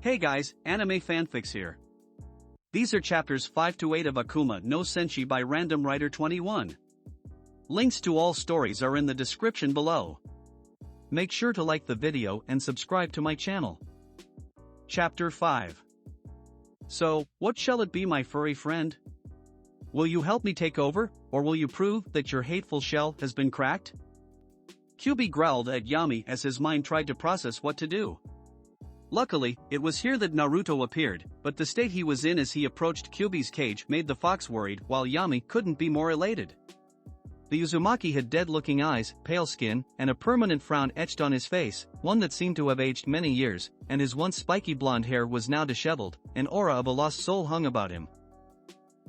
Hey guys, anime fanfics here. These are chapters 5 to 8 of Akuma no Senshi by Random Writer 21. Links to all stories are in the description below. Make sure to like the video and subscribe to my channel. Chapter 5. So, what shall it be, my furry friend? Will you help me take over, or will you prove that your hateful shell has been cracked? Kyubi growled at Yami as his mind tried to process what to do. Luckily, it was here that Naruto appeared, but the state he was in as he approached Kyubi's cage made the fox worried, while Yami couldn't be more elated. The Uzumaki had dead-looking eyes, pale skin, and a permanent frown etched on his face, one that seemed to have aged many years, and his once spiky blonde hair was now disheveled. An aura of a lost soul hung about him.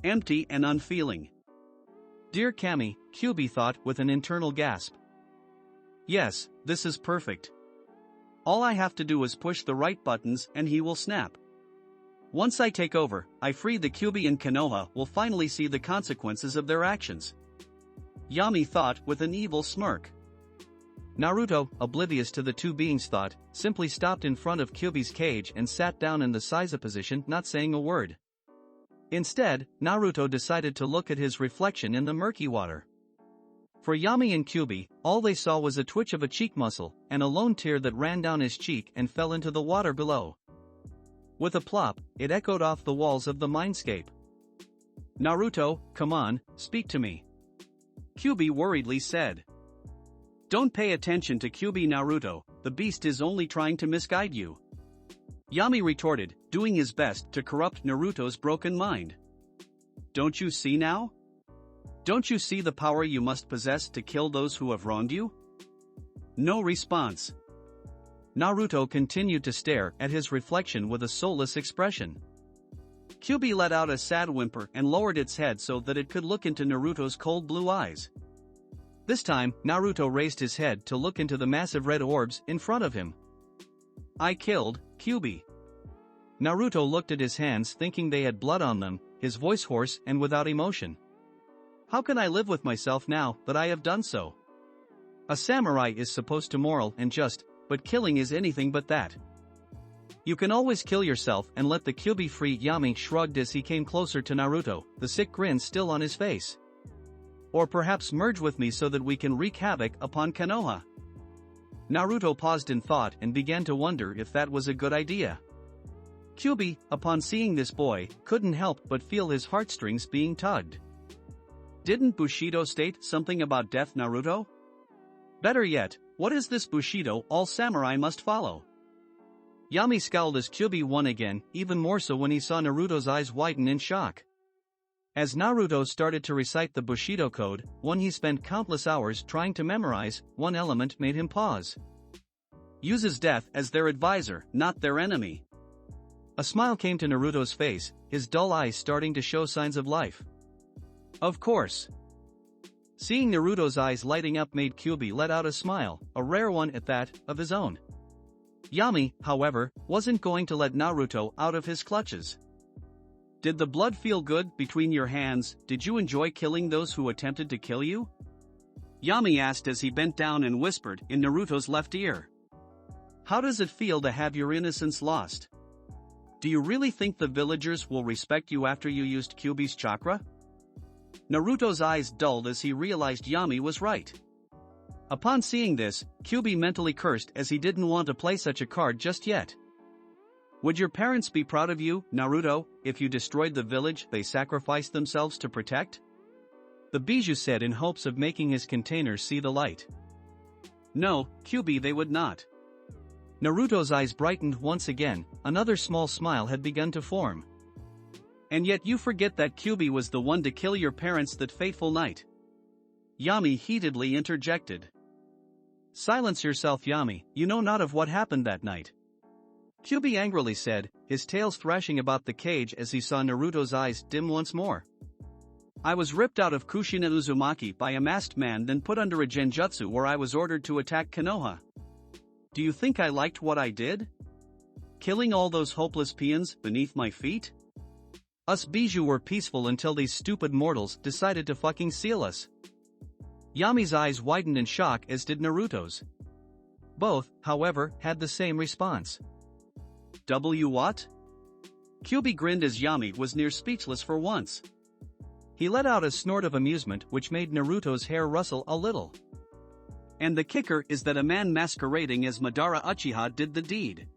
Empty and unfeeling. Dear Kami, Kyubi thought with an internal gasp. Yes, this is perfect. All I have to do is push the right buttons and he will snap. Once I take over, I free the Kyubi, and Konoha will finally see the consequences of their actions. Yami thought with an evil smirk. Naruto, oblivious to the two beings' thought, simply stopped in front of Kyubi's cage and sat down in the Seiza position, not saying a word. Instead, Naruto decided to look at his reflection in the murky water. For Yami and Kyubi, all they saw was a twitch of a cheek muscle, and a lone tear that ran down his cheek and fell into the water below. With a plop, it echoed off the walls of the mindscape. Naruto, come on, speak to me. Kyubi worriedly said. Don't pay attention to Kyubi, Naruto, the beast is only trying to misguide you. Yami retorted, doing his best to corrupt Naruto's broken mind. Don't you see now? Don't you see the power you must possess to kill those who have wronged you? No response. Naruto continued to stare at his reflection with a soulless expression. Kyubi let out a sad whimper and lowered its head so that it could look into Naruto's cold blue eyes. This time, Naruto raised his head to look into the massive red orbs in front of him. I killed Kyubi. Naruto looked at his hands, thinking they had blood on them, his voice hoarse and without emotion. How can I live with myself now that I have done so? A samurai is supposed to moral and just, but killing is anything but that. You can always kill yourself and let the Kyubi free. Yami shrugged as he came closer to Naruto, the sick grin still on his face. Or perhaps merge with me so that we can wreak havoc upon Konoha. Naruto paused in thought and began to wonder if that was a good idea. Kyubi, upon seeing this boy, couldn't help but feel his heartstrings being tugged. Didn't Bushido state something about death, Naruto? Better yet, what is this Bushido all samurai must follow? Yami scowled as Kyubi won again, even more so when he saw Naruto's eyes widen in shock. As Naruto started to recite the Bushido code, one he spent countless hours trying to memorize, one element made him pause. Uses death as their advisor, not their enemy. A smile came to Naruto's face, his dull eyes starting to show signs of life. Of course. Seeing Naruto's eyes lighting up made Kyubi let out a smile, a rare one at that, of his own. Yami, however, wasn't going to let Naruto out of his clutches. Did the blood feel good between your hands? Did you enjoy killing those who attempted to kill you? Yami asked as he bent down and whispered in Naruto's left ear. How does it feel to have your innocence lost? Do you really think the villagers will respect you after you used Kyubi's chakra? Naruto's eyes dulled as he realized Yami was right. Upon seeing this, Kyubi mentally cursed as he didn't want to play such a card just yet. Would your parents be proud of you, Naruto, if you destroyed the village they sacrificed themselves to protect? The Bijou said in hopes of making his container see the light. No, Kyubi, they would not. Naruto's eyes brightened once again, another small smile had begun to form. And yet you forget that Kyubi was the one to kill your parents that fateful night. Yami heatedly interjected. Silence yourself, Yami, you know not of what happened that night. Kyubi angrily said, his tails thrashing about the cage as he saw Naruto's eyes dim once more. I was ripped out of Kushina Uzumaki by a masked man, then put under a genjutsu where I was ordered to attack Konoha. Do you think I liked what I did? Killing all those hopeless peons beneath my feet? Us Bijou were peaceful until these stupid mortals decided to fucking seal us. Yami's eyes widened in shock, as did Naruto's. Both, however, had the same response. What? Kyuubi grinned as Yami was near speechless for once. He let out a snort of amusement which made Naruto's hair rustle a little. And the kicker is that a man masquerading as Madara Uchiha did the deed.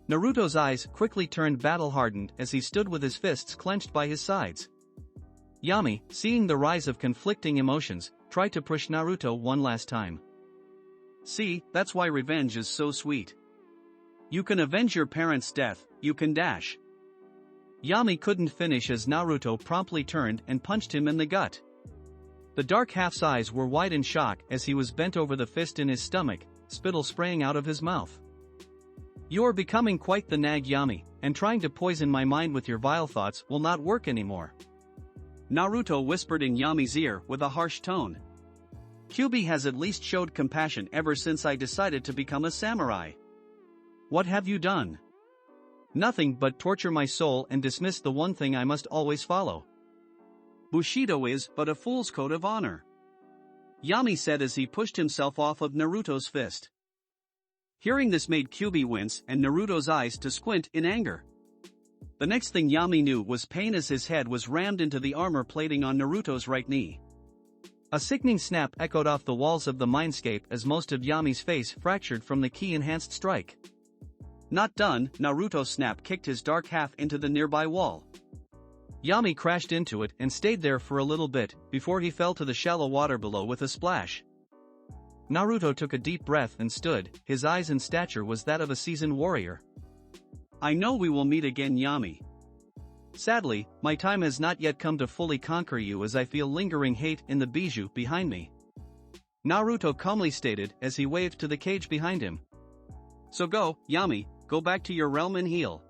Naruto's eyes quickly turned battle-hardened as he stood with his fists clenched by his sides. Yami, seeing the rise of conflicting emotions, tried to push Naruto one last time. See, that's why revenge is so sweet. You can avenge your parents' death, you can dash. Yami couldn't finish as Naruto promptly turned and punched him in the gut. The dark half's eyes were wide in shock as he was bent over the fist in his stomach, spittle spraying out of his mouth. You're becoming quite the nag, Yami, and trying to poison my mind with your vile thoughts will not work anymore. Naruto whispered in Yami's ear with a harsh tone. Kyuubi has at least showed compassion ever since I decided to become a samurai. What have you done? Nothing but torture my soul and dismiss the one thing I must always follow. Bushido is but a fool's code of honor. Yami said as he pushed himself off of Naruto's fist. Hearing this made Kyuubi wince and Naruto's eyes to squint in anger. The next thing Yami knew was pain as his head was rammed into the armor plating on Naruto's right knee. A sickening snap echoed off the walls of the mindscape as most of Yami's face fractured from the ki-enhanced strike. Not done, Naruto snap-kicked his dark half into the nearby wall. Yami crashed into it and stayed there for a little bit, before he fell to the shallow water below with a splash. Naruto took a deep breath and stood, his eyes and stature was that of a seasoned warrior. I know we will meet again, Yami. Sadly, my time has not yet come to fully conquer you as I feel lingering hate in the bijou behind me. Naruto calmly stated as he waved to the cage behind him. So go, Yami, go back to your realm and heal.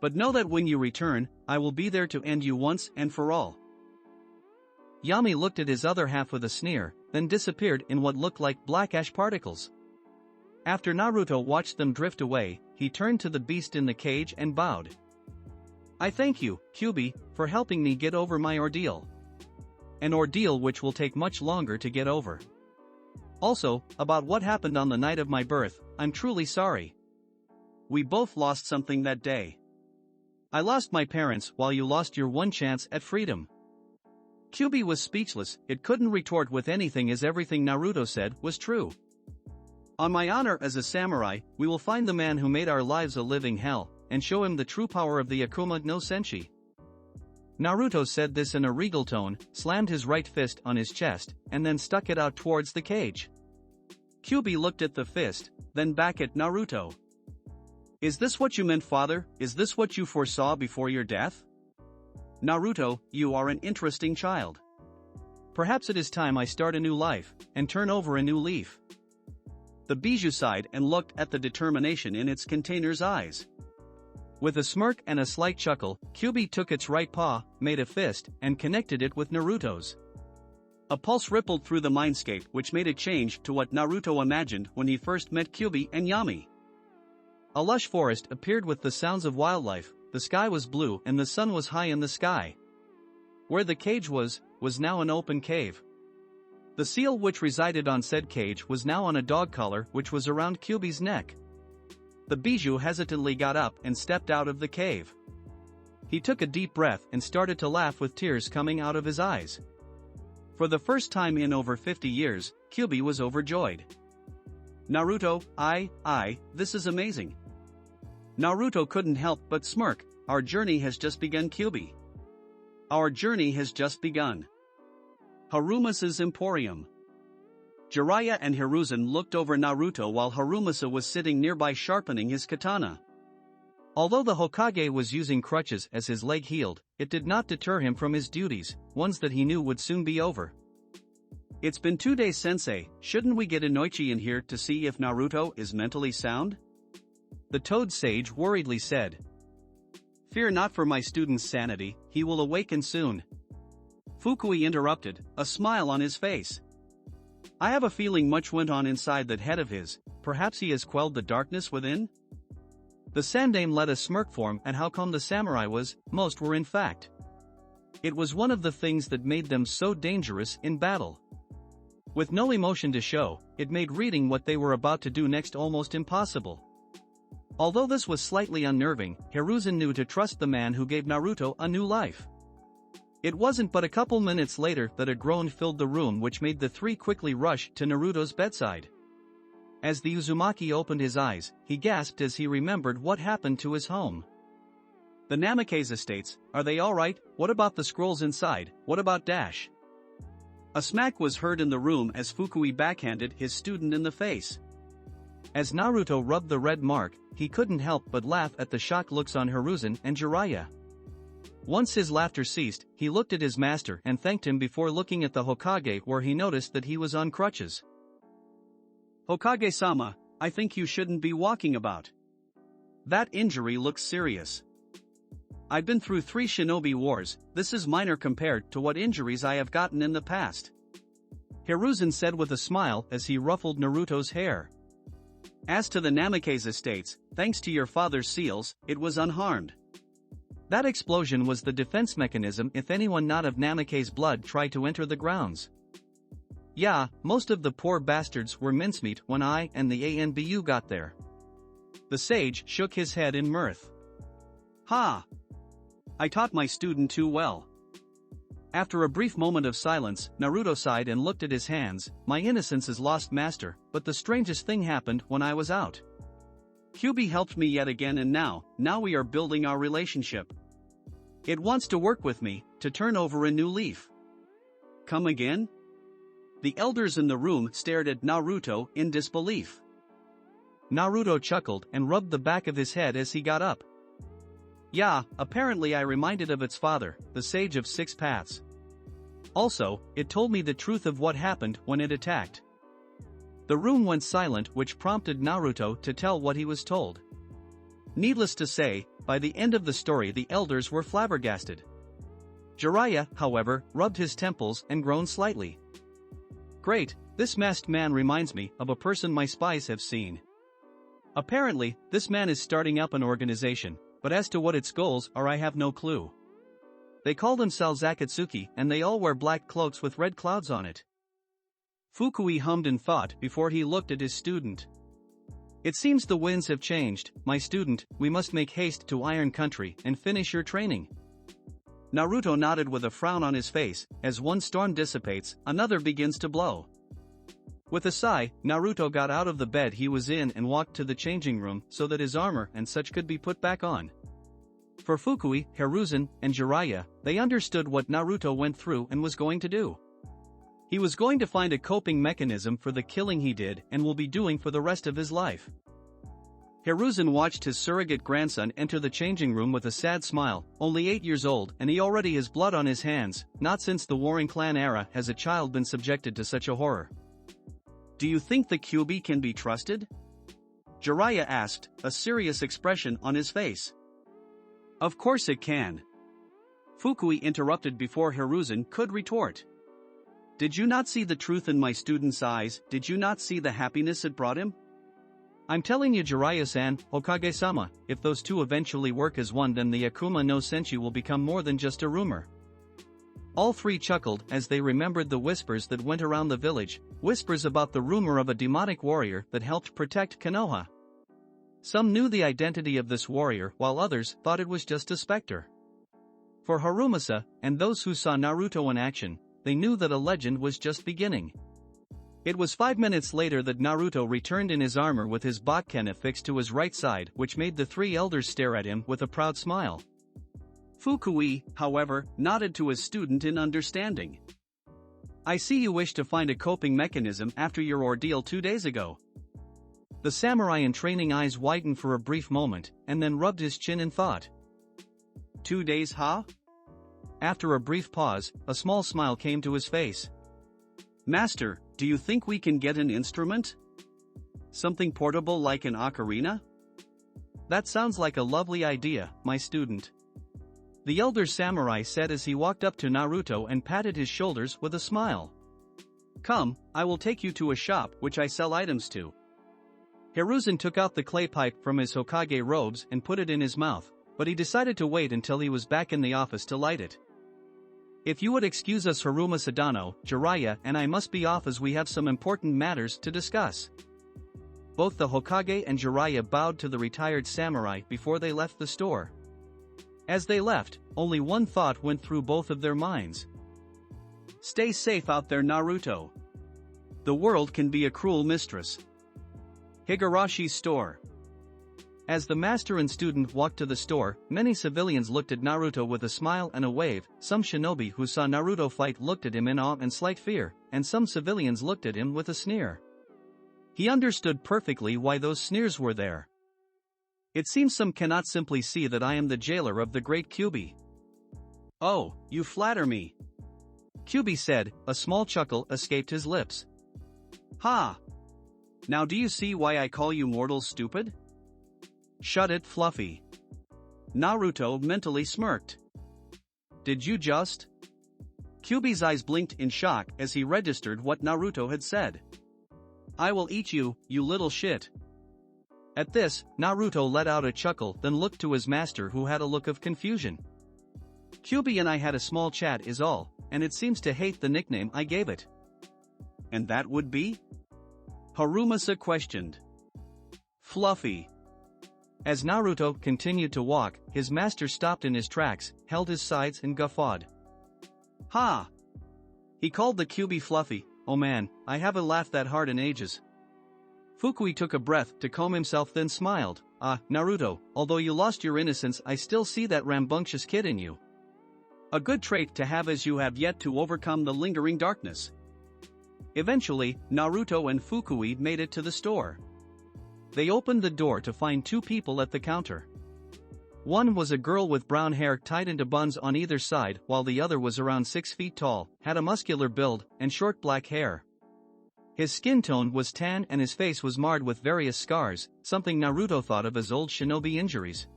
But know that when you return, I will be there to end you once and for all. Yami looked at his other half with a sneer, then disappeared in what looked like black ash particles. After Naruto watched them drift away, he turned to the beast in the cage and bowed. I thank you, Kyuubi, for helping me get over my ordeal. An ordeal which will take much longer to get over. Also, about what happened on the night of my birth, I'm truly sorry. We both lost something that day. I lost my parents while you lost your one chance at freedom. Kyuubi was speechless, it couldn't retort with anything as everything Naruto said was true. On my honor as a samurai, we will find the man who made our lives a living hell, and show him the true power of the Akuma no Senshi. Naruto said this in a regal tone, slammed his right fist on his chest, and then stuck it out towards the cage. Kyuubi looked at the fist, then back at Naruto. Is this what you meant, father? Is this what you foresaw before your death? Naruto, you are an interesting child. Perhaps it is time I start a new life, and turn over a new leaf. The bijou sighed and looked at the determination in its container's eyes. With a smirk and a slight chuckle, Kyuubi took its right paw, made a fist, and connected it with Naruto's. A pulse rippled through the mindscape which made a change to what Naruto imagined when he first met Kyuubi and Yami. A lush forest appeared with the sounds of wildlife, the sky was blue and the sun was high in the sky. Where the cage was now an open cave. The seal which resided on said cage was now on a dog collar which was around Kyuubi's neck. The bijou hesitantly got up and stepped out of the cave. He took a deep breath and started to laugh with tears coming out of his eyes. For the first time in over 50 years, Kyuubi was overjoyed. Naruto, this is amazing. Naruto couldn't help but smirk. Our journey has just begun, Kyuubi. Our journey has just begun. Harumasa's Emporium. Jiraiya and Hiruzen looked over Naruto while Harumasa was sitting nearby sharpening his katana. Although the Hokage was using crutches as his leg healed, it did not deter him from his duties, ones that he knew would soon be over. It's been 2 days, Sensei, shouldn't we get Inoichi in here to see if Naruto is mentally sound? The Toad Sage worriedly said. Fear not for my student's sanity, he will awaken soon. Fukui interrupted, a smile on his face. I have a feeling much went on inside that head of his, perhaps he has quelled the darkness within? The Sandaime let a smirk form at how calm the samurai was, most were in fact. It was one of the things that made them so dangerous in battle. With no emotion to show, it made reading what they were about to do next almost impossible. Although this was slightly unnerving, Hiruzen knew to trust the man who gave Naruto a new life. It wasn't but a couple minutes later that a groan filled the room, which made the three quickly rush to Naruto's bedside. As the Uzumaki opened his eyes, he gasped as he remembered what happened to his home. The Namikaze estates, are they alright? What about the scrolls inside? What about Dash? A smack was heard in the room as Fukui backhanded his student in the face. As Naruto rubbed the red mark, he couldn't help but laugh at the shocked looks on Hiruzen and Jiraiya. Once his laughter ceased, he looked at his master and thanked him before looking at the Hokage, where he noticed that he was on crutches. Hokage-sama, I think you shouldn't be walking about. That injury looks serious. I've been through 3 shinobi wars, this is minor compared to what injuries I have gotten in the past. Hiruzen said with a smile as he ruffled Naruto's hair. As to the Namikaze estates, thanks to your father's seals, it was unharmed. That explosion was the defense mechanism if anyone not of Namikaze blood tried to enter the grounds. Yeah, most of the poor bastards were mincemeat when I and the ANBU got there. The sage shook his head in mirth. Ha! I taught my student too well. After a brief moment of silence, Naruto sighed and looked at his hands. My innocence is lost, master, but the strangest thing happened when I was out. Kyuubi helped me yet again, and now we are building our relationship. It wants to work with me, to turn over a new leaf. Come again? The elders in the room stared at Naruto in disbelief. Naruto chuckled and rubbed the back of his head as he got up. Yeah, apparently I reminded of its father, the Sage of Six Paths. Also, it told me the truth of what happened when it attacked. The room went silent, which prompted Naruto to tell what he was told. Needless to say, by the end of the story the elders were flabbergasted. Jiraiya, however, rubbed his temples and groaned slightly. Great, this masked man reminds me of a person my spies have seen. Apparently, this man is starting up an organization, but as to what its goals are I have no clue. They call themselves Akatsuki and they all wear black cloaks with red clouds on it. Fukui hummed in thought before he looked at his student. It seems the winds have changed, my student, we must make haste to Iron Country and finish your training. Naruto nodded with a frown on his face. As one storm dissipates, another begins to blow. With a sigh, Naruto got out of the bed he was in and walked to the changing room so that his armor and such could be put back on. For Fukui, Hiruzen, and Jiraiya, they understood what Naruto went through and was going to do. He was going to find a coping mechanism for the killing he did and will be doing for the rest of his life. Hiruzen watched his surrogate grandson enter the changing room with a sad smile. Only 8 years old and he already has blood on his hands. Not since the Warring Clan era has a child been subjected to such a horror. Do you think the Kyuubi can be trusted? Jiraiya asked, a serious expression on his face. Of course it can. Fukui interrupted before Hiruzen could retort. Did you not see the truth in my student's eyes? Did you not see the happiness it brought him? I'm telling you, Jiraiya-san, Hokage-sama, if those two eventually work as one, then the Akuma no Senshi will become more than just a rumor. All three chuckled as they remembered the whispers that went around the village, whispers about the rumor of a demonic warrior that helped protect Konoha. Some knew the identity of this warrior while others thought it was just a specter. For Harumasa, and those who saw Naruto in action, they knew that a legend was just beginning. It was 5 minutes later that Naruto returned in his armor with his Bakken affixed to his right side, which made the three elders stare at him with a proud smile. Fukui, however, nodded to his student in understanding. I see you wish to find a coping mechanism after your ordeal 2 days ago. The samurai in training eyes widened for a brief moment, and then rubbed his chin in thought. 2 days, huh? After a brief pause, a small smile came to his face. Master, do you think we can get an instrument? Something portable like an ocarina? That sounds like a lovely idea, my student. The elder samurai said as he walked up to Naruto and patted his shoulders with a smile. Come, I will take you to a shop which I sell items to. Hiruzen took out the clay pipe from his Hokage robes and put it in his mouth, but he decided to wait until he was back in the office to light it. If you would excuse us, Haruma Sadano, Jiraiya and I must be off as we have some important matters to discuss. Both the Hokage and Jiraiya bowed to the retired samurai before they left the store. As they left, only one thought went through both of their minds. Stay safe out there, Naruto. The world can be a cruel mistress. Higarashi's store. As the master and student walked to the store, many civilians looked at Naruto with a smile and a wave. Some shinobi who saw Naruto fight looked at him in awe and slight fear, and some civilians looked at him with a sneer. He understood perfectly why those sneers were there. It seems some cannot simply see that I am the jailer of the great Kyuubi. Oh, you flatter me. Kyuubi said. A small chuckle escaped his lips. Ha! Now do you see why I call you mortals stupid? Shut it, Fluffy. Naruto mentally smirked. Did you just? Kyuubi's eyes blinked in shock as he registered what Naruto had said. I will eat you, you little shit. At this, Naruto let out a chuckle, then looked to his master, who had a look of confusion. Kyuubi and I had a small chat is all, and it seems to hate the nickname I gave it. And that would be? Harumasa questioned. Fluffy. As Naruto continued to walk, his master stopped in his tracks, held his sides and guffawed. Ha! He called the Kyuubi Fluffy. Oh man, I haven't laughed that hard in ages. Fukui took a breath to calm himself, then smiled. Ah, Naruto, although you lost your innocence, I still see that rambunctious kid in you. A good trait to have, as you have yet to overcome the lingering darkness. Eventually, Naruto and Fukui made it to the store. They opened the door to find two people at the counter. One was a girl with brown hair tied into buns on either side, while the other was around 6 feet tall, had a muscular build, and short black hair. His skin tone was tan and his face was marred with various scars, something Naruto thought of as old shinobi injuries.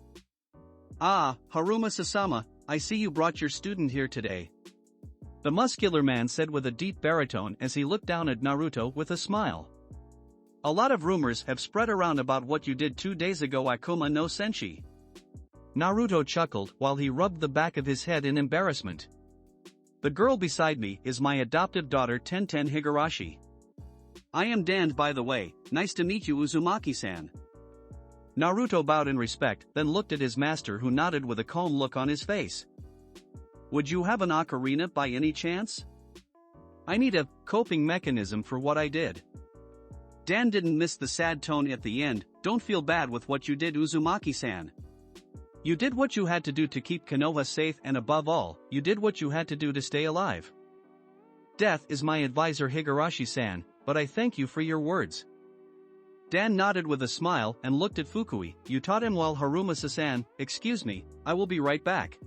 Ah, Haruma-sama, I see you brought your student here today. The muscular man said with a deep baritone as he looked down at Naruto with a smile. A lot of rumors have spread around about what you did 2 days ago, Akuma no Senshi. Naruto chuckled while he rubbed the back of his head in embarrassment. The girl beside me is my adoptive daughter Tenten Higurashi. I am Dan, by the way. Nice to meet you, Uzumaki-san. Naruto bowed in respect, then looked at his master, who nodded with a calm look on his face. Would you have an ocarina by any chance? I need a coping mechanism for what I did. Dan didn't miss the sad tone at the end. Don't feel bad with what you did, Uzumaki-san. You did what you had to do to keep Konoha safe, and above all, you did what you had to do to stay alive. Death is my advisor, Higurashi-san, but I thank you for your words. Dan nodded with a smile and looked at Fukui. You taught him well, Haruma-san. Excuse me, I will be right back.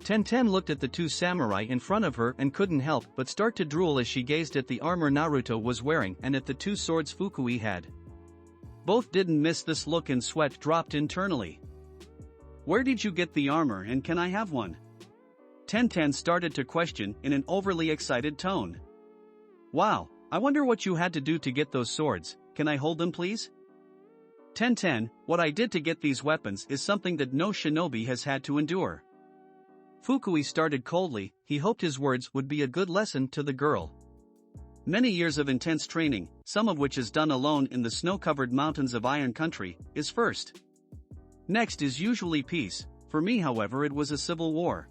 Tenten looked at the two samurai in front of her and couldn't help but start to drool as she gazed at the armor Naruto was wearing and at the two swords Fukui had. Both didn't miss this look and sweat dropped internally. Where did you get the armor, and can I have one? Tenten started to question in an overly excited tone. Wow, I wonder what you had to do to get those swords. Can I hold them, please? Tenten, what I did to get these weapons is something that no shinobi has had to endure. Fukui started coldly. He hoped his words would be a good lesson to the girl. Many years of intense training, some of which is done alone in the snow-covered mountains of Iron Country, is first. Next is usually peace. For me, however, it was a civil war.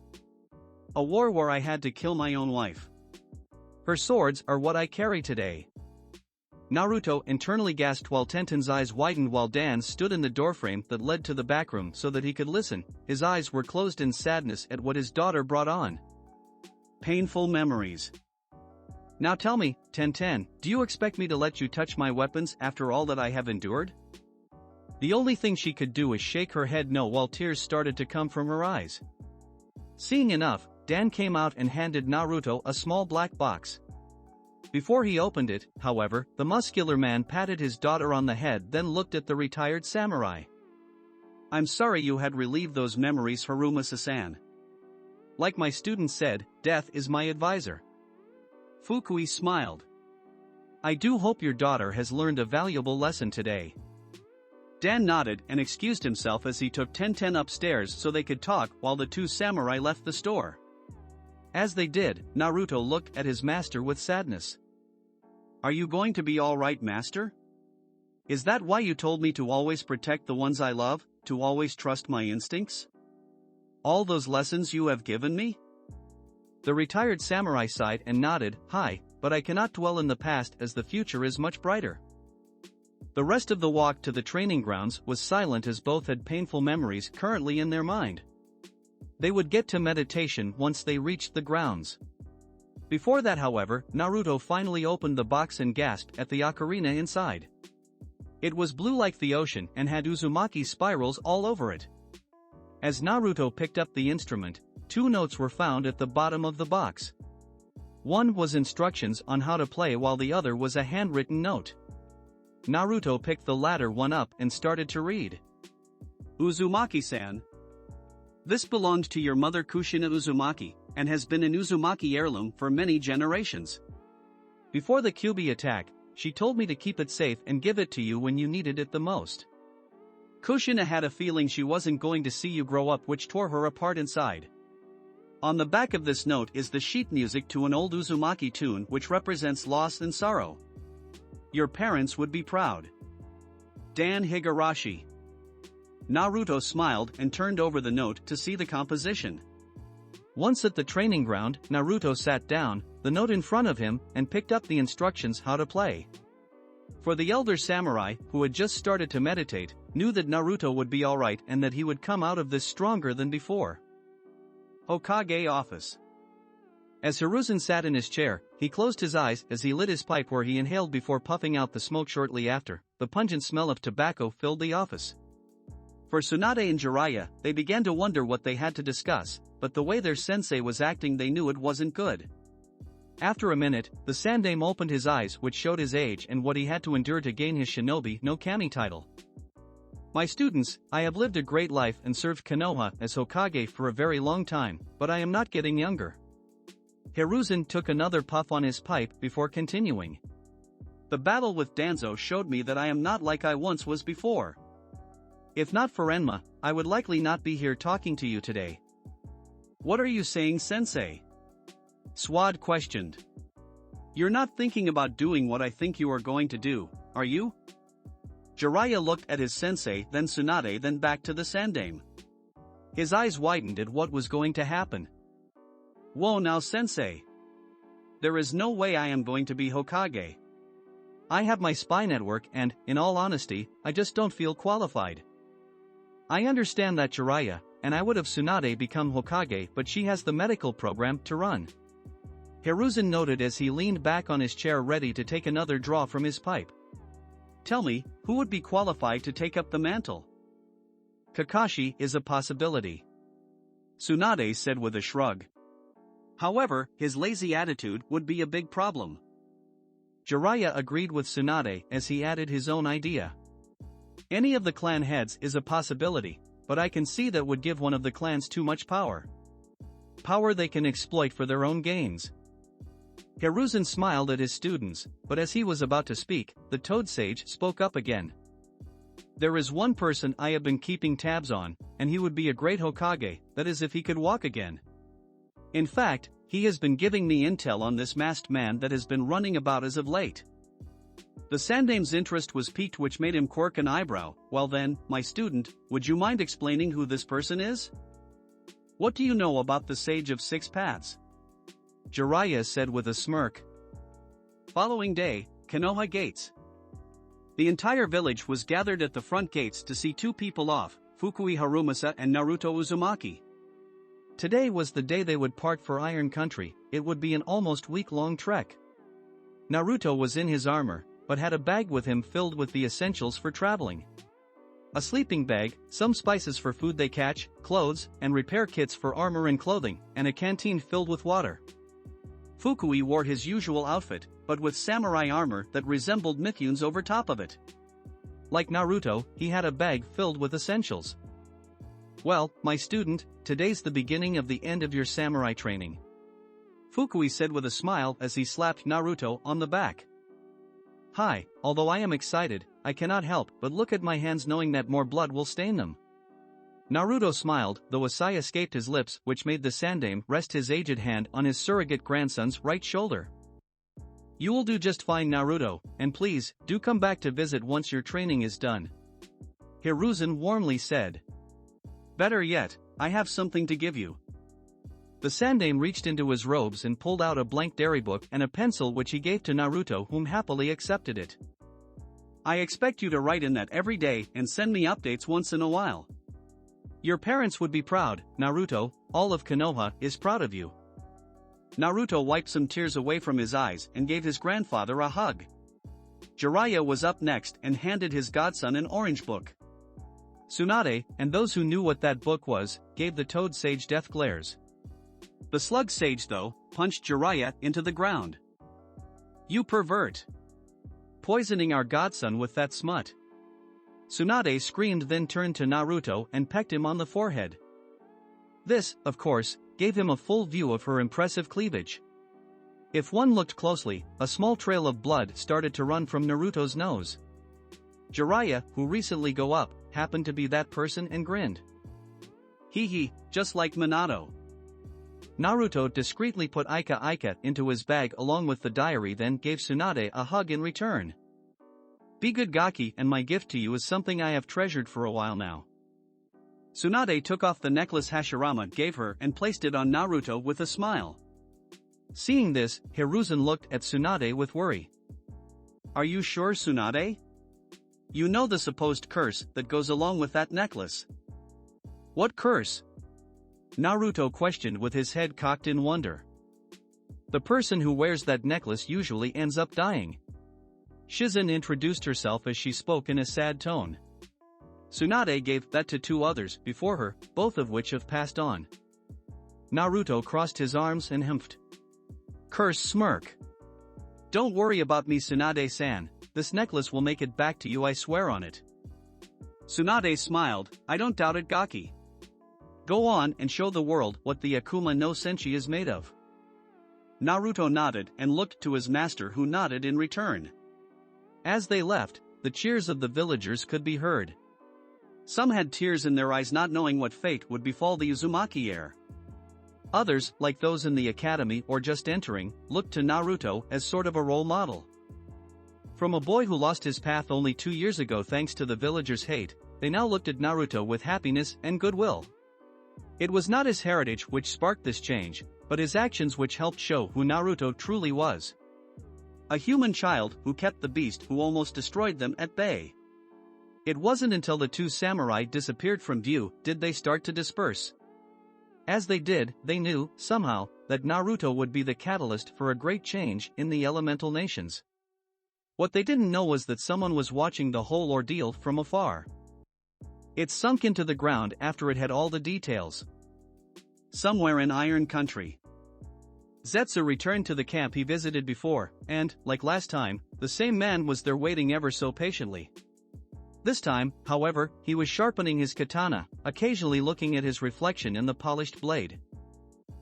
A war where I had to kill my own wife. Her swords are what I carry today. Naruto internally gasped while Tenten's eyes widened, while Dan stood in the doorframe that led to the back room so that he could listen. His eyes were closed in sadness at what his daughter brought on. Painful memories. Now tell me, Tenten, do you expect me to let you touch my weapons after all that I have endured? The only thing she could do is shake her head no, while tears started to come from her eyes. Seeing enough, Dan came out and handed Naruto a small black box. Before he opened it, however, the muscular man patted his daughter on the head, then looked at the retired samurai. I'm sorry you had relived those memories, Haruma-san. Like my student said, death is my advisor. Fukui smiled. I do hope your daughter has learned a valuable lesson today. Dan nodded and excused himself as he took Tenten upstairs so they could talk while the two samurai left the store. As they did, Naruto looked at his master with sadness. Are you going to be all right, master? Is that why you told me to always protect the ones I love, to always trust my instincts? All those lessons you have given me? The retired samurai sighed and nodded, "Hi, but I cannot dwell in the past as the future is much brighter." The rest of the walk to the training grounds was silent as both had painful memories currently in their mind. They would get to meditation once they reached the grounds. Before that, however, Naruto finally opened the box and gasped at the ocarina inside. It was blue like the ocean and had Uzumaki spirals all over it. As Naruto picked up the instrument, 2 notes were found at the bottom of the box. One was instructions on how to play while the other was a handwritten note. Naruto picked the latter one up and started to read. Uzumaki-san. This belonged to your mother Kushina Uzumaki, and has been an Uzumaki heirloom for many generations. Before the Kyuubi attack, she told me to keep it safe and give it to you when you needed it the most. Kushina had a feeling she wasn't going to see you grow up, which tore her apart inside. On the back of this note is the sheet music to an old Uzumaki tune which represents loss and sorrow. Your parents would be proud. Dan Higurashi. Naruto smiled and turned over the note to see the composition. Once at the training ground, Naruto sat down, the note in front of him, and picked up the instructions how to play. For the elder samurai, who had just started to meditate, knew that Naruto would be alright and that he would come out of this stronger than before. Hokage office. As Hiruzen sat in his chair, he closed his eyes as he lit his pipe, where he inhaled before puffing out the smoke shortly after. The pungent smell of tobacco filled the office. For Tsunade and Jiraiya, they began to wonder what they had to discuss, but the way their sensei was acting, they knew it wasn't good. After a minute, the Sandaime opened his eyes, which showed his age and what he had to endure to gain his Shinobi no Kami title. My students, I have lived a great life and served Konoha as Hokage for a very long time, but I am not getting younger. Hiruzen took another puff on his pipe before continuing. The battle with Danzo showed me that I am not like I once was before. If not for Enma, I would likely not be here talking to you today. What are you saying, sensei? Swad questioned. You're not thinking about doing what I think you are going to do, are you? Jiraiya looked at his sensei, then Tsunade, then back to the Sandaime. His eyes widened at what was going to happen. Whoa now, sensei. There is no way I am going to be Hokage. I have my spy network and, in all honesty, I just don't feel qualified. I understand that, Jiraiya, and I would have Tsunade become Hokage, but she has the medical program to run. Hiruzen noted as he leaned back on his chair ready to take another draw from his pipe. Tell me, who would be qualified to take up the mantle? Kakashi is a possibility. Tsunade said with a shrug. However, his lazy attitude would be a big problem. Jiraiya agreed with Tsunade as he added his own idea. Any of the clan heads is a possibility, but I can see that would give one of the clans too much power. Power they can exploit for their own gains. Hiruzen smiled at his students, but as he was about to speak, the Toad Sage spoke up again. There is one person I have been keeping tabs on, and he would be a great Hokage, that is if he could walk again. In fact, he has been giving me intel on this masked man that has been running about as of late. The Sandaime's interest was piqued, which made him quirk an eyebrow. Well then, my student, would you mind explaining who this person is? What do you know about the Sage of Six Paths? Jiraiya said with a smirk. Following day, Konoha Gates. The entire village was gathered at the front gates to see 2 people off, Fukui Harumasa and Naruto Uzumaki. Today was the day they would part for Iron Country. It would be an almost week-long trek. Naruto was in his armor, but had a bag with him filled with the essentials for traveling. A sleeping bag, some spices for food they catch, clothes, and repair kits for armor and clothing, and a canteen filled with water. Fukui wore his usual outfit, but with samurai armor that resembled Mithune's over top of it. Like Naruto, he had a bag filled with essentials. Well, my student, today's the beginning of the end of your samurai training. Fukui said with a smile as he slapped Naruto on the back. Hi, although I am excited, I cannot help but look at my hands knowing that more blood will stain them. Naruto smiled, though a sigh escaped his lips, which made the Sandaime rest his aged hand on his surrogate grandson's right shoulder. You will do just fine, Naruto, and please, do come back to visit once your training is done. Hiruzen warmly said. Better yet, I have something to give you. The Sandaime reached into his robes and pulled out a blank diary book and a pencil which he gave to Naruto, whom happily accepted it. I expect you to write in that every day and send me updates once in a while. Your parents would be proud, Naruto, all of Konoha is proud of you. Naruto wiped some tears away from his eyes and gave his grandfather a hug. Jiraiya was up next and handed his godson an orange book. Tsunade, and those who knew what that book was, gave the Toad Sage death glares. The Slug Sage, though, punched Jiraiya into the ground. You pervert! Poisoning our godson with that smut. Tsunade screamed, then turned to Naruto and pecked him on the forehead. This, of course, gave him a full view of her impressive cleavage. If one looked closely, a small trail of blood started to run from Naruto's nose. Jiraiya, who recently go up, happened to be that person and grinned. Hee hee, just like Minato. Naruto discreetly put Ika into his bag along with the diary, then gave Tsunade a hug in return. Be good, Gaki, and my gift to you is something I have treasured for a while now. Tsunade took off the necklace Hashirama gave her and placed it on Naruto with a smile. Seeing this, Hiruzen looked at Tsunade with worry. Are you sure, Tsunade? You know the supposed curse that goes along with that necklace. What curse? Naruto questioned with his head cocked in wonder. The person who wears that necklace usually ends up dying. Shizen introduced herself as she spoke in a sad tone. Tsunade gave that to two others before her, both of which have passed on. Naruto crossed his arms and humphed. Curse smirk. Don't worry about me, Tsunade-san, this necklace will make it back to you, I swear on it. Tsunade smiled, I don't doubt it, Gaki. Go on and show the world what the Akuma no Senshi is made of. Naruto nodded and looked to his master, who nodded in return. As they left, the cheers of the villagers could be heard. Some had tears in their eyes, not knowing what fate would befall the Uzumaki heir. Others, like those in the academy or just entering, looked to Naruto as sort of a role model. From a boy who lost his path only 2 years ago thanks to the villagers' hate, they now looked at Naruto with happiness and goodwill. It was not his heritage which sparked this change, but his actions which helped show who Naruto truly was. A human child who kept the beast who almost destroyed them at bay. It wasn't until the two samurai disappeared from view did they start to disperse. As they did, they knew, somehow, that Naruto would be the catalyst for a great change in the elemental nations. What they didn't know was that someone was watching the whole ordeal from afar. It sunk into the ground after it had all the details. Somewhere in Iron Country, Zetsu returned to the camp he visited before, and, like last time, the same man was there waiting ever so patiently. This time, however, he was sharpening his katana, occasionally looking at his reflection in the polished blade.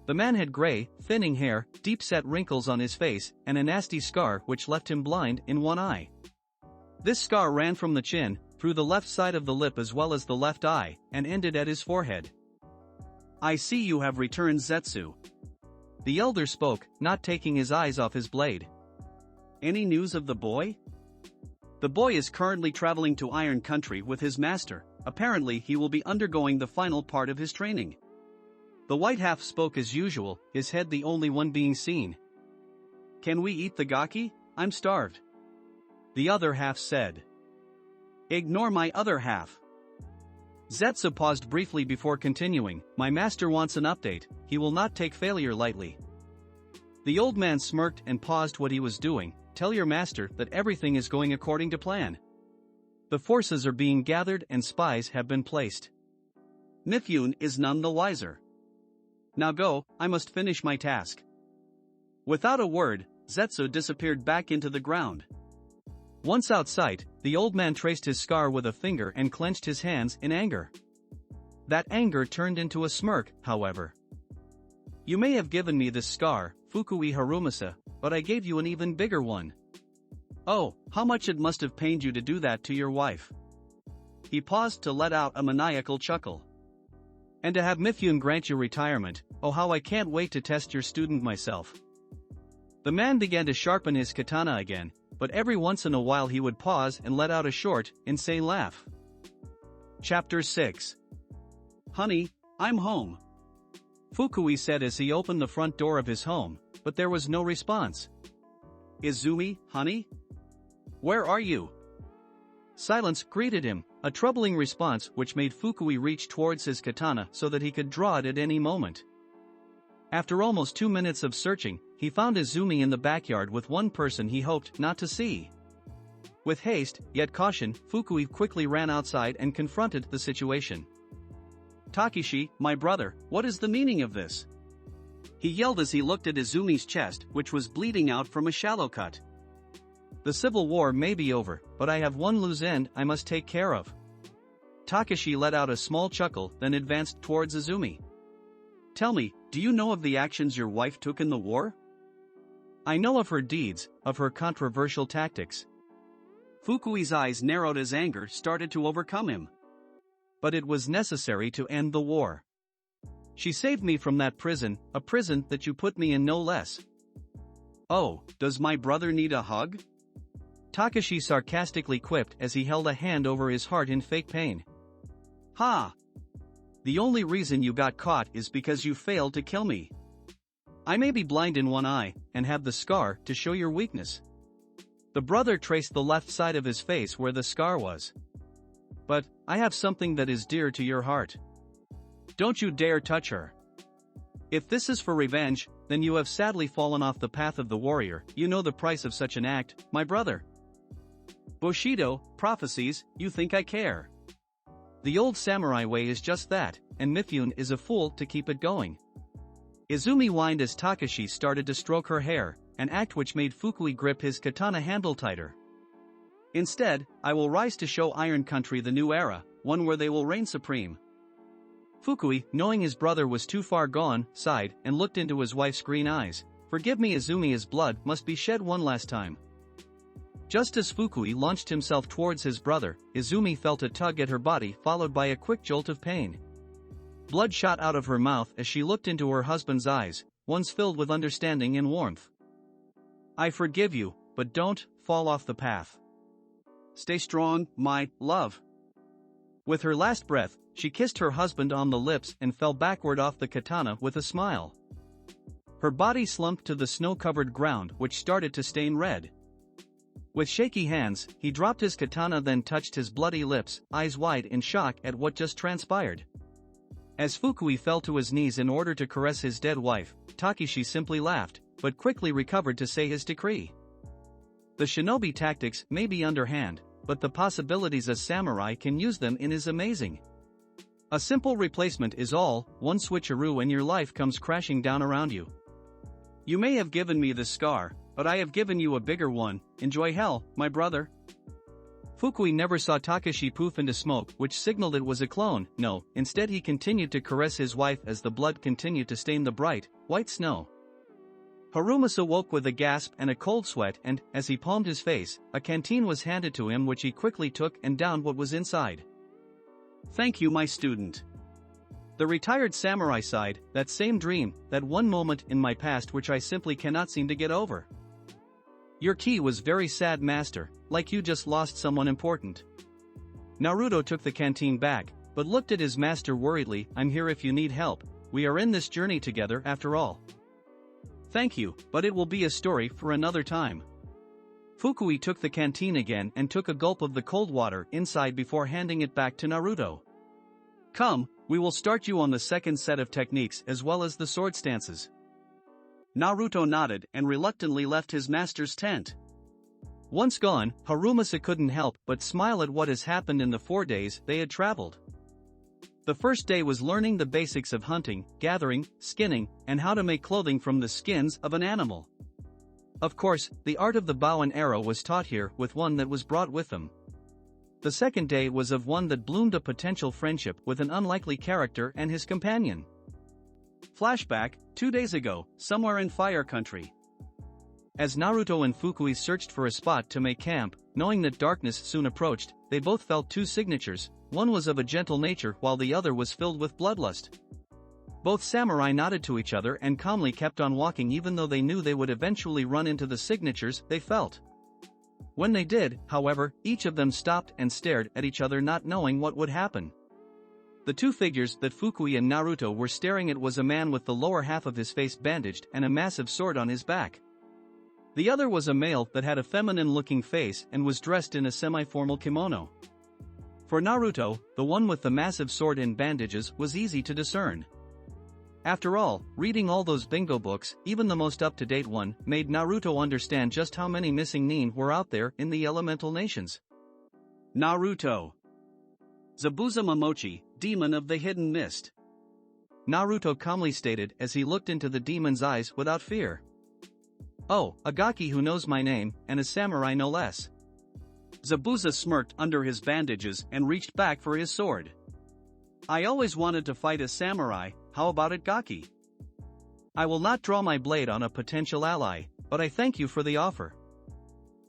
The man had gray, thinning hair, deep-set wrinkles on his face, and a nasty scar which left him blind in one eye. This scar ran from the chin, through the left side of the lip as well as the left eye, and ended at his forehead. I see you have returned, Zetsu. The elder spoke, not taking his eyes off his blade. Any news of the boy? The boy is currently traveling to Iron Country with his master. Apparently he will be undergoing the final part of his training. The white half spoke as usual, his head the only one being seen. Can we eat the Gaki? I'm starved. The other half said. Ignore my other half. Zetsu paused briefly before continuing, my master wants an update, he will not take failure lightly. The old man smirked and paused what he was doing. Tell your master that everything is going according to plan. The forces are being gathered and spies have been placed. Mifune is none the wiser. Now go, I must finish my task. Without a word, Zetsu disappeared back into the ground. Once outside, the old man traced his scar with a finger and clenched his hands in anger. That anger turned into a smirk, however. You may have given me this scar, Fukui Harumasa, but I gave you an even bigger one. Oh, how much it must have pained you to do that to your wife. He paused to let out a maniacal chuckle. And to have Mifune grant you retirement, oh how I can't wait to test your student myself. The man began to sharpen his katana again, but every once in a while he would pause and let out a short, insane laugh. Chapter 6. Honey, I'm home. Fukui said as he opened the front door of his home, but there was no response. Izumi, honey? Where are you? Silence greeted him, a troubling response which made Fukui reach towards his katana so that he could draw it at any moment. After almost 2 minutes of searching, he found Izumi in the backyard with one person he hoped not to see. With haste, yet caution, Fukui quickly ran outside and confronted the situation. Takeshi, my brother, what is the meaning of this? He yelled as he looked at Izumi's chest, which was bleeding out from a shallow cut. The civil war may be over, but I have one loose end I must take care of. Takeshi let out a small chuckle, then advanced towards Izumi. Tell me, do you know of the actions your wife took in the war? I know of her deeds, of her controversial tactics. Fukui's eyes narrowed as anger started to overcome him. But it was necessary to end the war. She saved me from that prison, a prison that you put me in no less. Oh, does my brother need a hug? Takeshi sarcastically quipped as he held a hand over his heart in fake pain. Ha! The only reason you got caught is because you failed to kill me. I may be blind in one eye, and have the scar to show your weakness. The brother traced the left side of his face where the scar was. But, I have something that is dear to your heart. Don't you dare touch her. If this is for revenge, then you have sadly fallen off the path of the warrior. You know the price of such an act, my brother. Bushido, prophecies, you think I care. The old samurai way is just that, and Mifune is a fool to keep it going. Izumi whined as Takeshi started to stroke her hair, an act which made Fukui grip his katana handle tighter. Instead, I will rise to show Iron Country the new era, one where they will reign supreme. Fukui, knowing his brother was too far gone, sighed and looked into his wife's green eyes. Forgive me, Izumi, his blood must be shed one last time. Just as Fukui launched himself towards his brother, Izumi felt a tug at her body followed by a quick jolt of pain. Blood shot out of her mouth as she looked into her husband's eyes, ones filled with understanding and warmth. I forgive you, but don't fall off the path. Stay strong, my love. With her last breath, she kissed her husband on the lips and fell backward off the katana with a smile. Her body slumped to the snow-covered ground, which started to stain red. With shaky hands, he dropped his katana, then touched his bloody lips, eyes wide in shock at what just transpired. As Fukui fell to his knees in order to caress his dead wife, Takeshi simply laughed, but quickly recovered to say his decree. The shinobi tactics may be underhand, but the possibilities a samurai can use them in is amazing. A simple replacement is all, one switcheroo and your life comes crashing down around you. You may have given me this scar, but I have given you a bigger one. Enjoy hell, my brother. Fukui never saw Takeshi poof into smoke, which signaled it was a clone. No, instead he continued to caress his wife as the blood continued to stain the bright, white snow. Harumasa woke with a gasp and a cold sweat and, as he palmed his face, a canteen was handed to him which he quickly took and downed what was inside. Thank you, my student. The retired samurai sighed, that same dream, that one moment in my past which I simply cannot seem to get over. Your key was very sad, master, like you just lost someone important. Naruto took the canteen back, but looked at his master worriedly. I'm here if you need help, we are in this journey together after all. Thank you, but it will be a story for another time. Fukui took the canteen again and took a gulp of the cold water inside before handing it back to Naruto. Come, we will start you on the second set of techniques as well as the sword stances. Naruto nodded and reluctantly left his master's tent. Once gone, Harumasa couldn't help but smile at what has happened in the 4 days they had traveled. The first day was learning the basics of hunting, gathering, skinning, and how to make clothing from the skins of an animal. Of course, the art of the bow and arrow was taught here with one that was brought with them. The second day was of one that bloomed a potential friendship with an unlikely character and his companion. Flashback, 2 days ago, somewhere in Fire Country. As Naruto and Fukui searched for a spot to make camp, knowing that darkness soon approached, they both felt two signatures. One was of a gentle nature while the other was filled with bloodlust. Both samurai nodded to each other and calmly kept on walking even though they knew they would eventually run into the signatures they felt. When they did, however, each of them stopped and stared at each other not knowing what would happen. The two figures that Fukui and Naruto were staring at was a man with the lower half of his face bandaged and a massive sword on his back. The other was a male that had a feminine-looking face and was dressed in a semi-formal kimono. For Naruto, the one with the massive sword and bandages was easy to discern. After all, reading all those bingo books, even the most up-to-date one, made Naruto understand just how many missing nin were out there in the elemental nations. Naruto. Zabuza Momochi, Demon of the Hidden Mist. Naruto calmly stated as he looked into the demon's eyes without fear. Oh, a gaki who knows my name, and a samurai no less. Zabuza smirked under his bandages and reached back for his sword. I always wanted to fight a samurai, how about it gaki? I will not draw my blade on a potential ally, but I thank you for the offer.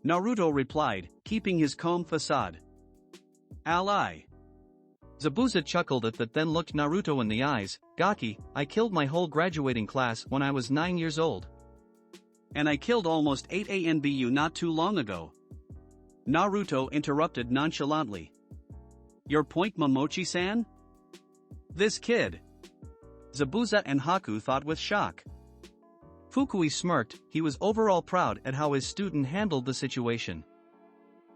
Naruto replied, keeping his calm facade. Ally. Zabuza chuckled at that then looked Naruto in the eyes. Gaki, I killed my whole graduating class when I was 9 years old. And I killed almost 8 ANBU not too long ago. Naruto interrupted nonchalantly. Your point, Momochi-san? This kid. Zabuza and Haku thought with shock. Fukui smirked, he was overall proud at how his student handled the situation.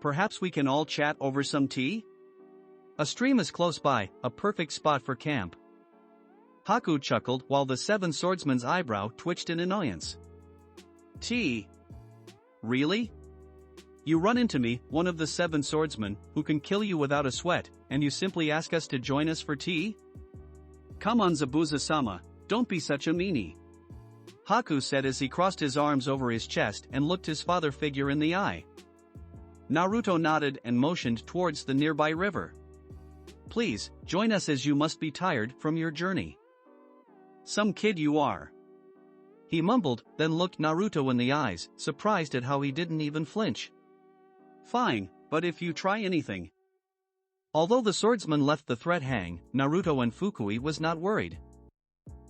Perhaps we can all chat over some tea? A stream is close by, a perfect spot for camp. Haku chuckled while the seven swordsman's eyebrow twitched in annoyance. Tea? Really? You run into me, one of the seven swordsmen, who can kill you without a sweat, and you simply ask us to join us for tea? Come on Zabuza-sama, don't be such a meanie. Haku said as he crossed his arms over his chest and looked his father figure in the eye. Naruto nodded and motioned towards the nearby river. Please, join us as you must be tired from your journey. Some kid you are. He mumbled, then looked Naruto in the eyes, surprised at how he didn't even flinch. Fine, but if you try anything. Although the swordsman left the threat hang, Naruto and Fukui was not worried.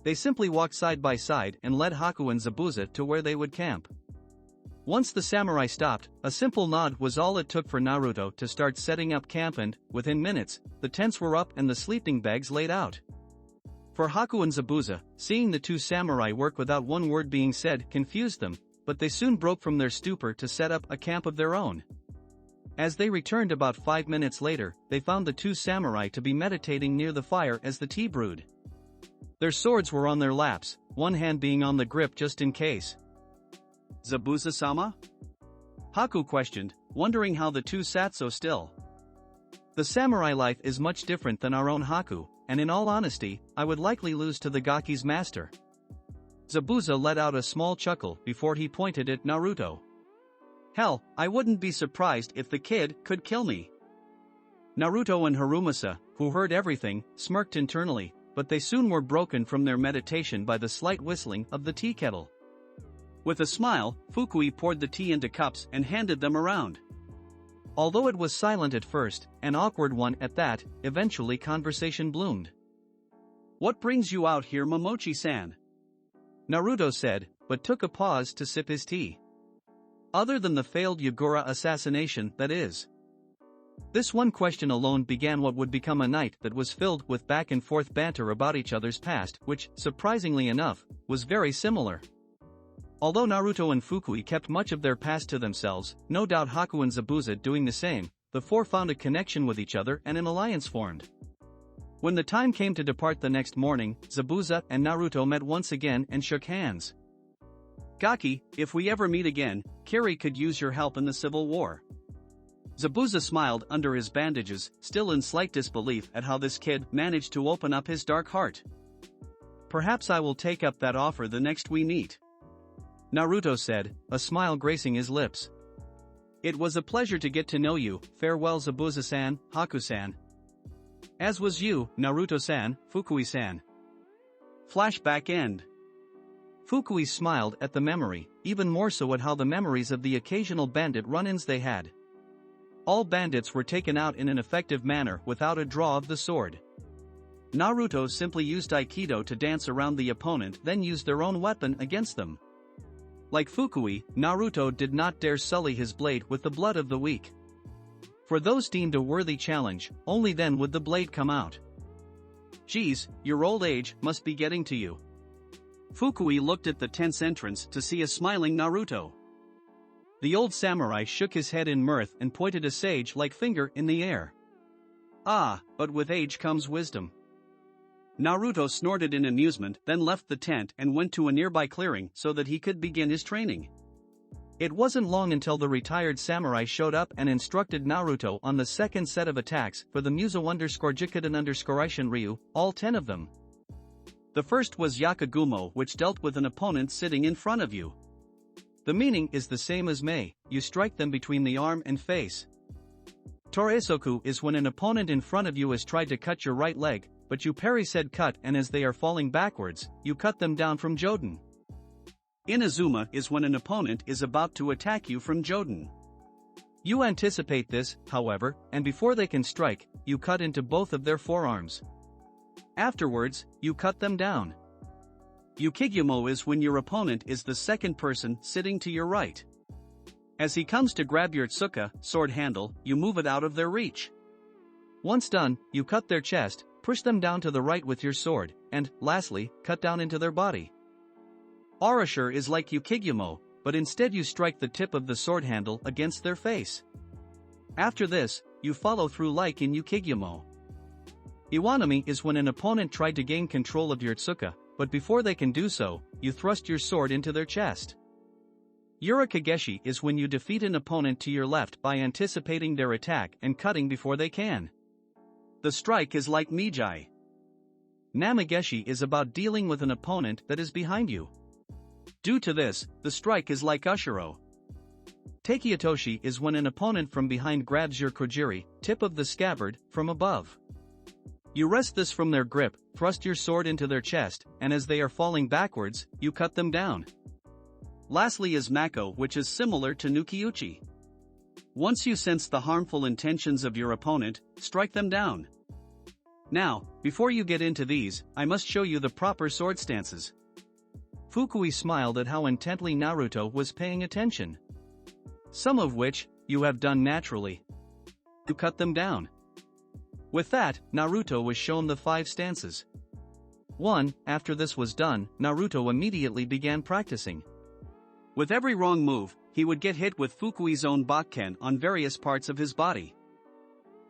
They simply walked side by side and led Haku and Zabuza to where they would camp. Once the samurai stopped, a simple nod was all it took for Naruto to start setting up camp and, within minutes, the tents were up and the sleeping bags laid out. For Haku and Zabuza, seeing the two samurai work without one word being said confused them, but they soon broke from their stupor to set up a camp of their own. As they returned about 5 minutes later, they found the two samurai to be meditating near the fire as the tea brewed. Their swords were on their laps, one hand being on the grip just in case. Zabuza-sama? Haku questioned, wondering how the two sat so still. The samurai life is much different than our own Haku, and in all honesty, I would likely lose to the Gaki's master. Zabuza let out a small chuckle before he pointed at Naruto. Hell, I wouldn't be surprised if the kid could kill me. Naruto and Harumasa, who heard everything, smirked internally, but they soon were broken from their meditation by the slight whistling of the tea kettle. With a smile, Fukui poured the tea into cups and handed them around. Although it was silent at first, an awkward one at that, eventually conversation bloomed. What brings you out here, Momochi-san? Naruto said, but took a pause to sip his tea. Other than the failed Yagura assassination, that is. This one question alone began what would become a night that was filled with back-and-forth banter about each other's past, which, surprisingly enough, was very similar. Although Naruto and Fukui kept much of their past to themselves, no doubt Haku and Zabuza doing the same, the four found a connection with each other and an alliance formed. When the time came to depart the next morning, Zabuza and Naruto met once again and shook hands. Gaki, if we ever meet again, Kiri could use your help in the civil war. Zabuza smiled under his bandages, still in slight disbelief at how this kid managed to open up his dark heart. Perhaps I will take up that offer the next we meet. Naruto said, a smile gracing his lips. It was a pleasure to get to know you, farewell Zabuza-san, Haku-san. As was you, Naruto-san, Fukui-san. Flashback end. Fukui smiled at the memory, even more so at how the memories of the occasional bandit run-ins they had. All bandits were taken out in an effective manner without a draw of the sword. Naruto simply used Aikido to dance around the opponent, then used their own weapon against them. Like Fukui, Naruto did not dare sully his blade with the blood of the weak. For those deemed a worthy challenge, only then would the blade come out. Geez, your old age must be getting to you. Fukui looked at the tense entrance to see a smiling Naruto. The old samurai shook his head in mirth and pointed a sage-like finger in the air. Ah, but with age comes wisdom. Naruto snorted in amusement, then left the tent and went to a nearby clearing so that he could begin his training. It wasn't long until the retired samurai showed up and instructed Naruto on the second set of attacks for the Muso_Jikiden_Ishin Ryu, all 10 of them. The first was Yakugumo, which dealt with an opponent sitting in front of you. The meaning is the same as Mei, you strike them between the arm and face. Toresoku is when an opponent in front of you has tried to cut your right leg, but you parry said cut, and as they are falling backwards, you cut them down from Joden. Inazuma is when an opponent is about to attack you from Joden. You anticipate this, however, and before they can strike, you cut into both of their forearms. Afterwards, you cut them down. Yukigumo is when your opponent is the second person sitting to your right. As he comes to grab your tsuka, sword handle, you move it out of their reach. Once done, you cut their chest, push them down to the right with your sword, and, lastly, cut down into their body. Arashur is like Yukigumo, but instead you strike the tip of the sword handle against their face. After this, you follow through like in Yukigumo. Iwanami is when an opponent tried to gain control of your tsuka, but before they can do so, you thrust your sword into their chest. Urikageshi is when you defeat an opponent to your left by anticipating their attack and cutting before they can. The strike is like Mijai. Namageshi is about dealing with an opponent that is behind you. Due to this, the strike is like Ushiro. Takiatoshi is when an opponent from behind grabs your kojiri, tip of the scabbard, from above. You wrest this from their grip, thrust your sword into their chest, and as they are falling backwards, you cut them down. Lastly is Mako, which is similar to Nukiuchi. Once you sense the harmful intentions of your opponent, strike them down. Now, before you get into these, I must show you the proper sword stances. Fukui smiled at how intently Naruto was paying attention. Some of which, you have done naturally. You cut them down. With that, Naruto was shown the 5 stances. 1. After this was done, Naruto immediately began practicing. With every wrong move, he would get hit with Fukui's own Bakken on various parts of his body.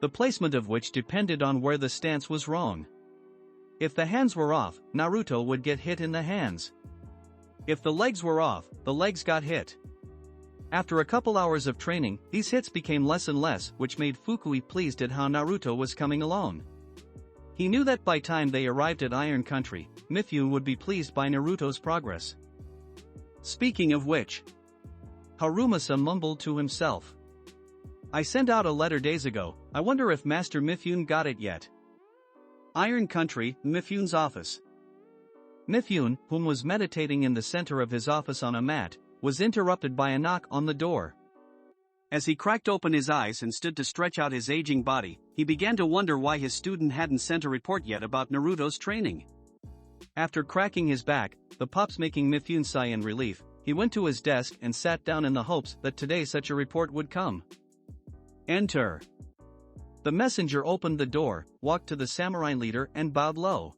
The placement of which depended on where the stance was wrong. If the hands were off, Naruto would get hit in the hands. If the legs were off, the legs got hit. After a couple hours of training, these hits became less and less, which made Fukui pleased at how Naruto was coming along. He knew that by time they arrived at Iron Country, Mifune would be pleased by Naruto's progress. Speaking of which, Harumasa mumbled to himself. I sent out a letter days ago, I wonder if Master Mifune got it yet. Iron Country, Mifune's office. Mifune, whom was meditating in the center of his office on a mat, was interrupted by a knock on the door. As he cracked open his eyes and stood to stretch out his aging body, he began to wonder why his student hadn't sent a report yet about Naruto's training. After cracking his back, the pops making Mifune sigh in relief, he went to his desk and sat down in the hopes that today such a report would come. Enter. The messenger opened the door, walked to the samurai leader and bowed low.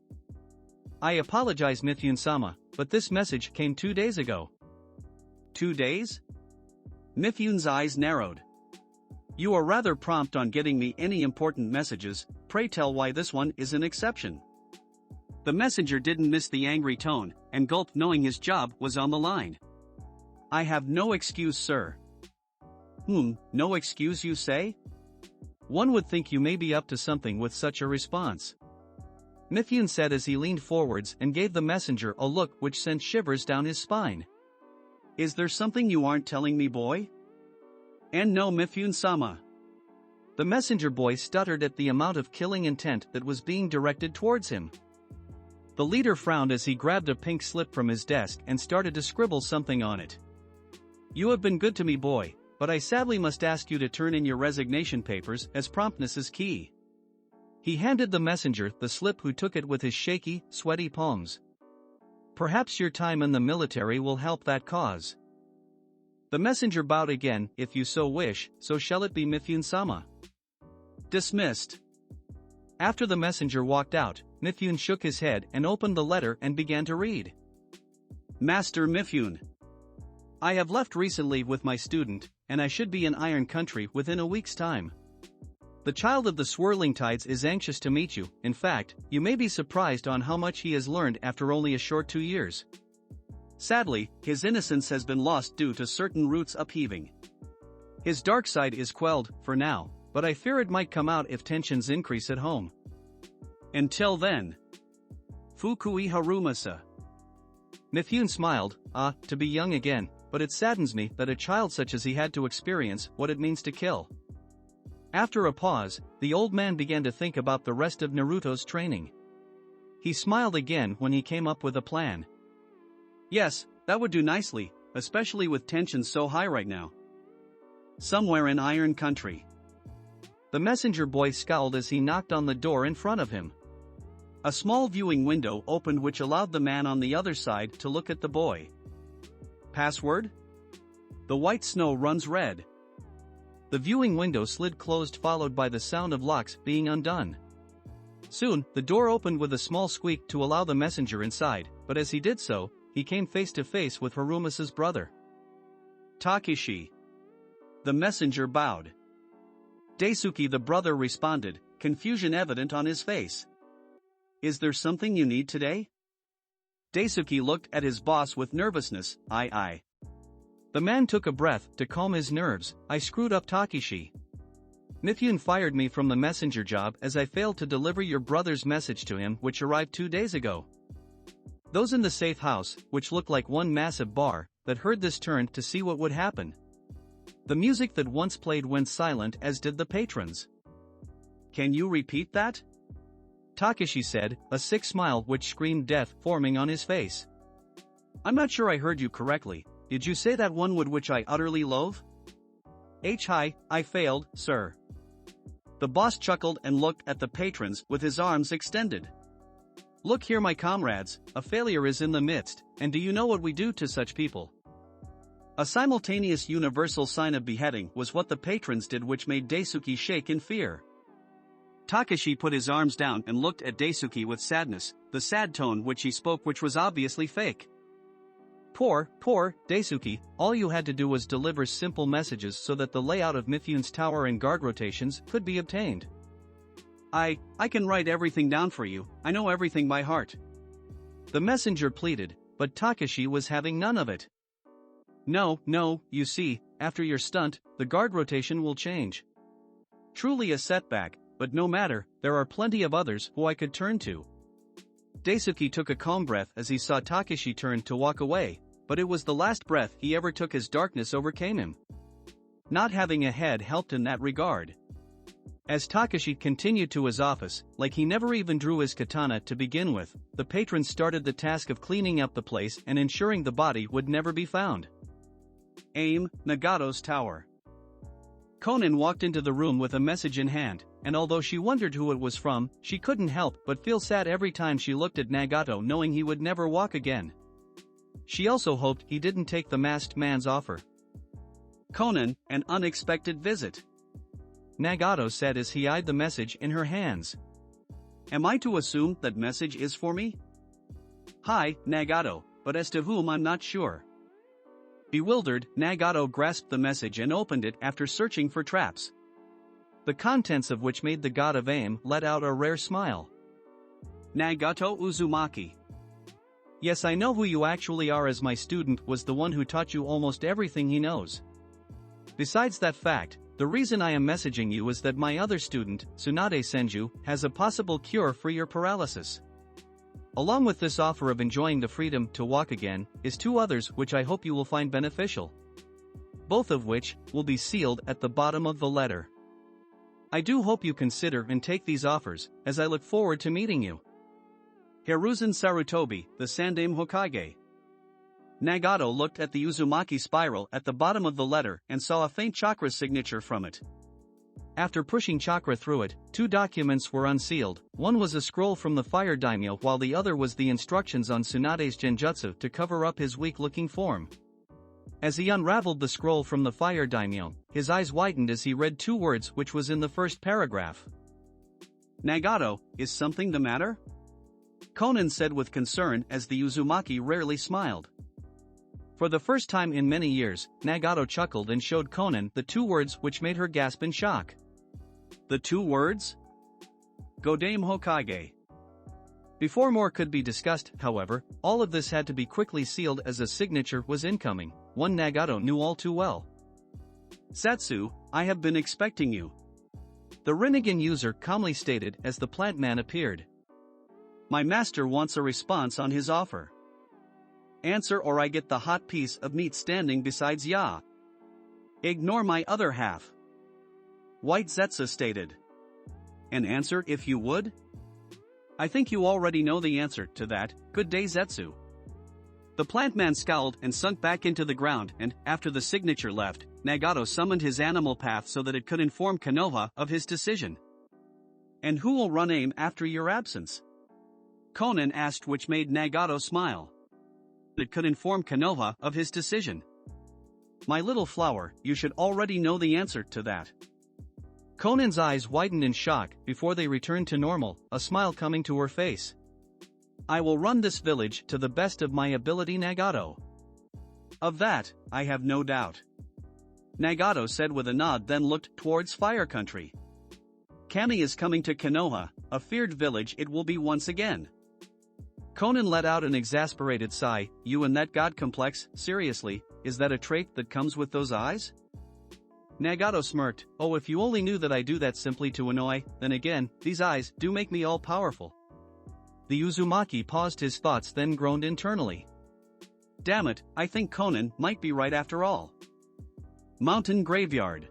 I apologize Mifune-sama, but this message came 2 days ago. 2 days? Mifune's eyes narrowed. You are rather prompt on getting me any important messages, pray tell why this one is an exception. The messenger didn't miss the angry tone, and gulped knowing his job was on the line. I have no excuse, sir. No excuse you say? One would think you may be up to something with such a response. Mifune said as he leaned forwards and gave the messenger a look which sent shivers down his spine. Is there something you aren't telling me, boy? And no, Mifune-sama. The messenger boy stuttered at the amount of killing intent that was being directed towards him. The leader frowned as he grabbed a pink slip from his desk and started to scribble something on it. You have been good to me, boy, but I sadly must ask you to turn in your resignation papers as promptness is key. He handed the messenger the slip, who took it with his shaky, sweaty palms. Perhaps your time in the military will help that cause. The messenger bowed again. If you so wish, so shall it be, Mifune-sama. Dismissed. After the messenger walked out, Mifune shook his head and opened the letter and began to read. Master Mifune. I have left recently with my student, and I should be in Iron Country within a week's time. The child of the swirling tides is anxious to meet you. In fact, you may be surprised on how much he has learned after only a short 2 years. Sadly, his innocence has been lost due to certain roots upheaving. His dark side is quelled, for now, but I fear it might come out if tensions increase at home. Until then. Fukui Harumasa. Mifune smiled. To be young again, but it saddens me that a child such as he had to experience what it means to kill. After a pause, the old man began to think about the rest of Naruto's training. He smiled again when he came up with a plan. Yes, that would do nicely, especially with tensions so high right now. Somewhere in Iron Country. The messenger boy scowled as he knocked on the door in front of him. A small viewing window opened, which allowed the man on the other side to look at the boy. Password? The white snow runs red. The viewing window slid closed, followed by the sound of locks being undone. Soon, the door opened with a small squeak to allow the messenger inside, but as he did so, he came face to face with Harumasa's brother. Takeshi. The messenger bowed. Daisuke, the brother, responded, confusion evident on his face. Is there something you need today? Daisuke looked at his boss with nervousness. I. The man took a breath to calm his nerves. I screwed up, Takeshi. Mifune fired me from the messenger job as I failed to deliver your brother's message to him, which arrived 2 days ago. Those in the safe house, which looked like one massive bar, that heard this turned to see what would happen. The music that once played went silent, as did the patrons. Can you repeat that? Takeshi said, a sick smile which screamed death forming on his face. I'm not sure I heard you correctly. Did you say that one would which I utterly loathe? I failed, sir. The boss chuckled and looked at the patrons with his arms extended. Look here, my comrades, a failure is in the midst, and do you know what we do to such people? A simultaneous universal sign of beheading was what the patrons did, which made Daisuke shake in fear. Takeshi put his arms down and looked at Daisuke with sadness, the sad tone which he spoke which was obviously fake. Poor Daisuke, all you had to do was deliver simple messages so that the layout of Mifune's tower and guard rotations could be obtained. I can write everything down for you, I know everything by heart. The messenger pleaded, but Takeshi was having none of it. No, you see, after your stunt, the guard rotation will change. Truly a setback, but no matter, there are plenty of others who I could turn to. Daisuke took a calm breath as he saw Takeshi turn to walk away, but it was the last breath he ever took as darkness overcame him. Not having a head helped in that regard. As Takeshi continued to his office, like he never even drew his katana to begin with, the patrons started the task of cleaning up the place and ensuring the body would never be found. Aim, Nagato's tower. Konan walked into the room with a message in hand, and although she wondered who it was from, she couldn't help but feel sad every time she looked at Nagato, knowing he would never walk again. She also hoped he didn't take the masked man's offer. Konan, an unexpected visit. Nagato said as he eyed the message in her hands. Am I to assume that message is for me? Hi, Nagato, but as to whom I'm not sure. Bewildered, Nagato grasped the message and opened it after searching for traps. The contents of which made the god of aim let out a rare smile. Nagato Uzumaki. Yes, I know who you actually are, as my student was the one who taught you almost everything he knows. Besides that fact, the reason I am messaging you is that my other student, Tsunade Senju, has a possible cure for your paralysis. Along with this offer of enjoying the freedom to walk again, is 2 others which I hope you will find beneficial. Both of which will be sealed at the bottom of the letter. I do hope you consider and take these offers, as I look forward to meeting you. Hiruzen Sarutobi, the Sandaime Hokage. Nagato looked at the Uzumaki spiral at the bottom of the letter and saw a faint chakra signature from it. After pushing chakra through it, 2 documents were unsealed. One was a scroll from the fire daimyo while the other was the instructions on Tsunade's genjutsu to cover up his weak-looking form. As he unraveled the scroll from the fire daimyo, his eyes widened as he read 2 words which was in the first paragraph. "Nagato, is something the matter?" Conan said with concern as the Uzumaki rarely smiled. For the first time in many years, Nagato chuckled and showed Conan the 2 words which made her gasp in shock. The 2 words? Godame Hokage. Before more could be discussed, however, all of this had to be quickly sealed as a signature was incoming, one Nagato knew all too well. "Zetsu, I have been expecting you," the Rinnegan user calmly stated as the plant man appeared. "My master wants a response on his offer. Answer or I get the hot piece of meat standing besides ya. Ignore my other half," White Zetsu stated. "An answer if you would? I think you already know the answer to that. Good day, Zetsu." The plant man scowled and sunk back into the ground, and, after the signature left, Nagato summoned his animal path so that it could inform Konoha of his decision. "And who will run AIM after your absence?" Conan asked, which made Nagato smile. It could inform Konoha of his decision. "My little flower, you should already know the answer to that." Conan's eyes widened in shock before they returned to normal, a smile coming to her face. "I will run this village to the best of my ability, Nagato. Of that, I have no doubt," Nagato said with a nod, then looked towards Fire Country. "Kami is coming to Konoha, a feared village it will be once again." Conan let out an exasperated sigh. "You and that god complex, seriously, is that a trait that comes with those eyes?" Nagato smirked. "Oh, if you only knew that I do that simply to annoy, then again, these eyes do make me all-powerful." The Uzumaki paused his thoughts, then groaned internally. "Damn it, I think Conan might be right after all." Mountain Graveyard.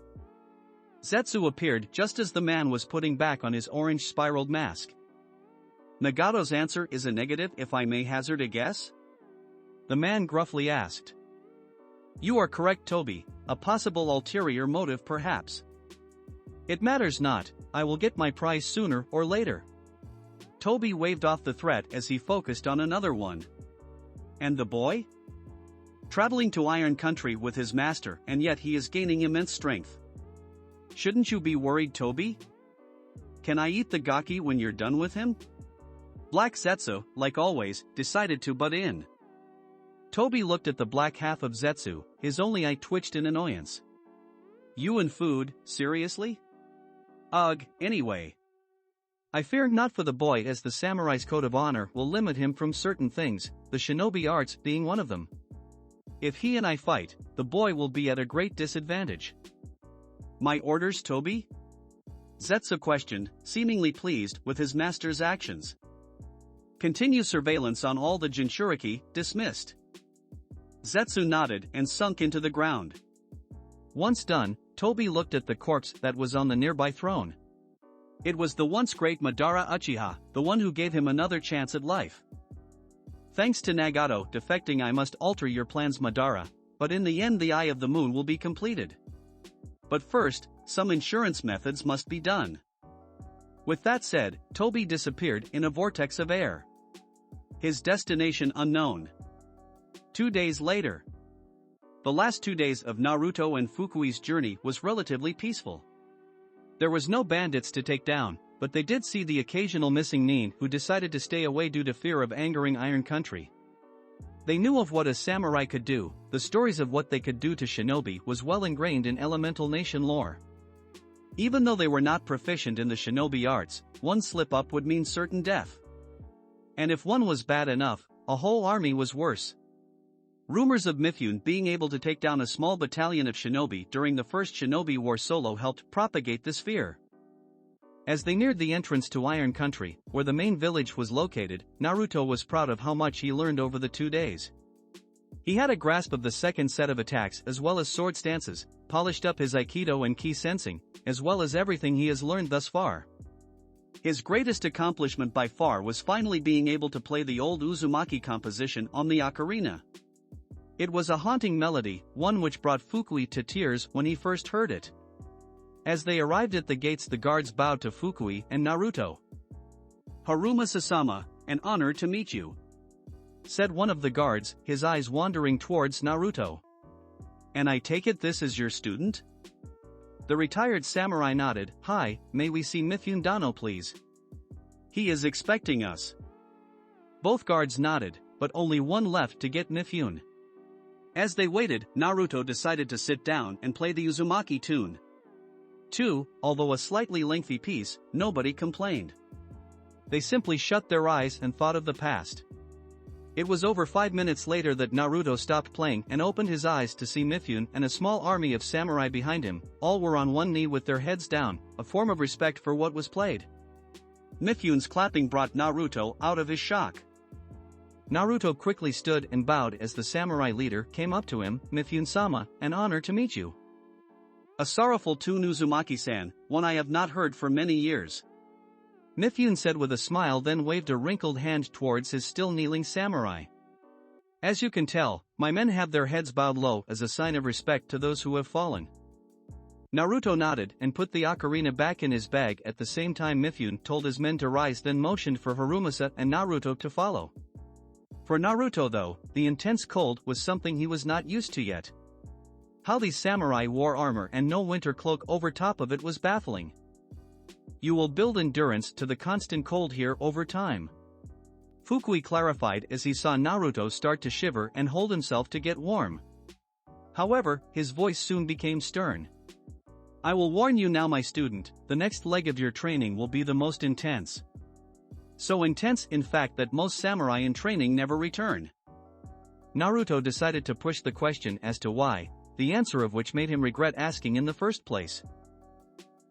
Zetsu appeared just as the man was putting back on his orange spiraled mask. "Nagato's answer is a negative, if I may hazard a guess?" the man gruffly asked. "You are correct, Toby, a possible ulterior motive perhaps." "It matters not, I will get my prize sooner or later." Toby waved off the threat as he focused on another one. "And the boy? Traveling to Iron Country with his master, and yet he is gaining immense strength. Shouldn't you be worried, Toby? Can I eat the gaki when you're done with him?" Black Zetsu, like always, decided to butt in. Toby looked at the black half of Zetsu, his only eye twitched in annoyance. "You and food, seriously? Ugh, anyway. I fear not for the boy, as the samurai's code of honor will limit him from certain things, the shinobi arts being one of them. If he and I fight, the boy will be at a great disadvantage." "My orders, Toby?" Zetsu questioned, seemingly pleased with his master's actions. "Continue surveillance on all the Jinchuriki, dismissed." Zetsu nodded and sunk into the ground. Once done, Toby looked at the corpse that was on the nearby throne. It was the once great Madara Uchiha, the one who gave him another chance at life. "Thanks to Nagato defecting, I must alter your plans, Madara, but in the end the Eye of the Moon will be completed. But first, some insurance methods must be done." With that said, Toby disappeared in a vortex of air. His destination unknown. 2 days later. The last 2 days of Naruto and Fukui's journey was relatively peaceful. There was no bandits to take down, but they did see the occasional missing nin who decided to stay away due to fear of angering Iron Country. They knew of what a samurai could do. The stories of what they could do to shinobi was well ingrained in elemental nation lore. Even though they were not proficient in the shinobi arts, one slip-up would mean certain death. And if one was bad enough, a whole army was worse. Rumors of Mifune being able to take down a small battalion of shinobi during the First Shinobi War solo helped propagate this fear. As they neared the entrance to Iron Country, where the main village was located, Naruto was proud of how much he learned over the 2 days. He had a grasp of the second set of attacks as well as sword stances, polished up his aikido and ki sensing, as well as everything he has learned thus far. His greatest accomplishment by far was finally being able to play the old Uzumaki composition on the ocarina. It was a haunting melody, one which brought Fukui to tears when he first heard it. As they arrived at the gates, the guards bowed to Fukui and Naruto. "Haruma-sasama, an honor to meet you," said one of the guards, his eyes wandering towards Naruto. "And I take it this is your student?" The retired samurai nodded. "Hi, may we see Mifune Dano please? He is expecting us." Both guards nodded, but only one left to get Mifune. As they waited, Naruto decided to sit down and play the Uzumaki tune. Although a slightly lengthy piece, nobody complained. They simply shut their eyes and thought of the past. It was over 5 minutes later that Naruto stopped playing and opened his eyes to see Mifune and a small army of samurai behind him. All were on one knee with their heads down, a form of respect for what was played. Mifune's clapping brought Naruto out of his shock. Naruto quickly stood and bowed as the samurai leader came up to him. "Mifune-sama, an honor to meet you." "A sorrowful tune, Uzumaki-san, one I have not heard for many years," Mifune said with a smile, then waved a wrinkled hand towards his still kneeling samurai. "As you can tell, my men have their heads bowed low as a sign of respect to those who have fallen." Naruto nodded and put the ocarina back in his bag. At the same time, Mifune told his men to rise, then motioned for Harumasa and Naruto to follow. For Naruto though, the intense cold was something he was not used to yet. How these samurai wore armor and no winter cloak over top of it was baffling. "You will build endurance to the constant cold here over time," Fukui clarified as he saw Naruto start to shiver and hold himself to get warm. However, his voice soon became stern. "I will warn you now, my student, the next leg of your training will be the most intense. So intense, in fact, that most samurai in training never return." Naruto decided to push the question as to why, the answer of which made him regret asking in the first place.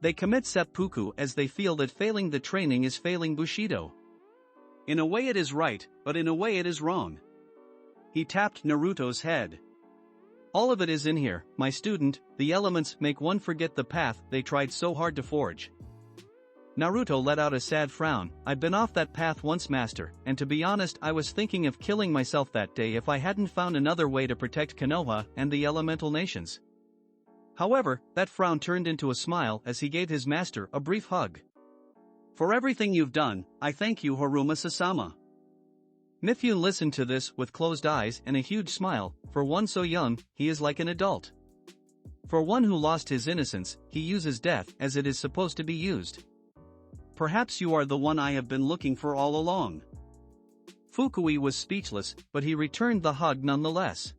"They commit seppuku as they feel that failing the training is failing Bushido. In a way it is right, but in a way it is wrong." He tapped Naruto's head. "All of it is in here, my student. The elements make one forget the path they tried so hard to forge." Naruto let out a sad frown. "I've been off that path once, master, and to be honest, I was thinking of killing myself that day if I hadn't found another way to protect Konoha and the elemental nations." However, that frown turned into a smile as he gave his master a brief hug. "For everything you've done, I thank you, Haruma-sasama." Mifune listened to this with closed eyes and a huge smile. For one so young, he is like an adult. For one who lost his innocence, he uses death as it is supposed to be used. "Perhaps you are the one I have been looking for all along." Fukui was speechless, but he returned the hug nonetheless.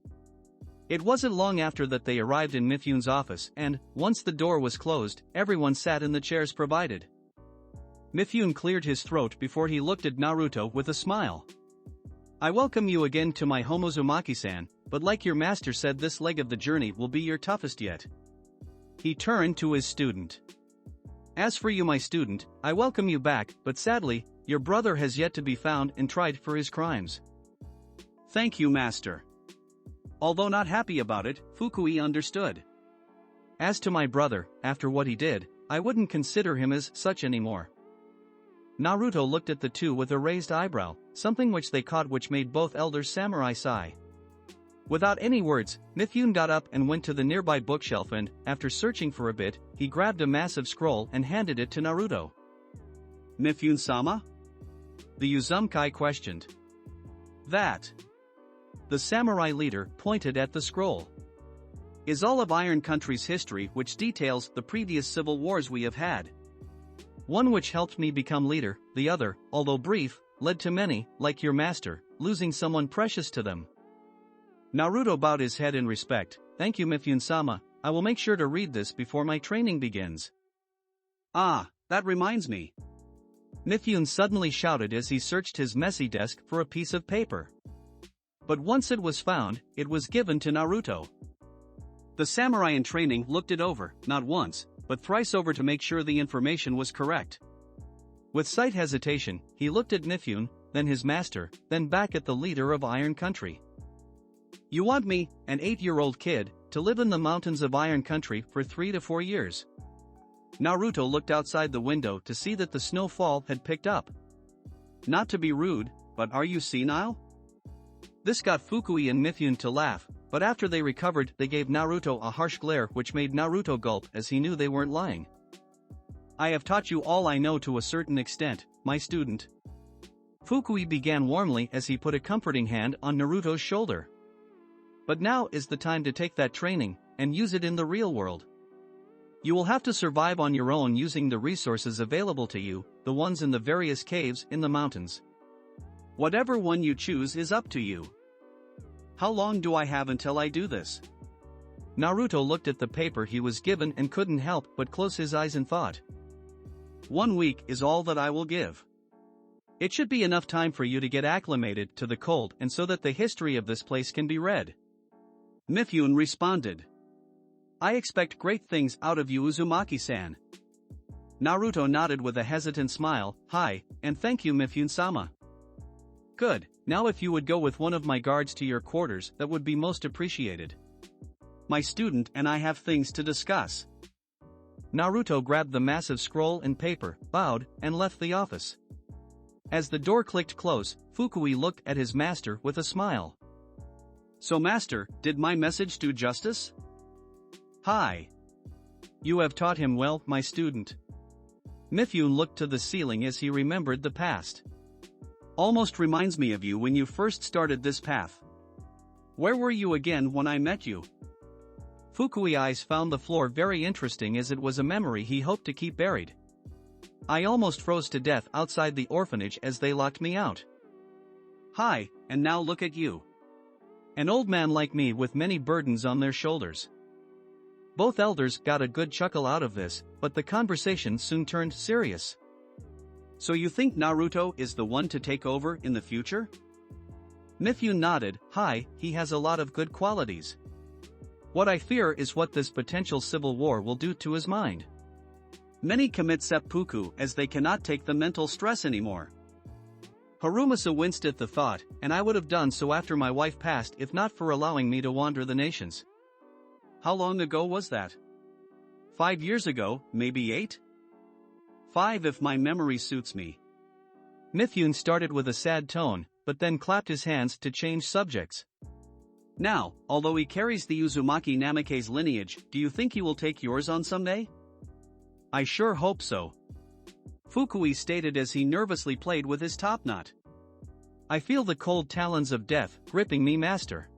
It wasn't long after that they arrived in Mifune's office, and, once the door was closed, everyone sat in the chairs provided. Mifune cleared his throat before he looked at Naruto with a smile. "I welcome you again to my home, Uzumaki-san, but like your master said, this leg of the journey will be your toughest yet." He turned to his student. "As for you, my student, I welcome you back, but sadly, your brother has yet to be found and tried for his crimes." "Thank you, master." Although not happy about it, Fukui understood. "As to my brother, after what he did, I wouldn't consider him as such anymore." Naruto looked at the two with a raised eyebrow, something which they caught which made both elder samurai sigh. Without any words, Mifune got up and went to the nearby bookshelf and, after searching for a bit, he grabbed a massive scroll and handed it to Naruto. "Mifune-sama?" the Uzumaki questioned. "That," the samurai leader pointed at the scroll, "is all of Iron Country's history, which details the previous civil wars we have had. One which helped me become leader, the other, although brief, led to many, like your master, losing someone precious to them." Naruto bowed his head in respect. "Thank you, Mifune-sama, I will make sure to read this before my training begins." "Ah, that reminds me," Mifune suddenly shouted as he searched his messy desk for a piece of paper. But once it was found, it was given to Naruto. The samurai in training looked it over, not once, but thrice over to make sure the information was correct. With slight hesitation, he looked at Mifune, then his master, then back at the leader of Iron Country. "You want me, an 8-year-old kid, to live in the mountains of Iron Country for 3 to 4 years?" Naruto looked outside the window to see that the snowfall had picked up. "Not to be rude, but are you senile?" This got Fukui and Mifune to laugh. but after they recovered they gave Naruto a harsh glare which made Naruto gulp as he knew they weren't lying. I have taught you all I know to a certain extent, my student. Fukui began warmly as he put a comforting hand on Naruto's shoulder. But now is the time to take that training and use it in the real world. You will have to survive on your own using the resources available to you, the ones in the various caves in the mountains. Whatever one you choose is up to you. How long do I have until I do this? Naruto looked at the paper he was given and couldn't help but close his eyes in thought. 1 week is all that I will give. It should be enough time for you to get acclimated to the cold and so that the history of this place can be read. Mifune responded. I expect great things out of you, Uzumaki-san. Naruto nodded with a hesitant smile. Hi, and thank you, Mifune-sama. Good, now if you would go with one of my guards to your quarters, that would be most appreciated. My student and I have things to discuss. Naruto grabbed the massive scroll and paper, bowed, and left the office. As the door clicked close, Fukui looked at his master with a smile. So master, did my message do justice? Hi. You have taught him well, my student. Mifune looked to the ceiling as he remembered the past. Almost reminds me of you when you first started this path. Where were you again when I met you? Fukui's eyes found the floor very interesting as it was a memory he hoped to keep buried. I almost froze to death outside the orphanage as they locked me out. Hi, and now look at you. An old man like me with many burdens on their shoulders. Both elders got a good chuckle out of this, but the conversation soon turned serious. So you think Naruto is the one to take over in the future? Mifune nodded. Hi, he has a lot of good qualities. What I fear is what this potential civil war will do to his mind. Many commit seppuku as they cannot take the mental stress anymore. Harumasa winced at the thought, and I would have done so after my wife passed if not for allowing me to wander the nations. How long ago was that? 5 years ago, maybe 8? 5 if my memory suits me. Mifune started with a sad tone, but then clapped his hands to change subjects. Now, although he carries the Uzumaki Namake's lineage, do you think he will take yours on someday? I sure hope so. Fukui stated as he nervously played with his top knot. I feel the cold talons of death gripping me, master.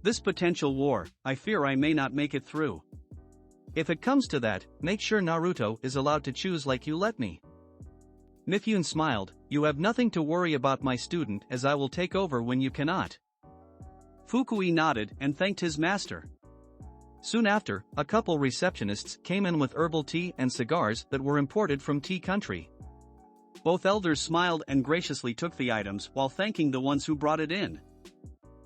This potential war, I fear I may not make it through. If it comes to that, make sure Naruto is allowed to choose like you let me. Mifune smiled. You have nothing to worry about, my student, as I will take over when you cannot. Fukui nodded and thanked his master. Soon after, a couple receptionists came in with herbal tea and cigars that were imported from tea country. Both elders smiled and graciously took the items while thanking the ones who brought it in.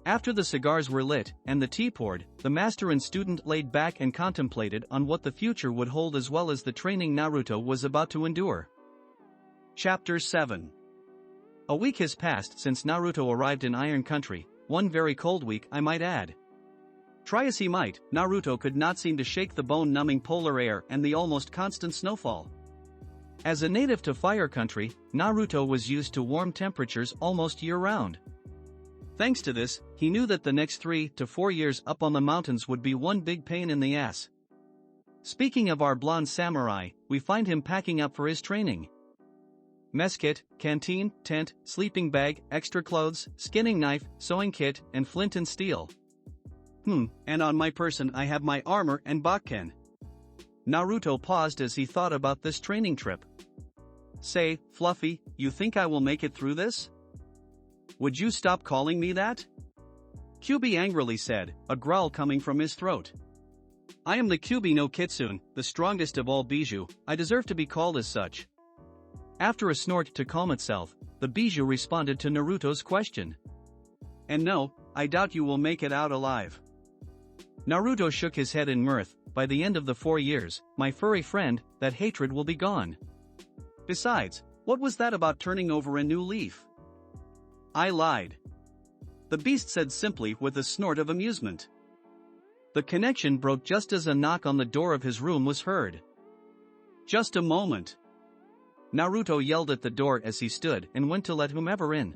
After the cigars were lit and the tea poured, the master and student laid back and contemplated on what the future would hold as well as the training Naruto was about to endure. Chapter 7. A week has passed since Naruto arrived in Iron Country, one very cold week I might add. Try as he might, Naruto could not seem to shake the bone-numbing polar air and the almost constant snowfall. As a native to Fire Country, Naruto was used to warm temperatures almost year-round. Thanks to this, he knew that the next 3 to 4 years up on the mountains would be one big pain in the ass. Speaking of our blonde samurai, we find him packing up for his training. Mess kit, canteen, tent, sleeping bag, extra clothes, skinning knife, sewing kit, and flint and steel. And on my person I have my armor and bakken. Naruto paused as he thought about this training trip. Say, Fluffy, you think I will make it through this? Would you stop calling me that? Kyubi angrily said, a growl coming from his throat. I am the Kyubi no Kitsune, the strongest of all Bijou, I deserve to be called as such. After a snort to calm itself, the Bijou responded to Naruto's question. And no, I doubt you will make it out alive. Naruto shook his head in mirth. By the end of the 4 years, my furry friend, that hatred will be gone. Besides, what was that about turning over a new leaf? I lied. The beast said simply with a snort of amusement. The connection broke just as a knock on the door of his room was heard. Just a moment. Naruto yelled at the door as he stood and went to let whomever in.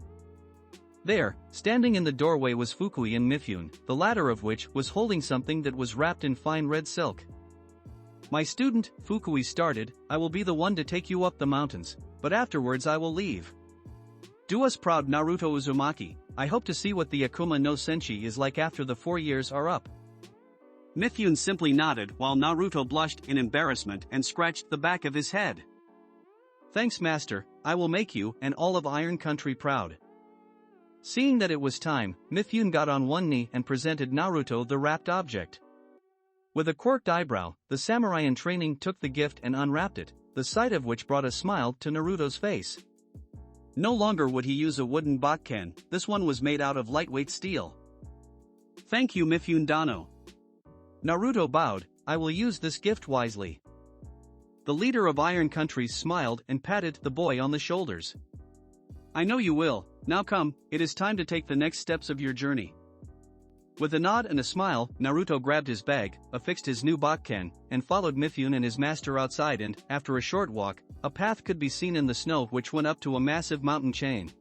There, standing in the doorway was Fukui and Mifune, the latter of which was holding something that was wrapped in fine red silk. "My student," Fukui started, "I will be the one to take you up the mountains, but afterwards I will leave. Do us proud, Naruto Uzumaki. I hope to see what the Akuma no Senshi is like after the 4 years are up." Mifune simply nodded while Naruto blushed in embarrassment and scratched the back of his head. "Thanks, master, I will make you and all of Iron Country proud." Seeing that it was time, Mifune got on one knee and presented Naruto the wrapped object. With a quirked eyebrow, the samurai in training took the gift and unwrapped it, the sight of which brought a smile to Naruto's face. No longer would he use a wooden bakken, this one was made out of lightweight steel. "Thank you, Mifune Dano." Naruto bowed, "I will use this gift wisely." The leader of Iron Country smiled and patted the boy on the shoulders. "I know you will. Now come, it is time to take the next steps of your journey." With a nod and a smile, Naruto grabbed his bag, affixed his new bakken, and followed Mifune and his master outside and, after a short walk, a path could be seen in the snow which went up to a massive mountain chain.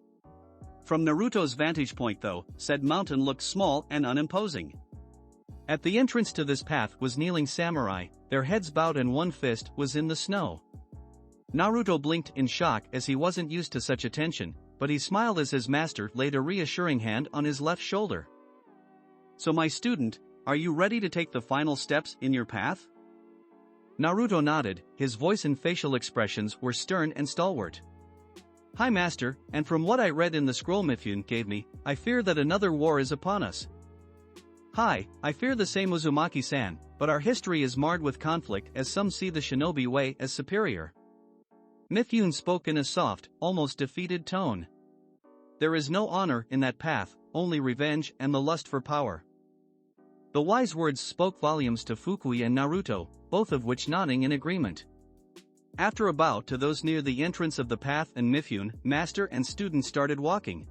From Naruto's vantage point though, said mountain looked small and unimposing. At the entrance to this path was kneeling samurai, their heads bowed and one fist was in the snow. Naruto blinked in shock as he wasn't used to such attention, but he smiled as his master laid a reassuring hand on his left shoulder. "So my student, are you ready to take the final steps in your path?" Naruto nodded, his voice and facial expressions were stern and stalwart. "Hi master, and from what I read in the scroll Mifune gave me, I fear that another war is upon us." "Hi, I fear the same Uzumaki-san, but our history is marred with conflict as some see the shinobi way as superior." Mifune spoke in a soft, almost defeated tone. "There is no honor in that path, only revenge and the lust for power." The wise words spoke volumes to Fukui and Naruto, both of which nodding in agreement. After a bow to those near the entrance of the path and Mifune, master and student started walking.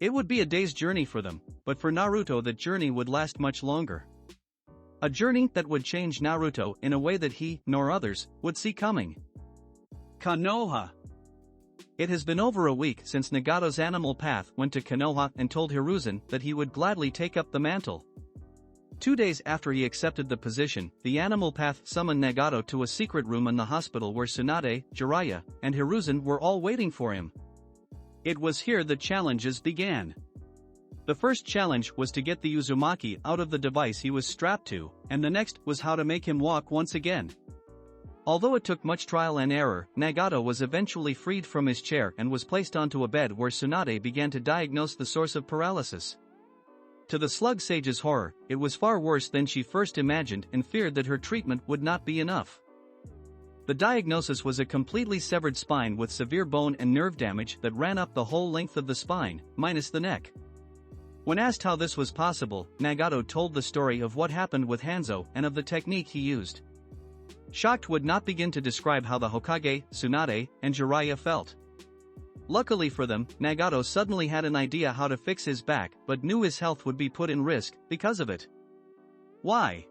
It would be a day's journey for them, but for Naruto that journey would last much longer. A journey that would change Naruto in a way that he, nor others, would see coming. Konoha. It has been over a week since Nagato's animal path went to Konoha and told Hiruzen that he would gladly take up the mantle. 2 days after he accepted the position, the animal path summoned Nagato to a secret room in the hospital where Tsunade, Jiraiya, and Hiruzen were all waiting for him. It was here the challenges began. The first challenge was to get the Uzumaki out of the device he was strapped to, and the next was how to make him walk once again. Although it took much trial and error, Nagato was eventually freed from his chair and was placed onto a bed where Tsunade began to diagnose the source of paralysis. To the slug sage's horror, it was far worse than she first imagined and feared that her treatment would not be enough. The diagnosis was a completely severed spine with severe bone and nerve damage that ran up the whole length of the spine, minus the neck. When asked how this was possible, Nagato told the story of what happened with Hanzo and of the technique he used. Shocked would not begin to describe how the Hokage, Tsunade, and Jiraiya felt. Luckily for them, Nagato suddenly had an idea how to fix his back but knew his health would be put in risk because of it. Why?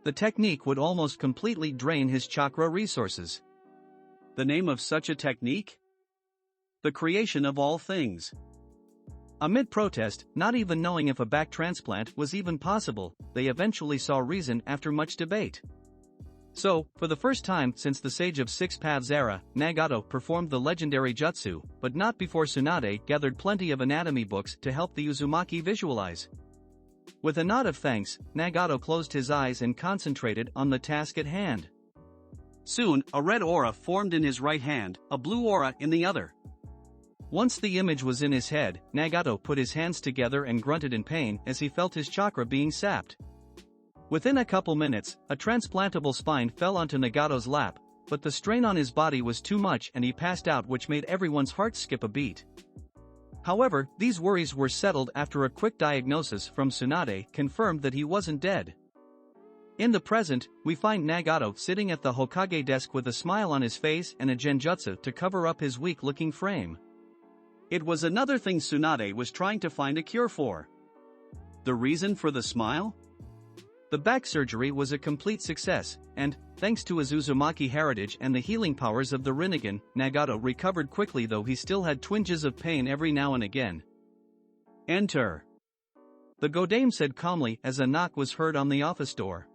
The technique would almost completely drain his chakra resources. The name of such a technique? The creation of all things. Amid protest, not even knowing if a back transplant was even possible, they eventually saw reason after much debate. So, for the first time since the Sage of Six Paths era, Nagato performed the legendary jutsu, but not before Tsunade gathered plenty of anatomy books to help the Uzumaki visualize. With a nod of thanks, Nagato closed his eyes and concentrated on the task at hand. Soon, a red aura formed in his right hand, a blue aura in the other. Once the image was in his head, Nagato put his hands together and grunted in pain as he felt his chakra being sapped. Within a couple minutes, a transplantable spine fell onto Nagato's lap, but the strain on his body was too much and he passed out, which made everyone's heart skip a beat. However, these worries were settled after a quick diagnosis from Tsunade confirmed that he wasn't dead. In the present, we find Nagato sitting at the Hokage desk with a smile on his face and a genjutsu to cover up his weak-looking frame. It was another thing Tsunade was trying to find a cure for. The reason for the smile? The back surgery was a complete success, and, thanks to his Uzumaki heritage and the healing powers of the Rinnegan, Nagato recovered quickly, though he still had twinges of pain every now and again. Enter. The Godame said calmly as a knock was heard on the office door.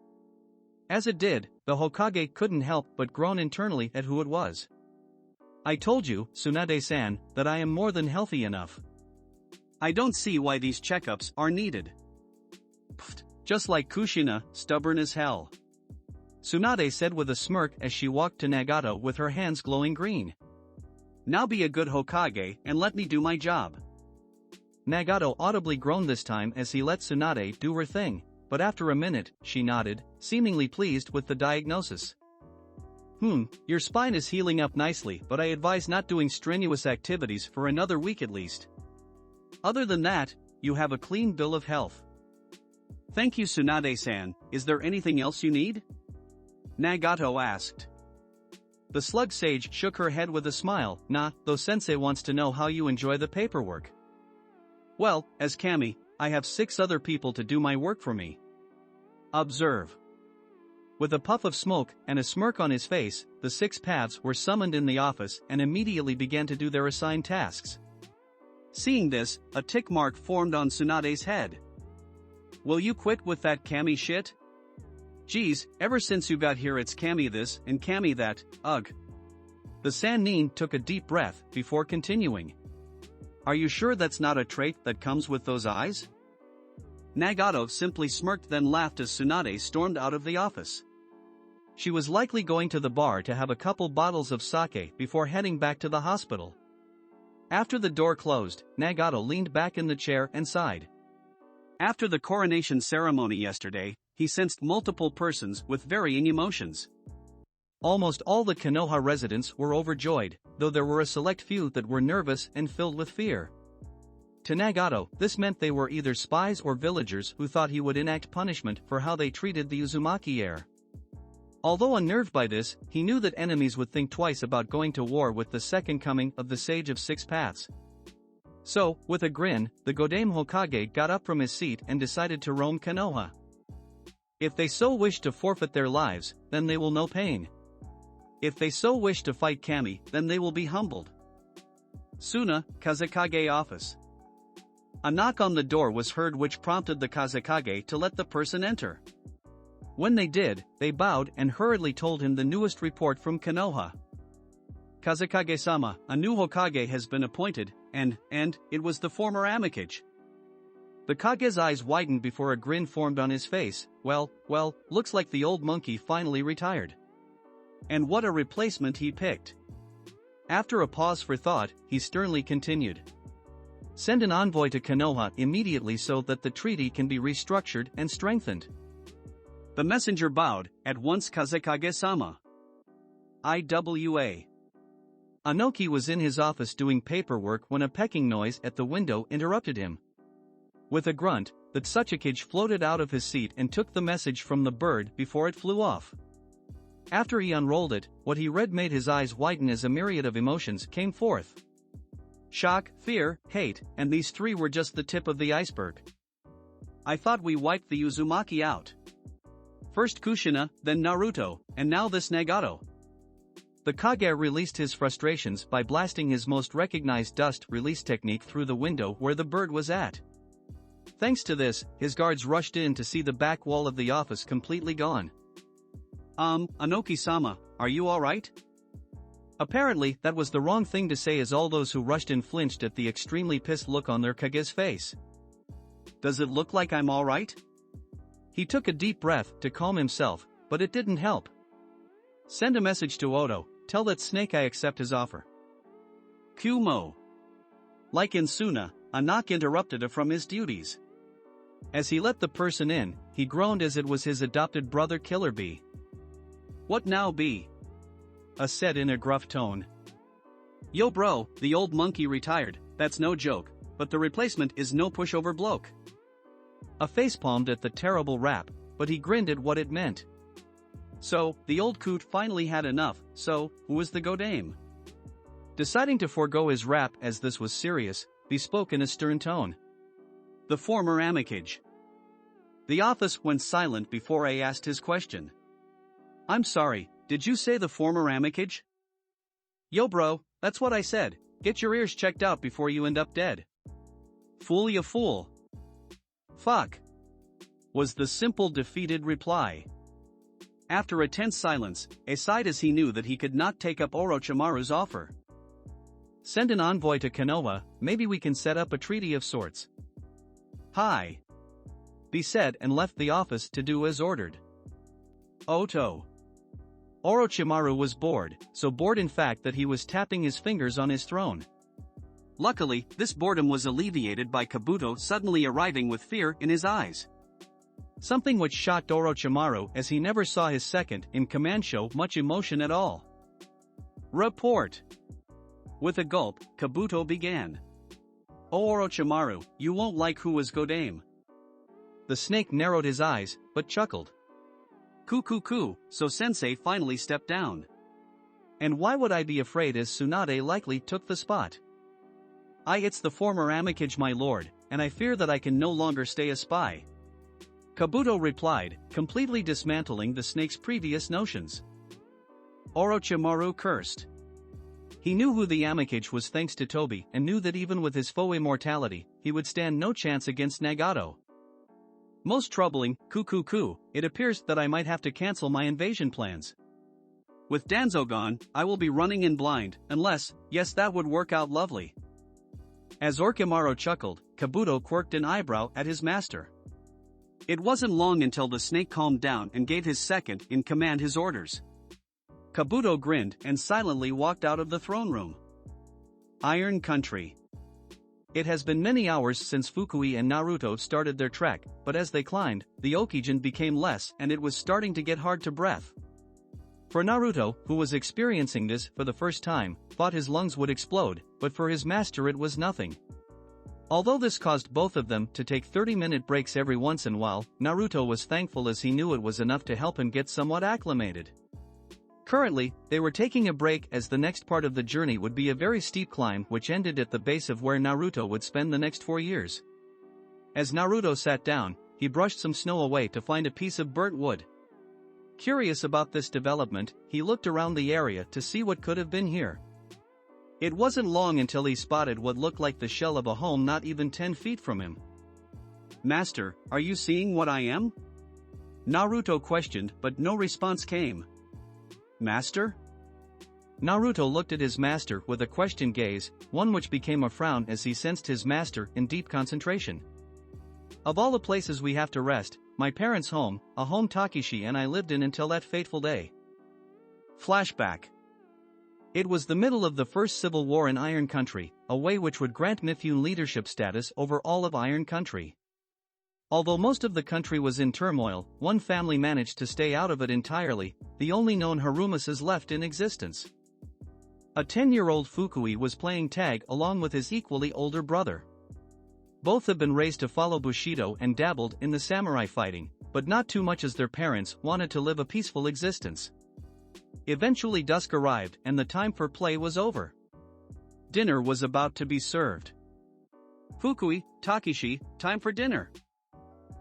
As it did, the Hokage couldn't help but groan internally at who it was. I told you, Tsunade-san, that I am more than healthy enough. I don't see why these checkups are needed. Pfft, just like Kushina, stubborn as hell. Tsunade said with a smirk as she walked to Nagato with her hands glowing green. Now be a good Hokage and let me do my job. Nagato audibly groaned this time as he let Tsunade do her thing, but after a minute, she nodded, seemingly pleased with the diagnosis. Your spine is healing up nicely, but I advise not doing strenuous activities for another week at least. Other than that, you have a clean bill of health. Thank you, Tsunade-san. Is there anything else you need? Nagato asked. The slug sage shook her head with a smile. Nah, though sensei wants to know how you enjoy the paperwork. Well, as Kami, I have 6 other people to do my work for me. Observe. With a puff of smoke and a smirk on his face, the 6 paths were summoned in the office and immediately began to do their assigned tasks. Seeing this, a tick mark formed on Tsunade's head. Will you quit with that Kami shit? Geez, ever since you got here it's Kami this and Kami that, ugh. The Sannin took a deep breath before continuing. Are you sure that's not a trait that comes with those eyes? Nagato simply smirked then laughed as Tsunade stormed out of the office. She was likely going to the bar to have a couple bottles of sake before heading back to the hospital. After the door closed, Nagato leaned back in the chair and sighed. After the coronation ceremony yesterday, he sensed multiple persons with varying emotions. Almost all the Konoha residents were overjoyed, though there were a select few that were nervous and filled with fear. To Nagato, this meant they were either spies or villagers who thought he would enact punishment for how they treated the Uzumaki heir. Although unnerved by this, he knew that enemies would think twice about going to war with the second coming of the Sage of 6 Paths. So, with a grin, the Godame Hokage got up from his seat and decided to roam Konoha. If they so wish to forfeit their lives, then they will know pain. If they so wish to fight Kami, then they will be humbled. Suna, Kazekage office. A knock on the door was heard which prompted the Kazekage to let the person enter. When they did, they bowed and hurriedly told him the newest report from Konoha. Kazekage-sama, a new Hokage has been appointed, and it was the former Amikage. The Kage's eyes widened before a grin formed on his face. Well, looks like the old monkey finally retired. And what a replacement he picked. After a pause for thought, he sternly continued. Send an envoy to Konoha immediately so that the treaty can be restructured and strengthened. The messenger bowed, at once Kazekage-sama. IWA. Anoki was in his office doing paperwork when a pecking noise at the window interrupted him. With a grunt, the Tsuchikage floated out of his seat and took the message from the bird before it flew off. After he unrolled it, what he read made his eyes widen as a myriad of emotions came forth. Shock, fear, hate, and these 3 were just the tip of the iceberg. I thought we wiped the Uzumaki out. First Kushina, then Naruto, and now this Nagato. The Kage released his frustrations by blasting his most recognized dust release technique through the window where the bird was at. Thanks to this, his guards rushed in to see the back wall of the office completely gone. Anoki-sama, are you alright? Apparently, that was the wrong thing to say as all those who rushed in flinched at the extremely pissed look on their Kage's face. Does it look like I'm alright? He took a deep breath to calm himself, but it didn't help. Send a message to Odo, tell that Snake I accept his offer. Kumo. Like in Suna, a knock interrupted him from his duties. As he let the person in, he groaned as it was his adopted brother Killer Bee. What now, Bee? A said in a gruff tone. Yo bro, the old monkey retired, that's no joke, but the replacement is no pushover bloke. A face palmed at the terrible rap, but he grinned at what it meant. So, the old coot finally had enough, so, who was the Godame? Deciding to forego his rap as this was serious, he spoke in a stern tone. The former Amikage. The office went silent before I asked his question. I'm sorry, did you say the former Amikage? Yo bro, that's what I said, get your ears checked out before you end up dead. Fool ya fool. Fuck. Was the simple defeated reply. After a tense silence, a sighed as he knew that he could not take up Orochimaru's offer. Send an envoy to Konoha, maybe we can set up a treaty of sorts. Hi. He said and left the office to do as ordered. Oto. Orochimaru was bored, so bored in fact that he was tapping his fingers on his throne. Luckily, this boredom was alleviated by Kabuto suddenly arriving with fear in his eyes. Something which shocked Orochimaru as he never saw his second-in-command show much emotion at all. Report. With a gulp, Kabuto began. Oh Orochimaru, you won't like who was Godame. The snake narrowed his eyes, but chuckled. Coo, so sensei finally stepped down. And why would I be afraid as Tsunade likely took the spot? It's the former Amikage my lord, and I fear that I can no longer stay a spy. Kabuto replied, completely dismantling the snake's previous notions. Orochimaru cursed. He knew who the Amikage was thanks to Tobi and knew that even with his foe immortality, he would stand no chance against Nagato. Most troubling, Coo, it appears that I might have to cancel my invasion plans. With Danzo gone, I will be running in blind, unless, yes that would work out lovely. As Orochimaru chuckled, Kabuto quirked an eyebrow at his master. It wasn't long until the snake calmed down and gave his second-in-command his orders. Kabuto grinned and silently walked out of the throne room. Iron Country. It has been many hours since Fukui and Naruto started their trek, but as they climbed, the oxygen became less and it was starting to get hard to breathe. For Naruto, who was experiencing this for the first time, thought his lungs would explode, but for his master it was nothing. Although this caused both of them to take 30-minute breaks every once in a while, Naruto was thankful as he knew it was enough to help him get somewhat acclimated. Currently, they were taking a break as the next part of the journey would be a very steep climb which ended at the base of where Naruto would spend the next 4 years. As Naruto sat down, he brushed some snow away to find a piece of burnt wood. Curious about this development, he looked around the area to see what could have been here. It wasn't long until he spotted what looked like the shell of a home not even 10 feet from him. Master, are you seeing what I am? Naruto questioned, but no response came. Master? Naruto looked at his master with a questioned gaze, one which became a frown as he sensed his master in deep concentration. Of all the places we have to rest, my parents' home, a home Takeshi and I lived in until that fateful day. Flashback. It was the middle of the First Civil War in Iron Country, a way which would grant Mifune leadership status over all of Iron Country. Although most of the country was in turmoil, one family managed to stay out of it entirely, the only known Harumases left in existence. A 10-year-old Fukui was playing tag along with his equally older brother. Both had been raised to follow Bushido and dabbled in the samurai fighting, but not too much as their parents wanted to live a peaceful existence. Eventually dusk arrived and the time for play was over. Dinner was about to be served. Fukui, Takeshi, time for dinner.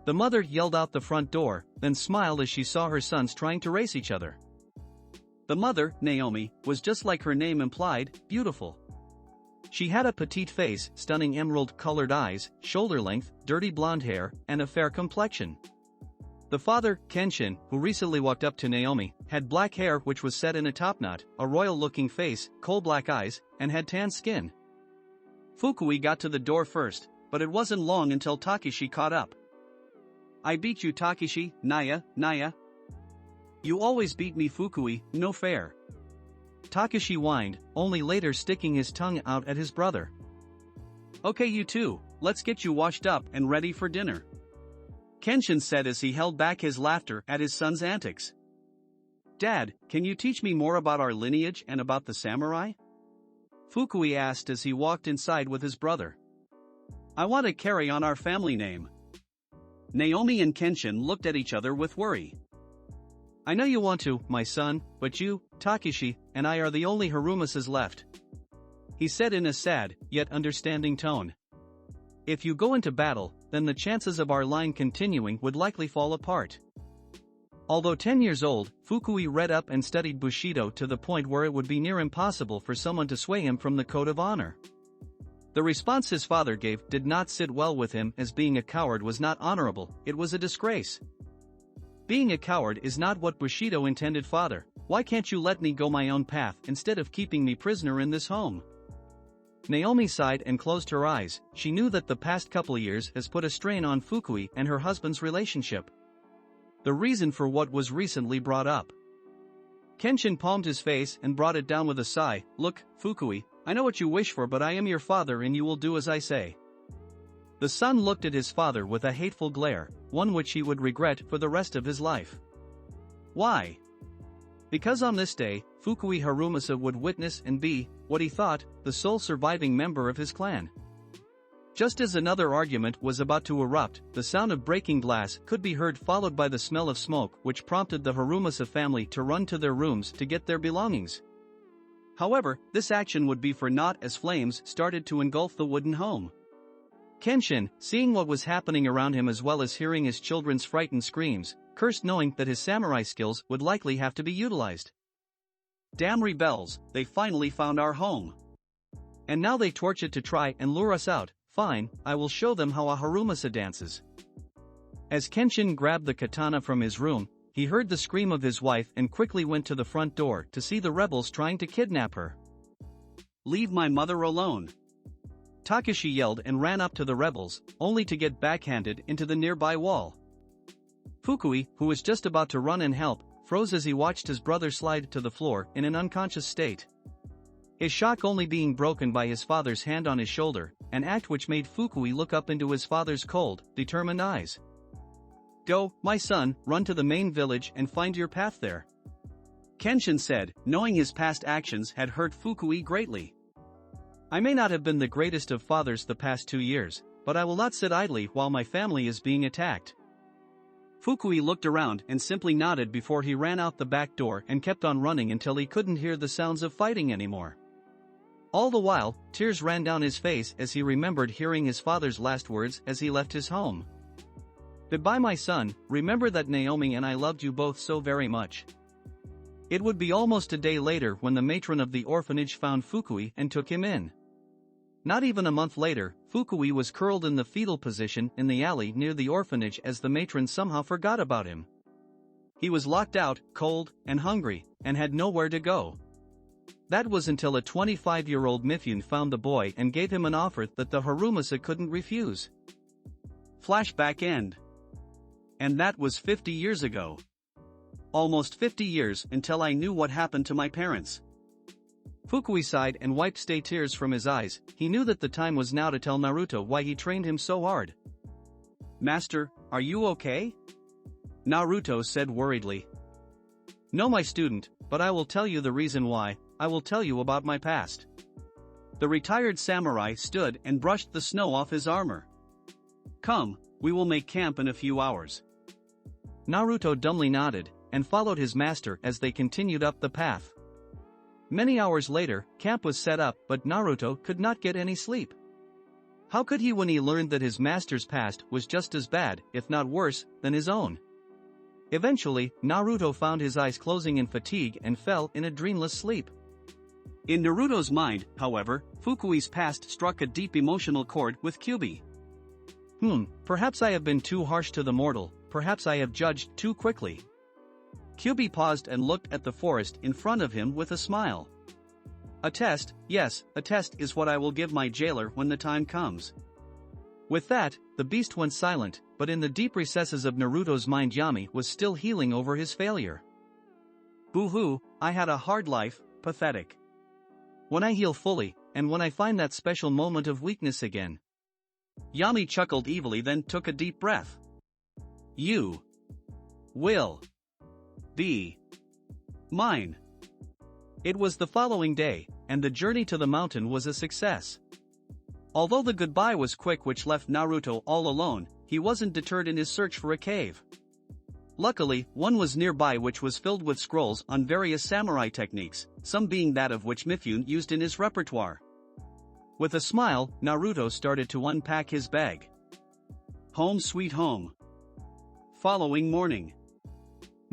The mother yelled out the front door, then smiled as she saw her sons trying to race each other. The mother, Naomi, was just like her name implied, beautiful. She had a petite face, stunning emerald-colored eyes, shoulder-length, dirty blonde hair, and a fair complexion. The father, Kenshin, who recently walked up to Naomi, had black hair which was set in a topknot, a royal-looking face, coal-black eyes, and had tan skin. Fukui got to the door first, but it wasn't long until Takeshi caught up. I beat you Takeshi, Naya. You always beat me Fukui, no fair. Takeshi whined, only later sticking his tongue out at his brother. Okay you two, let's get you washed up and ready for dinner. Kenshin said as he held back his laughter at his son's antics. Dad, can you teach me more about our lineage and about the samurai? Fukui asked as he walked inside with his brother. I want to carry on our family name. Naomi and Kenshin looked at each other with worry. I know you want to, my son, but you, Takeshi, and I are the only Harumases left. He said in a sad, yet understanding tone. If you go into battle, then the chances of our line continuing would likely fall apart. Although 10 years old, Fukui read up and studied Bushido to the point where it would be near impossible for someone to sway him from the code of honor. The response his father gave did not sit well with him, as being a coward was not honorable, it was a disgrace. Being a coward is not what Bushido intended, father. Why can't you let me go my own path instead of keeping me prisoner in this home? Naomi sighed and closed her eyes. She knew that the past couple years has put a strain on Fukui and her husband's relationship. The reason for what was recently brought up. Kenshin palmed his face and brought it down with a sigh. Look, Fukui, I know what you wish for, but I am your father and you will do as I say. The son looked at his father with a hateful glare, one which he would regret for the rest of his life. Why? Because on this day, Fukui Harumasa would witness and be, what he thought, the sole surviving member of his clan. Just as another argument was about to erupt, the sound of breaking glass could be heard, followed by the smell of smoke, which prompted the Harumasa family to run to their rooms to get their belongings. However, this action would be for naught as flames started to engulf the wooden home. Kenshin, seeing what was happening around him as well as hearing his children's frightened screams, cursed, knowing that his samurai skills would likely have to be utilized. Damn rebels, they finally found our home. And now they torch it to try and lure us out. Fine, I will show them how a Harumasa dances. As Kenshin grabbed the katana from his room, he heard the scream of his wife and quickly went to the front door to see the rebels trying to kidnap her. Leave my mother alone! Takashi yelled and ran up to the rebels, only to get backhanded into the nearby wall. Fukui, who was just about to run and help, froze as he watched his brother slide to the floor in an unconscious state. His shock only being broken by his father's hand on his shoulder, an act which made Fukui look up into his father's cold, determined eyes. Go, my son, run to the main village and find your path there. Kenshin said, knowing his past actions had hurt Fukui greatly. I may not have been the greatest of fathers the past 2 years, but I will not sit idly while my family is being attacked. Fukui looked around and simply nodded before he ran out the back door and kept on running until he couldn't hear the sounds of fighting anymore. All the while, tears ran down his face as he remembered hearing his father's last words as he left his home. Goodbye, my son, remember that Naomi and I loved you both so very much. It would be almost a day later when the matron of the orphanage found Fukui and took him in. Not even a month later, Fukui was curled in the fetal position in the alley near the orphanage as the matron somehow forgot about him. He was locked out, cold, and hungry, and had nowhere to go. That was until a 25-year-old Mifune found the boy and gave him an offer that the Harumasa couldn't refuse. Flashback end. And that was 50 years ago. Almost 50 years until I knew what happened to my parents. Fukui sighed and wiped stray tears from his eyes. He knew that the time was now to tell Naruto why he trained him so hard. Master, are you okay? Naruto said worriedly. No, my student, but I will tell you the reason why. I will tell you about my past. The retired samurai stood and brushed the snow off his armor. Come, we will make camp in a few hours. Naruto dumbly nodded, and followed his master as they continued up the path. Many hours later, camp was set up, but Naruto could not get any sleep. How could he when he learned that his master's past was just as bad, if not worse, than his own? Eventually, Naruto found his eyes closing in fatigue and fell in a dreamless sleep. In Naruto's mind, however, Fukui's past struck a deep emotional chord with Kyubi. Perhaps I have been too harsh to the mortal, perhaps I have judged too quickly. Kyubi paused and looked at the forest in front of him with a smile. A test, yes, a test is what I will give my jailer when the time comes. With that, the beast went silent, but in the deep recesses of Naruto's mind Yami was still healing over his failure. Boo-hoo, I had a hard life, pathetic. When I heal fully, and when I find that special moment of weakness again. Yami chuckled evilly, then took a deep breath. You will be mine. It was the following day, and the journey to the mountain was a success. Although the goodbye was quick, which left Naruto all alone, he wasn't deterred in his search for a cave. Luckily, one was nearby which was filled with scrolls on various samurai techniques, some being that of which Mifune used in his repertoire. With a smile, Naruto started to unpack his bag. Home sweet home. Following morning.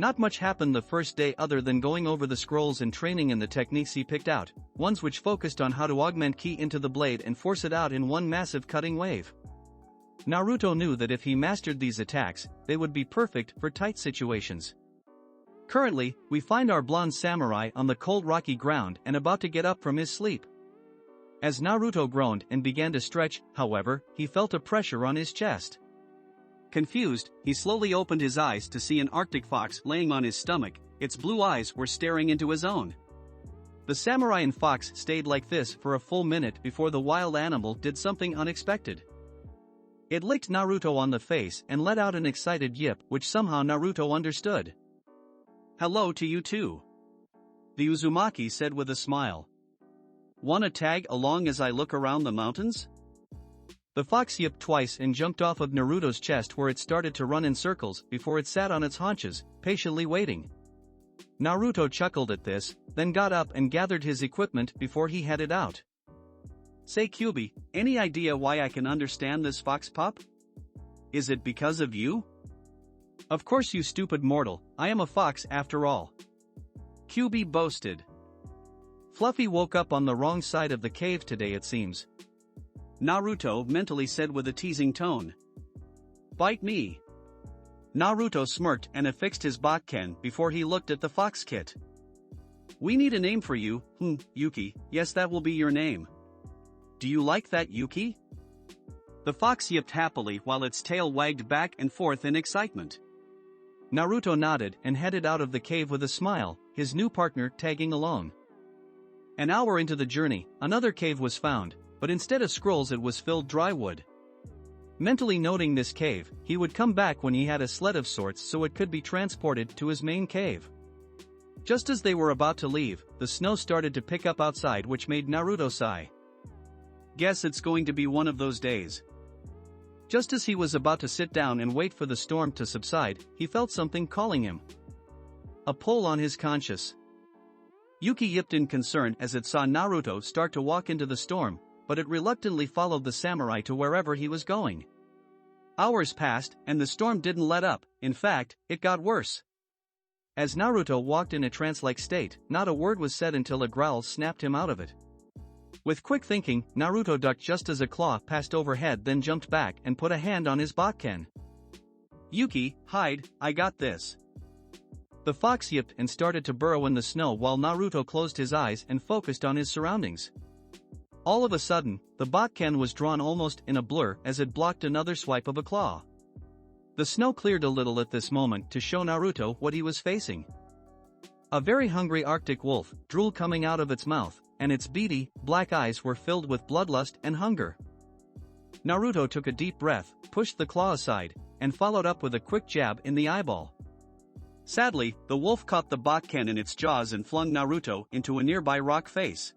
Not much happened the first day other than going over the scrolls and training in the techniques he picked out, ones which focused on how to augment ki into the blade and force it out in one massive cutting wave. Naruto knew that if he mastered these attacks, they would be perfect for tight situations. Currently, we find our blonde samurai on the cold rocky ground and about to get up from his sleep. As Naruto groaned and began to stretch, however, he felt a pressure on his chest. Confused, he slowly opened his eyes to see an Arctic fox laying on his stomach. Its blue eyes were staring into his own. The samurai and fox stayed like this for a full minute before the wild animal did something unexpected. It licked Naruto on the face and let out an excited yip which somehow Naruto understood. "Hello to you too," the Uzumaki said with a smile. "Wanna tag along as I look around the mountains?" The fox yipped twice and jumped off of Naruto's chest where it started to run in circles before it sat on its haunches, patiently waiting. Naruto chuckled at this, then got up and gathered his equipment before he headed out. "Say Kyubi, any idea why I can understand this fox pup? Is it because of you?" "Of course you stupid mortal, I am a fox after all," Kyubi boasted. "Fluffy woke up on the wrong side of the cave today it seems," Naruto mentally said with a teasing tone. "Bite me." Naruto smirked and affixed his Bakken before he looked at the fox kit. "We need a name for you, Yuki, yes that will be your name. Do you like that Yuki?" The fox yipped happily while its tail wagged back and forth in excitement. Naruto nodded and headed out of the cave with a smile, his new partner tagging along. An hour into the journey, another cave was found, but instead of scrolls it was filled dry wood. Mentally noting this cave, he would come back when he had a sled of sorts so it could be transported to his main cave. Just as they were about to leave, the snow started to pick up outside which made Naruto sigh. Guess it's going to be one of those days. Just as he was about to sit down and wait for the storm to subside, he felt something calling him. A pull on his conscience. Yuki yipped in concern as it saw Naruto start to walk into the storm, but it reluctantly followed the samurai to wherever he was going. Hours passed, and the storm didn't let up, in fact, it got worse. As Naruto walked in a trance-like state, not a word was said until a growl snapped him out of it. With quick thinking, Naruto ducked just as a claw passed overhead then jumped back and put a hand on his Bakken. "Yuki, hide, I got this." The fox yipped and started to burrow in the snow while Naruto closed his eyes and focused on his surroundings. All of a sudden, the Bakken was drawn almost in a blur as it blocked another swipe of a claw. The snow cleared a little at this moment to show Naruto what he was facing. A very hungry Arctic wolf, drool coming out of its mouth, and its beady, black eyes were filled with bloodlust and hunger. Naruto took a deep breath, pushed the claw aside, and followed up with a quick jab in the eyeball. Sadly, the wolf caught the Bakken in its jaws and flung Naruto into a nearby rock face.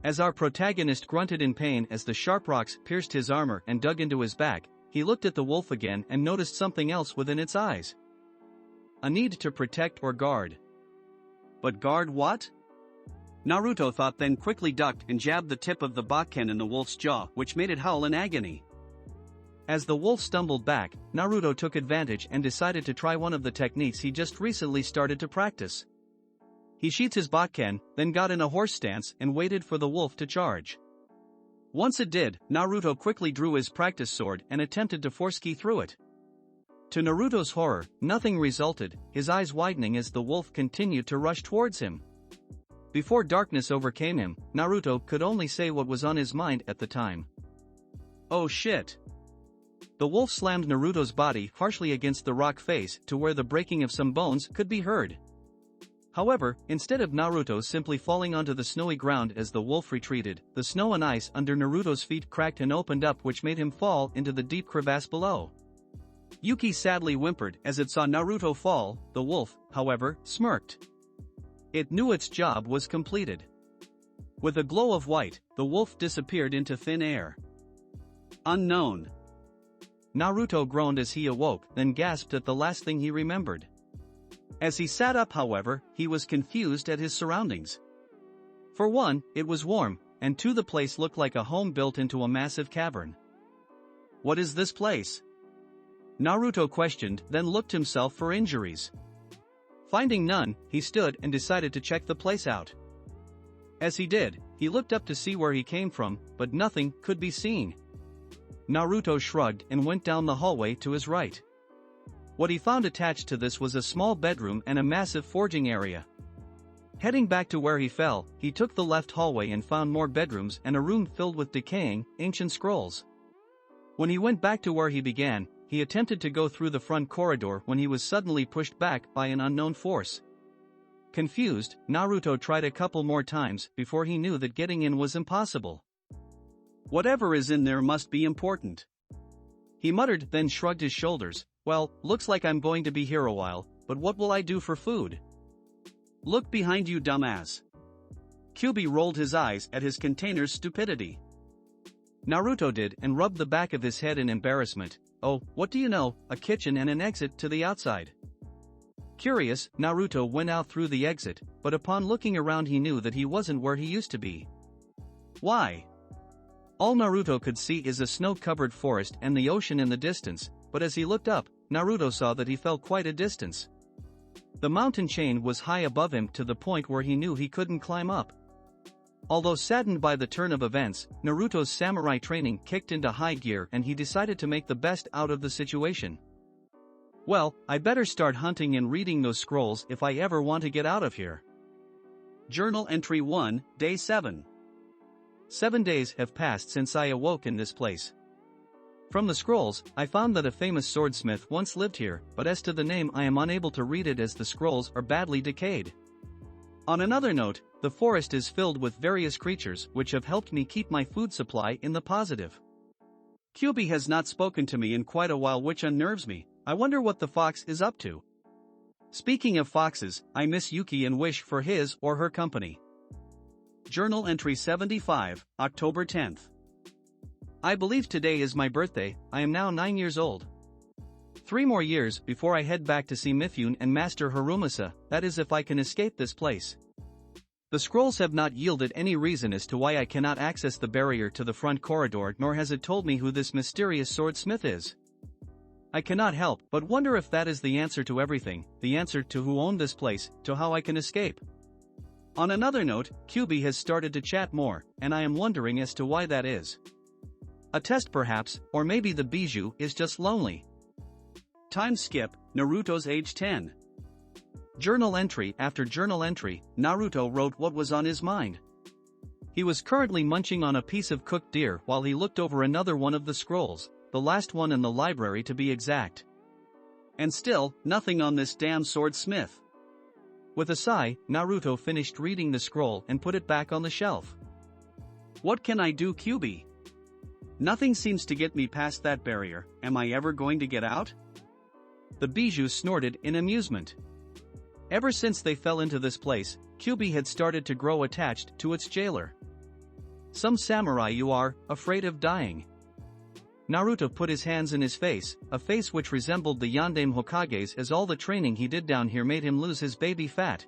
As our protagonist grunted in pain as the sharp rocks pierced his armor and dug into his back, he looked at the wolf again and noticed something else within its eyes. A need to protect or guard. But guard what? Naruto thought, then quickly ducked and jabbed the tip of the Bakken in the wolf's jaw, which made it howl in agony. As the wolf stumbled back, Naruto took advantage and decided to try one of the techniques he just recently started to practice. He sheathed his Bakken, then got in a horse stance and waited for the wolf to charge. Once it did, Naruto quickly drew his practice sword and attempted to force ki through it. To Naruto's horror, nothing resulted, his eyes widening as the wolf continued to rush towards him. Before darkness overcame him, Naruto could only say what was on his mind at the time. "Oh shit." The wolf slammed Naruto's body harshly against the rock face to where the breaking of some bones could be heard. However, instead of Naruto simply falling onto the snowy ground as the wolf retreated, the snow and ice under Naruto's feet cracked and opened up which made him fall into the deep crevasse below. Yuki sadly whimpered as it saw Naruto fall. The wolf, however, smirked. It knew its job was completed. With a glow of white, the wolf disappeared into thin air. Unknown. Naruto groaned as he awoke, then gasped at the last thing he remembered. As he sat up, however, he was confused at his surroundings. For one, it was warm, and two, the place looked like a home built into a massive cavern. "What is this place?" Naruto questioned, then looked himself for injuries. Finding none, he stood and decided to check the place out. As he did, he looked up to see where he came from, but nothing could be seen. Naruto shrugged and went down the hallway to his right. What he found attached to this was a small bedroom and a massive forging area. Heading back to where he fell, he took the left hallway and found more bedrooms and a room filled with decaying, ancient scrolls. When he went back to where he began, he attempted to go through the front corridor when he was suddenly pushed back by an unknown force. Confused, Naruto tried a couple more times before he knew that getting in was impossible. Whatever is in there must be important. He muttered, then shrugged his shoulders. Well, looks like I'm going to be here a while, but what will I do for food? Look behind you, dumbass. Kyuubi rolled his eyes at his container's stupidity. Naruto did and rubbed the back of his head in embarrassment. Oh, what do you know, a kitchen and an exit to the outside. Curious, Naruto went out through the exit, but upon looking around he knew that he wasn't where he used to be. Why? All Naruto could see is a snow-covered forest and the ocean in the distance, but as he looked up, Naruto saw that he fell quite a distance. The mountain chain was high above him to the point where he knew he couldn't climb up. Although saddened by the turn of events, Naruto's samurai training kicked into high gear and he decided to make the best out of the situation. Well, I better start hunting and reading those scrolls if I ever want to get out of here. Journal Entry 1, Day 7. 7 days have passed since I awoke in this place. From the scrolls, I found that a famous swordsmith once lived here, but as to the name I am unable to read it as the scrolls are badly decayed. On another note, the forest is filled with various creatures which have helped me keep my food supply in the positive. Kyuubi has not spoken to me in quite a while, which unnerves me. I wonder what the fox is up to. Speaking of foxes, I miss Yuki and wish for his or her company. Journal Entry 75, October 10th. I believe today is my birthday. I am now 9 years old. 3 more years before I head back to see Mifune and Master Hirumasa, that is if I can escape this place. The scrolls have not yielded any reason as to why I cannot access the barrier to the front corridor, nor has it told me who this mysterious swordsmith is. I cannot help but wonder if that is the answer to everything, the answer to who owned this place, to how I can escape. On another note, Kyuubi has started to chat more, and I am wondering as to why that is. A test perhaps, or maybe the bijou is just lonely. Time skip, Naruto's age 10. Journal entry after journal entry, Naruto wrote what was on his mind. He was currently munching on a piece of cooked deer while he looked over another one of the scrolls, the last one in the library to be exact. And still, nothing on this damn swordsmith. With a sigh, Naruto finished reading the scroll and put it back on the shelf. What can I do, Kyuubi? Nothing seems to get me past that barrier. Am I ever going to get out? The bijou snorted in amusement. Ever since they fell into this place, Kyuubi had started to grow attached to its jailer. Some samurai you are, afraid of dying. Naruto put his hands in his face, a face which resembled the Yondaime Hokage's, as all the training he did down here made him lose his baby fat.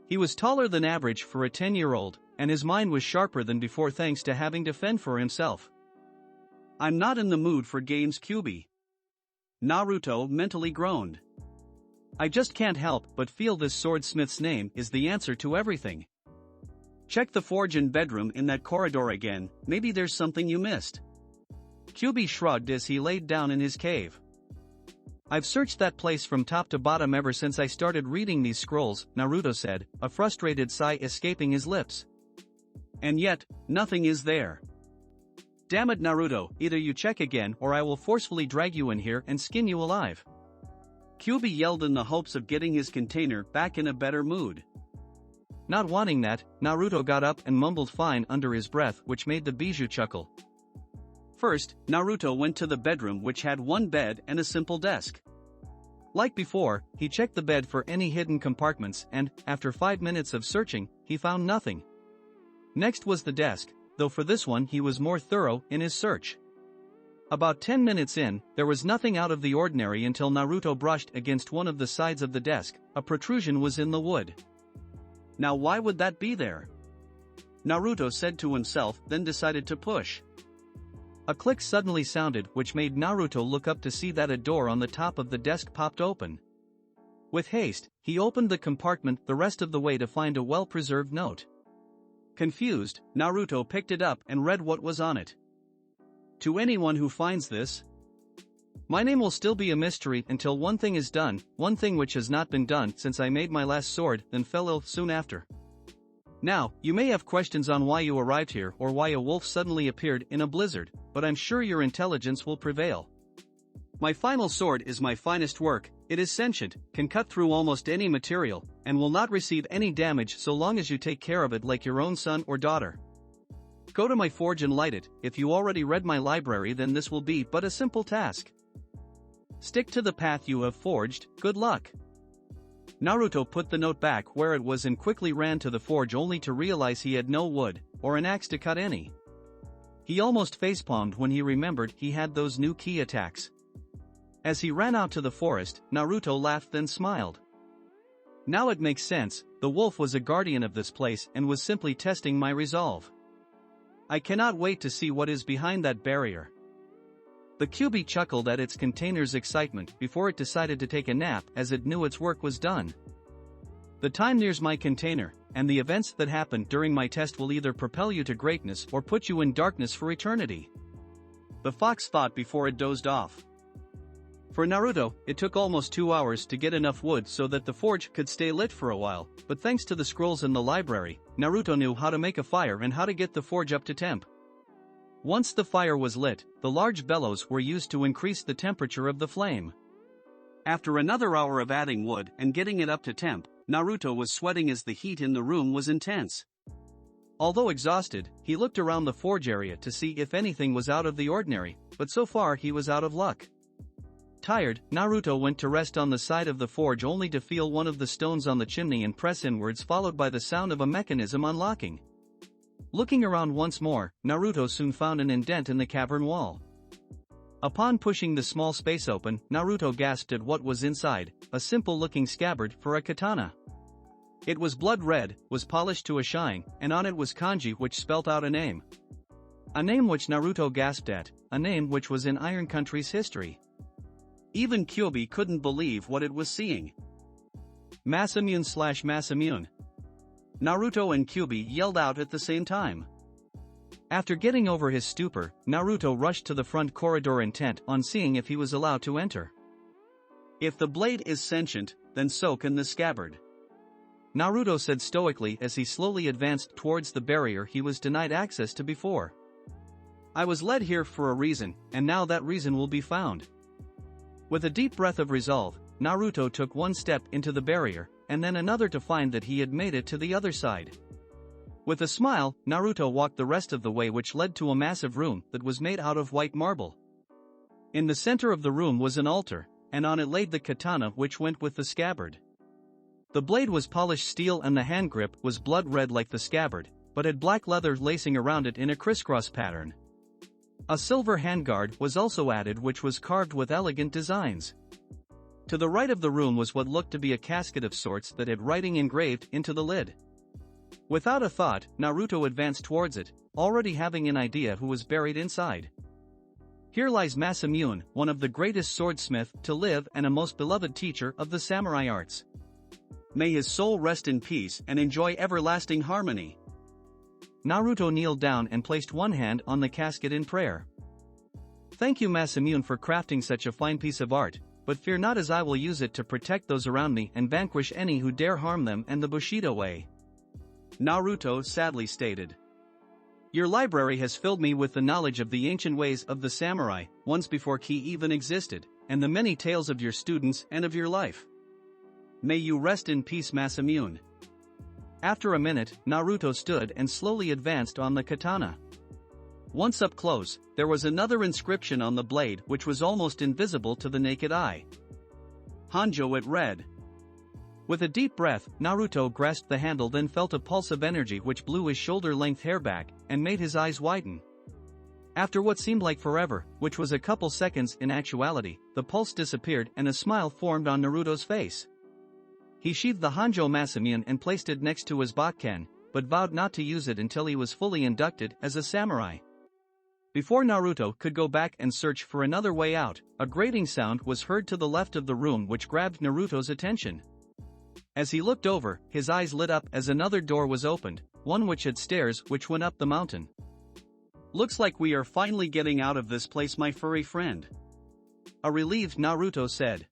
He was taller than average for a 10-year-old, and his mind was sharper than before thanks to having to fend for himself. I'm not in the mood for games, Kyuubi. Naruto mentally groaned. I just can't help but feel this swordsmith's name is the answer to everything. Check the forge and bedroom in that corridor again, maybe there's something you missed. Kyuubi shrugged as he laid down in his cave. I've searched that place from top to bottom ever since I started reading these scrolls, Naruto said, a frustrated sigh escaping his lips. And yet, nothing is there. Damn it, Naruto, either you check again or I will forcefully drag you in here and skin you alive. Kyuubi yelled in the hopes of getting his container back in a better mood. Not wanting that, Naruto got up and mumbled fine under his breath, which made the bijou chuckle. First, Naruto went to the bedroom, which had one bed and a simple desk. Like before, he checked the bed for any hidden compartments and, after 5 minutes of searching, he found nothing. Next was the desk, though for this one he was more thorough in his search. About 10 minutes in, there was nothing out of the ordinary until Naruto brushed against one of the sides of the desk. A protrusion was in the wood. Now why would that be there? Naruto said to himself, then decided to push. A click suddenly sounded, which made Naruto look up to see that a door on the top of the desk popped open. With haste, he opened the compartment the rest of the way to find a well-preserved note. Confused, Naruto picked it up and read what was on it. To anyone who finds this, my name will still be a mystery until one thing is done, one thing which has not been done since I made my last sword, then fell ill soon after. Now, you may have questions on why you arrived here or why a wolf suddenly appeared in a blizzard, but I'm sure your intelligence will prevail. My final sword is my finest work, it is sentient, can cut through almost any material, and will not receive any damage so long as you take care of it like your own son or daughter. Go to my forge and light it. If you already read my library, then this will be but a simple task. Stick to the path you have forged, good luck. Naruto put the note back where it was and quickly ran to the forge only to realize he had no wood, or an axe to cut any. He almost facepalmed when he remembered he had those new ki attacks. As he ran out to the forest, Naruto laughed then smiled. Now it makes sense, the wolf was a guardian of this place and was simply testing my resolve. I cannot wait to see what is behind that barrier. The Kyuubi chuckled at its container's excitement before it decided to take a nap as it knew its work was done. The time nears my container, and the events that happen during my test will either propel you to greatness or put you in darkness for eternity. The fox thought before it dozed off. For Naruto, it took almost 2 hours to get enough wood so that the forge could stay lit for a while, but thanks to the scrolls in the library, Naruto knew how to make a fire and how to get the forge up to temp. Once the fire was lit, the large bellows were used to increase the temperature of the flame. After another hour of adding wood and getting it up to temp, Naruto was sweating as the heat in the room was intense. Although exhausted, he looked around the forge area to see if anything was out of the ordinary, but so far he was out of luck. Tired, Naruto went to rest on the side of the forge only to feel one of the stones on the chimney and press inwards, followed by the sound of a mechanism unlocking. Looking around once more, Naruto soon found an indent in the cavern wall. Upon pushing the small space open, Naruto gasped at what was inside, a simple-looking scabbard for a katana. It was blood red, was polished to a shine, and on it was kanji which spelt out a name. A name which Naruto gasped at, a name which was in Iron Country's history. Even Kyuubi couldn't believe what it was seeing. Masamune/Masamune. Naruto and Kyuubi yelled out at the same time. After getting over his stupor, Naruto rushed to the front corridor intent on seeing if he was allowed to enter. If the blade is sentient, then so can the scabbard. Naruto said stoically as he slowly advanced towards the barrier he was denied access to before. I was led here for a reason, and now that reason will be found. With a deep breath of resolve, Naruto took one step into the barrier, and then another to find that he had made it to the other side. With a smile, Naruto walked the rest of the way, which led to a massive room that was made out of white marble. In the center of the room was an altar, and on it laid the katana which went with the scabbard. The blade was polished steel and the hand grip was blood red like the scabbard, but had black leather lacing around it in a crisscross pattern. A silver handguard was also added which was carved with elegant designs. To the right of the room was what looked to be a casket of sorts that had writing engraved into the lid. Without a thought, Naruto advanced towards it, already having an idea who was buried inside. Here lies Masamune, one of the greatest swordsmith to live and a most beloved teacher of the samurai arts. May his soul rest in peace and enjoy everlasting harmony. Naruto kneeled down and placed one hand on the casket in prayer. Thank you Masamune for crafting such a fine piece of art, but fear not, as I will use it to protect those around me and vanquish any who dare harm them and the Bushido way. Naruto sadly stated. Your library has filled me with the knowledge of the ancient ways of the samurai, once before ki even existed, and the many tales of your students and of your life. May you rest in peace Masamune. After a minute, Naruto stood and slowly advanced on the katana. Once up close, there was another inscription on the blade which was almost invisible to the naked eye. Hanjo it read. With a deep breath, Naruto grasped the handle, then felt a pulse of energy which blew his shoulder-length hair back and made his eyes widen. After what seemed like forever, which was a couple seconds in actuality, the pulse disappeared and a smile formed on Naruto's face. He sheathed the Hanjo Masamune and placed it next to his Bakken, but vowed not to use it until he was fully inducted as a samurai. Before Naruto could go back and search for another way out, a grating sound was heard to the left of the room which grabbed Naruto's attention. As he looked over, his eyes lit up as another door was opened, one which had stairs which went up the mountain. "Looks like we are finally getting out of this place, my furry friend," a relieved Naruto said.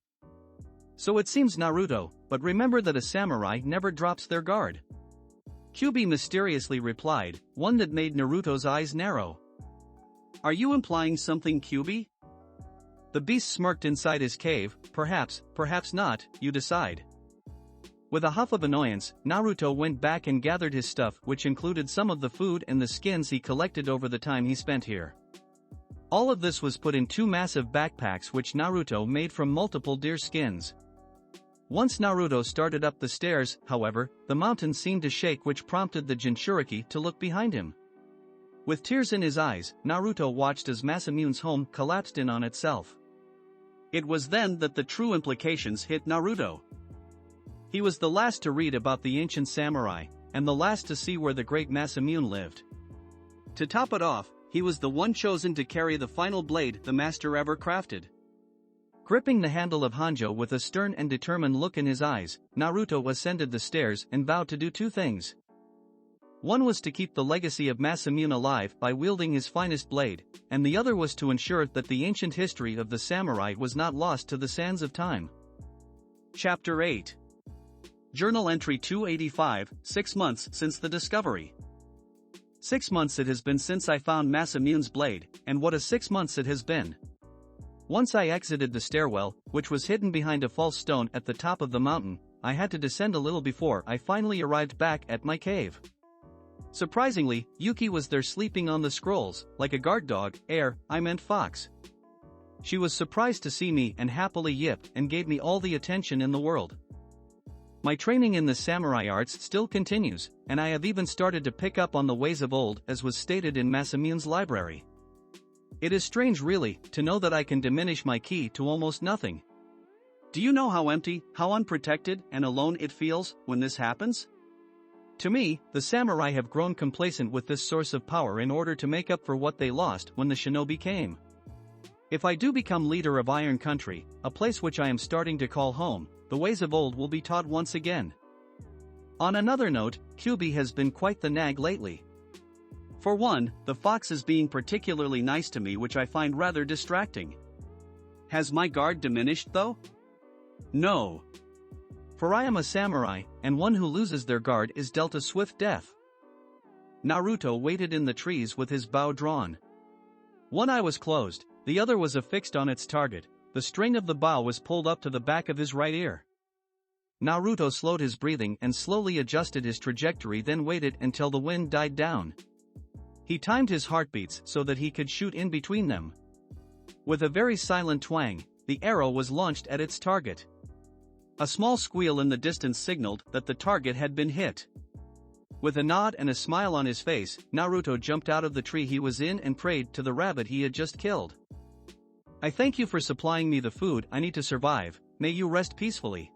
"So it seems, Naruto, but remember that a samurai never drops their guard," Kyuubi mysteriously replied, one that made Naruto's eyes narrow. "Are you implying something, Kyuubi?" The beast smirked inside his cave. Perhaps, perhaps not, you decide." With a huff of annoyance, Naruto went back and gathered his stuff, which included some of the food and the skins he collected over the time he spent here. All of this was put in 2 massive backpacks which Naruto made from multiple deer skins. Once Naruto started up the stairs, however, the mountain seemed to shake, which prompted the Jinchuriki to look behind him. With tears in his eyes, Naruto watched as Masamune's home collapsed in on itself. It was then that the true implications hit Naruto. He was the last to read about the ancient samurai, and the last to see where the great Masamune lived. To top it off, he was the one chosen to carry the final blade the master ever crafted. Gripping the handle of Hanjo with a stern and determined look in his eyes, Naruto ascended the stairs and vowed to do 2 things. One was to keep the legacy of Masamune alive by wielding his finest blade, and the other was to ensure that the ancient history of the samurai was not lost to the sands of time. Chapter 8. Journal Entry 285, 6 months since the discovery. 6 months it has been since I found Masamune's blade, and what a 6 months it has been. Once I exited the stairwell, which was hidden behind a false stone at the top of the mountain. I had to descend a little before I finally arrived back at my cave. Surprisingly, Yuki was there sleeping on the scrolls, like a guard dog, I meant fox. She was surprised to see me and happily yipped and gave me all the attention in the world. My training in the samurai arts still continues, and I have even started to pick up on the ways of old, as was stated in Masamune's library. It is strange really, to know that I can diminish my ki to almost nothing. Do you know how empty, how unprotected and alone it feels when this happens? To me, the samurai have grown complacent with this source of power in order to make up for what they lost when the shinobi came. If I do become leader of Iron Country, a place which I am starting to call home, the ways of old will be taught once again. On another note, Kyuubi has been quite the nag lately. For one, the fox is being particularly nice to me, which I find rather distracting. Has my guard diminished though? No. For I am a samurai, and one who loses their guard is dealt a swift death. Naruto waited in the trees with his bow drawn. One eye was closed, the other was affixed on its target. The string of the bow was pulled up to the back of his right ear. Naruto slowed his breathing and slowly adjusted his trajectory, then waited until the wind died down. He timed his heartbeats so that he could shoot in between them. With a very silent twang, the arrow was launched at its target. A small squeal in the distance signaled that the target had been hit. With a nod and a smile on his face, Naruto jumped out of the tree he was in and prayed to the rabbit he had just killed. I thank you for supplying me the food I need to survive, may you rest peacefully.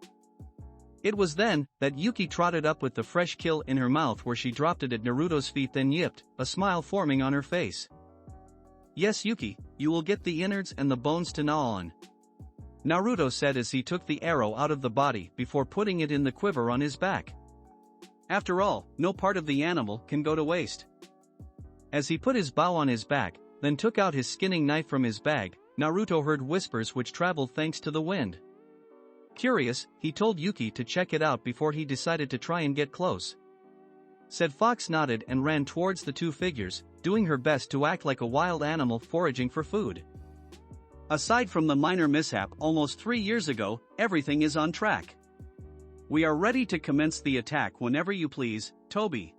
It was then that Yuki trotted up with the fresh kill in her mouth, where she dropped it at Naruto's feet, then yipped, a smile forming on her face. Yes, Yuki, you will get the innards and the bones to gnaw on, Naruto said as he took the arrow out of the body before putting it in the quiver on his back. After all, no part of the animal can go to waste. As he put his bow on his back, then took out his skinning knife from his bag, Naruto heard whispers which traveled thanks to the wind. Curious, he told Yuki to check it out before he decided to try and get close. Said Fox nodded and ran towards the 2 figures, doing her best to act like a wild animal foraging for food. Aside from the minor mishap almost 3 years ago, everything is on track. We are ready to commence the attack whenever you please, Toby,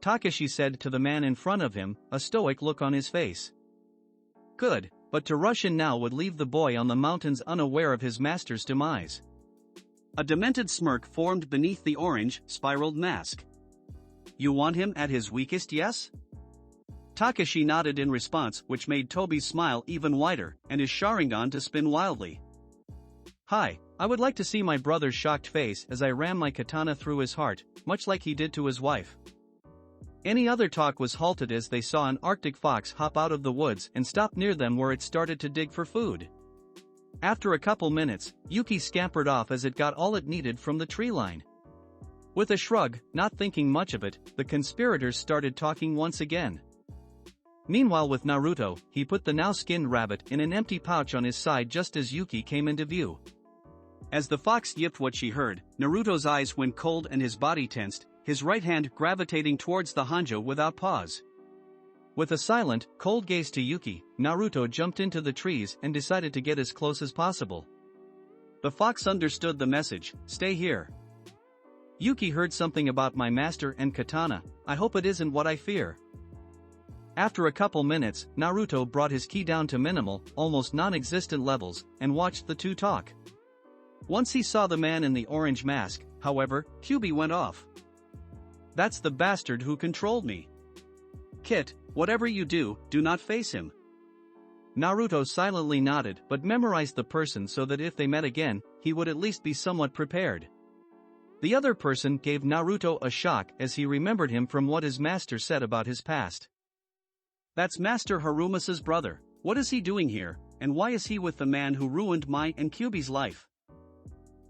Takashi said to the man in front of him, a stoic look on his face. Good, but to rush in now would leave the boy on the mountains unaware of his master's demise. A demented smirk formed beneath the orange, spiraled mask. You want him at his weakest, yes? Takashi nodded in response, which made Toby's smile even wider, and his Sharingan to spin wildly. Hi, I would like to see my brother's shocked face as I ram my katana through his heart, much like he did to his wife. Any other talk was halted as they saw an Arctic fox hop out of the woods and stop near them where it started to dig for food. After a couple minutes, Yuki scampered off as it got all it needed from the tree line. With a shrug, not thinking much of it, the conspirators started talking once again. Meanwhile with Naruto, he put the now skinned rabbit in an empty pouch on his side just as Yuki came into view. As the fox yipped what she heard, Naruto's eyes went cold and his body tensed, his right hand gravitating towards the Hanjo without pause. With a silent, cold gaze to Yuki, Naruto jumped into the trees and decided to get as close as possible. The fox understood the message, "Stay here." Yuki heard something about my master and katana, I hope it isn't what I fear. After a couple minutes, Naruto brought his ki down to minimal, almost non-existent levels, and watched the two talk. Once he saw the man in the orange mask, however, Kyuubi went off. "That's the bastard who controlled me. Kit, whatever you do, do not face him." Naruto silently nodded but memorized the person so that if they met again, he would at least be somewhat prepared. The other person gave Naruto a shock as he remembered him from what his master said about his past. "That's Master Harumasa's brother. What is he doing here, and why is he with the man who ruined my and Kyuubi's life?"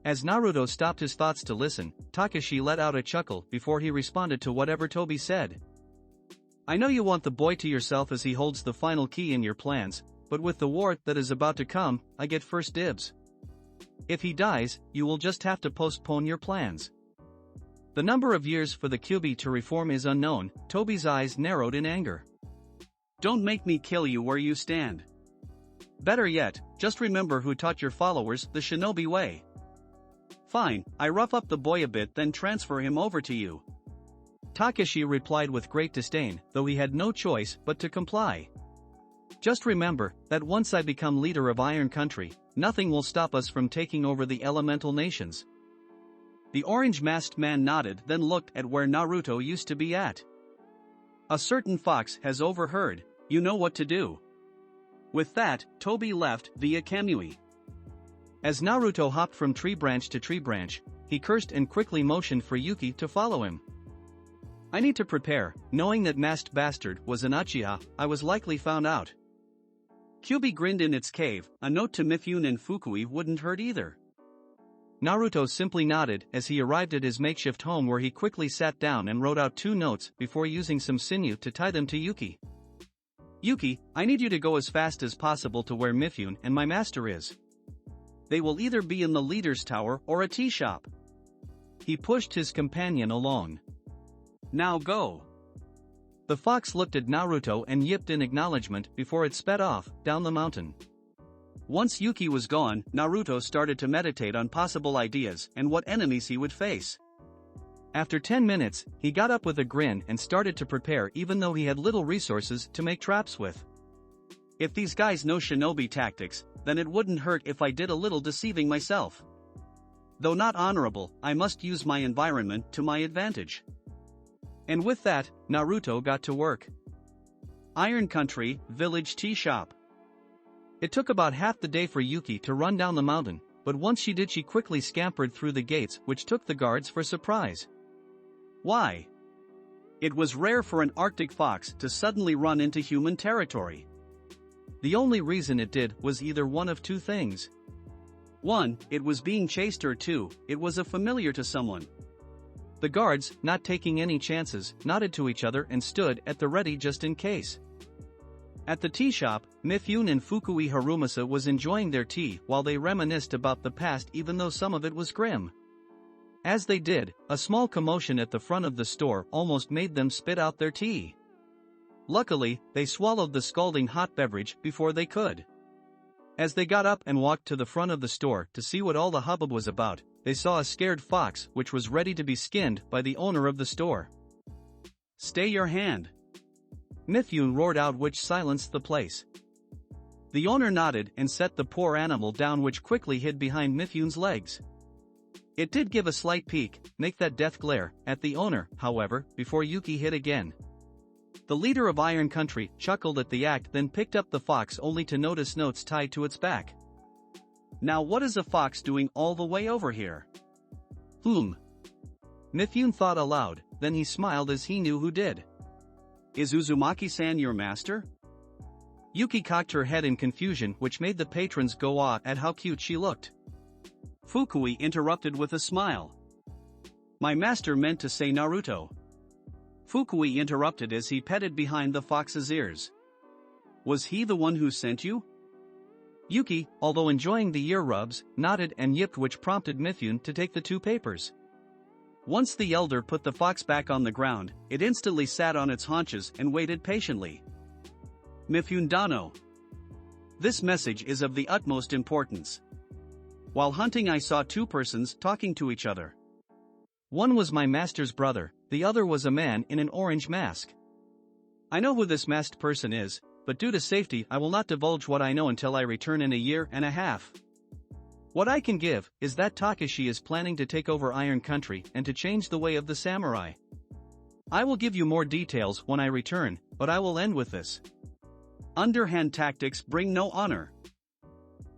As Naruto stopped his thoughts to listen, Takashi let out a chuckle before he responded to whatever Tobi said. "I know you want the boy to yourself as he holds the final key in your plans, but with the war that is about to come, I get first dibs. If he dies, you will just have to postpone your plans." The number of years for the Kyuubi to reform is unknown. Tobi's eyes narrowed in anger. "Don't make me kill you where you stand. Better yet, just remember who taught your followers the shinobi way." "Fine, I rough up the boy a bit then transfer him over to you." Takashi replied with great disdain, though he had no choice but to comply. "Just remember that once I become leader of Iron Country, nothing will stop us from taking over the elemental nations." The orange-masked man nodded then looked at where Naruto used to be at. "A certain fox has overheard, you know what to do." With that, Tobi left via Kamui. As Naruto hopped from tree branch to tree branch, he cursed and quickly motioned for Yuki to follow him. "I need to prepare, knowing that masked bastard was an Uchiha, I was likely found out." Kyuubi grinned in its cave, a note to Mifune and Fukui wouldn't hurt either. Naruto simply nodded as he arrived at his makeshift home where he quickly sat down and wrote out 2 notes before using some sinew to tie them to Yuki. "Yuki, I need you to go as fast as possible to where Mifune and my master is. They will either be in the leader's tower or a tea shop." He pushed his companion along. "Now go." The fox looked at Naruto and yipped in acknowledgement before it sped off down the mountain. Once Yuki was gone, Naruto started to meditate on possible ideas and what enemies he would face. After 10 minutes, he got up with a grin and started to prepare even though he had little resources to make traps with. If these guys know shinobi tactics, then it wouldn't hurt if I did a little deceiving myself. Though not honorable, I must use my environment to my advantage. And with that, Naruto got to work. Iron Country, Village Tea Shop. It took about half the day for Yuki to run down the mountain, but once she did she quickly scampered through the gates which took the guards for surprise. Why? It was rare for an Arctic fox to suddenly run into human territory. The only reason it did was either one of 2 things. 1, it was being chased, or 2, it was a familiar to someone. The guards, not taking any chances, nodded to each other and stood at the ready just in case. At the tea shop, Mifune and Fukui Harumasa was enjoying their tea while they reminisced about the past even though some of it was grim. As they did, a small commotion at the front of the store almost made them spit out their tea. Luckily, they swallowed the scalding hot beverage before they could. As they got up and walked to the front of the store to see what all the hubbub was about, they saw a scared fox which was ready to be skinned by the owner of the store. "Stay your hand!" Mifune roared out, which silenced the place. The owner nodded and set the poor animal down, which quickly hid behind Mifune's legs. It did give a slight peek, make that death glare, at the owner, however, before Yuki hit again. The leader of Iron Country chuckled at the act, then picked up the fox only to notice notes tied to its back. "Now what is a fox doing all the way over here?" Mifune thought aloud, then he smiled as he knew who did. Is Uzumaki-san your master? Yuki cocked her head in confusion, which made the patrons go ah at how cute she looked. Fukui interrupted with a smile. My master meant to say Naruto. Fukui interrupted as he petted behind the fox's ears. Was he the one who sent you? Yuki, although enjoying the ear rubs, nodded and yipped, which prompted Mifune to take the two papers. Once the elder put the fox back on the ground, it instantly sat on its haunches and waited patiently. Mifune Dano. This message is of the utmost importance. While hunting, I saw two persons talking to each other. One was my master's brother, the other was a man in an orange mask. I know who this masked person is, but due to safety I will not divulge what I know until I return in a year and a half. What I can give is that Takashi is planning to take over Iron Country and to change the way of the samurai. I will give you more details when I return, but I will end with this. Underhand tactics bring no honor.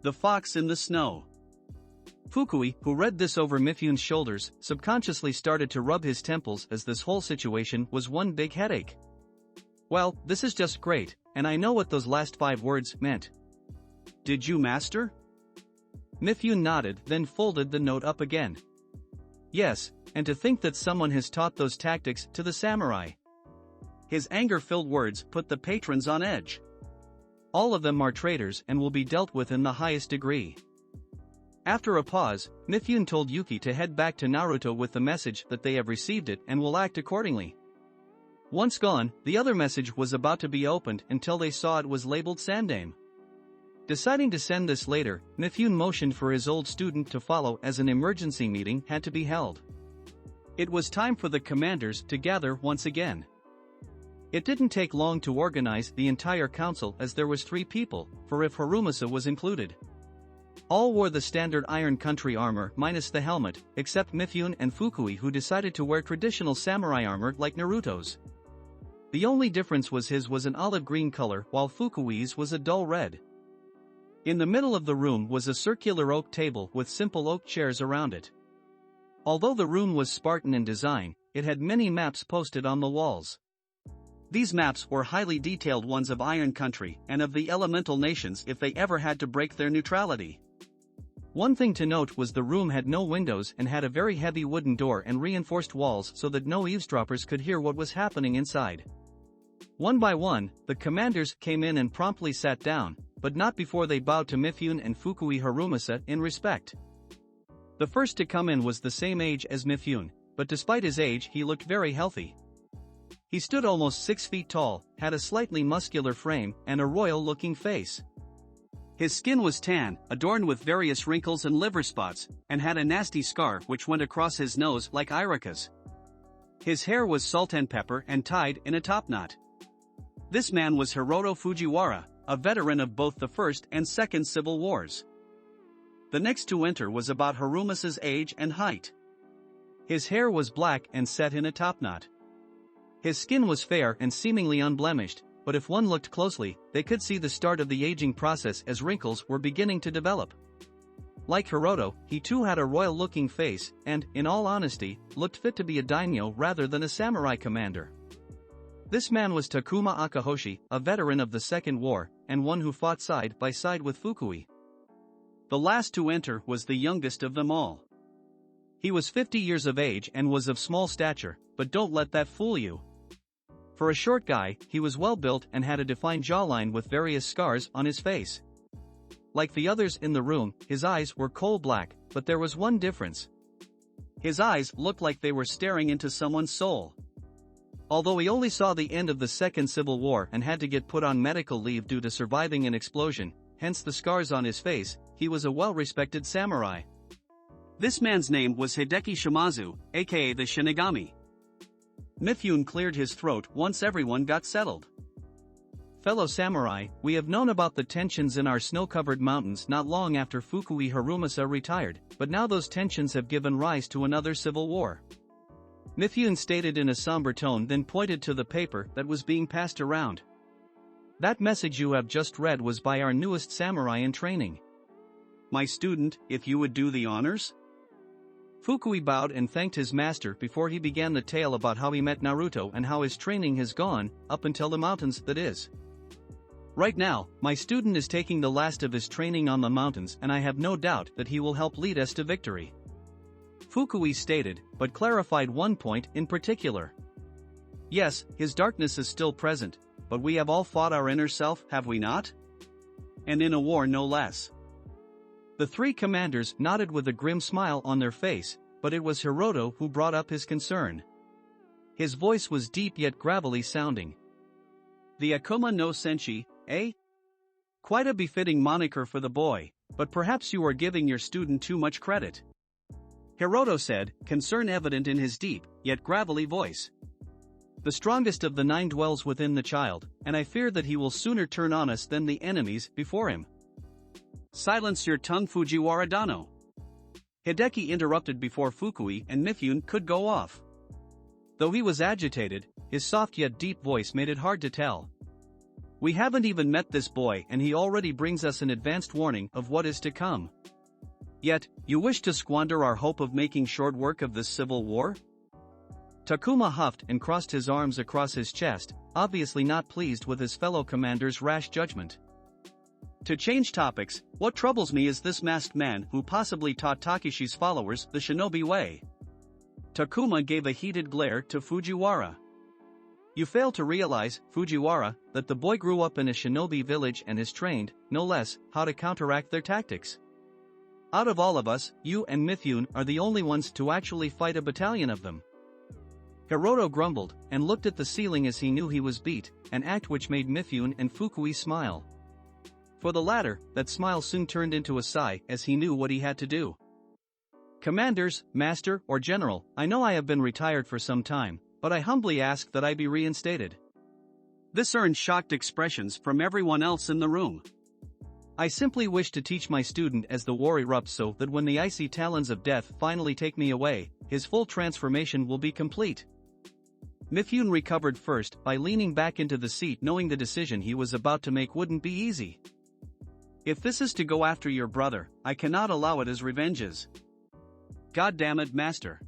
The fox in the snow. Fukui, who read this over Mifune's shoulders, subconsciously started to rub his temples as this whole situation was one big headache. Well, this is just great, and I know what those last 5 words meant. Did you master? Mifune nodded, then folded the note up again. Yes, and to think that someone has taught those tactics to the samurai. His anger-filled words put the patrons on edge. All of them are traitors and will be dealt with in the highest degree. After a pause, Mifune told Yuki to head back to Naruto with the message that they have received it and will act accordingly. Once gone, the other message was about to be opened until they saw it was labeled Sandame. Deciding to send this later, Mifune motioned for his old student to follow as an emergency meeting had to be held. It was time for the commanders to gather once again. It didn't take long to organize the entire council, as there was 3 people, for if Harumasa was included. All wore the standard Iron Country armor minus the helmet, except Mifune and Fukui, who decided to wear traditional samurai armor like Naruto's. The only difference was his was an olive green color while Fukui's was a dull red. In the middle of the room was a circular oak table with simple oak chairs around it. Although the room was Spartan in design, it had many maps posted on the walls. These maps were highly detailed ones of Iron Country and of the elemental nations if they ever had to break their neutrality. One thing to note was the room had no windows and had a very heavy wooden door and reinforced walls so that no eavesdroppers could hear what was happening inside. One by one, the commanders came in and promptly sat down, but not before they bowed to Mifune and Fukui Harumasa in respect. The first to come in was the same age as Mifune, but despite his age he looked very healthy. He stood almost 6 feet tall, had a slightly muscular frame, and a royal-looking face. His skin was tan, adorned with various wrinkles and liver spots, and had a nasty scar which went across his nose like Irika's. His hair was salt and pepper and tied in a topknot. This man was Hiroto Fujiwara, a veteran of both the First and Second Civil Wars. The next to enter was about Harumasa's age and height. His hair was black and set in a topknot. His skin was fair and seemingly unblemished, but if one looked closely, they could see the start of the aging process as wrinkles were beginning to develop. Like Hiroto, he too had a royal-looking face and, in all honesty, looked fit to be a daimyo rather than a samurai commander. This man was Takuma Akahoshi, a veteran of the Second War, and one who fought side by side with Fukui. The last to enter was the youngest of them all. He was 50 years of age and was of small stature, but don't let that fool you. For a short guy, he was well built and had a defined jawline with various scars on his face. Like the others in the room, his eyes were coal black, but there was one difference. His eyes looked like they were staring into someone's soul. Although he only saw the end of the Second Civil War and had to get put on medical leave due to surviving an explosion, hence the scars on his face, he was a well-respected samurai. This man's name was Hideki Shimazu, aka the Shinigami. Mifune cleared his throat once everyone got settled. Fellow samurai, we have known about the tensions in our snow-covered mountains not long after Fukui Harumasa retired, but now those tensions have given rise to another civil war. Mifune stated in a somber tone, then pointed to the paper that was being passed around. That message you have just read was by our newest samurai in training. My student, if you would do the honors? Fukui bowed and thanked his master before he began the tale about how he met Naruto and how his training has gone, up until the mountains, that is. Right now, my student is taking the last of his training on the mountains and I have no doubt that he will help lead us to victory. Fukui stated, but clarified one point in particular. Yes, his darkness is still present, but we have all fought our inner self, have we not? And in a war no less. The three commanders nodded with a grim smile on their face, but it was Hiroto who brought up his concern. His voice was deep yet gravelly sounding. The Akuma no Senshi, eh? Quite a befitting moniker for the boy, but perhaps you are giving your student too much credit. Hiroto said, concern evident in his deep, yet gravelly voice. The strongest of the 9 dwells within the child, and I fear that he will sooner turn on us than the enemies before him. Silence your tongue, Fujiwara Dano. Hideki interrupted before Fukui and Mifune could go off. Though he was agitated, his soft yet deep voice made it hard to tell. We haven't even met this boy and he already brings us an advanced warning of what is to come. Yet, you wish to squander our hope of making short work of this civil war? Takuma huffed and crossed his arms across his chest, obviously not pleased with his fellow commander's rash judgment. To change topics, what troubles me is this masked man who possibly taught Takeshi's followers the shinobi way. Takuma gave a heated glare to Fujiwara. You fail to realize, Fujiwara, that the boy grew up in a shinobi village and is trained, no less, how to counteract their tactics. Out of all of us, you and Mifune are the only ones to actually fight a battalion of them. Hiroto grumbled, and looked at the ceiling as he knew he was beat, an act which made Mifune and Fukui smile. For the latter, that smile soon turned into a sigh as he knew what he had to do. Commanders, Master, or General, I know I have been retired for some time, but I humbly ask that I be reinstated. This earned shocked expressions from everyone else in the room. I simply wish to teach my student as the war erupts so that when the icy talons of death finally take me away, his full transformation will be complete. Mifune recovered first by leaning back into the seat knowing the decision he was about to make wouldn't be easy. If this is to go after your brother, I cannot allow it as revenges. God damn it, Master.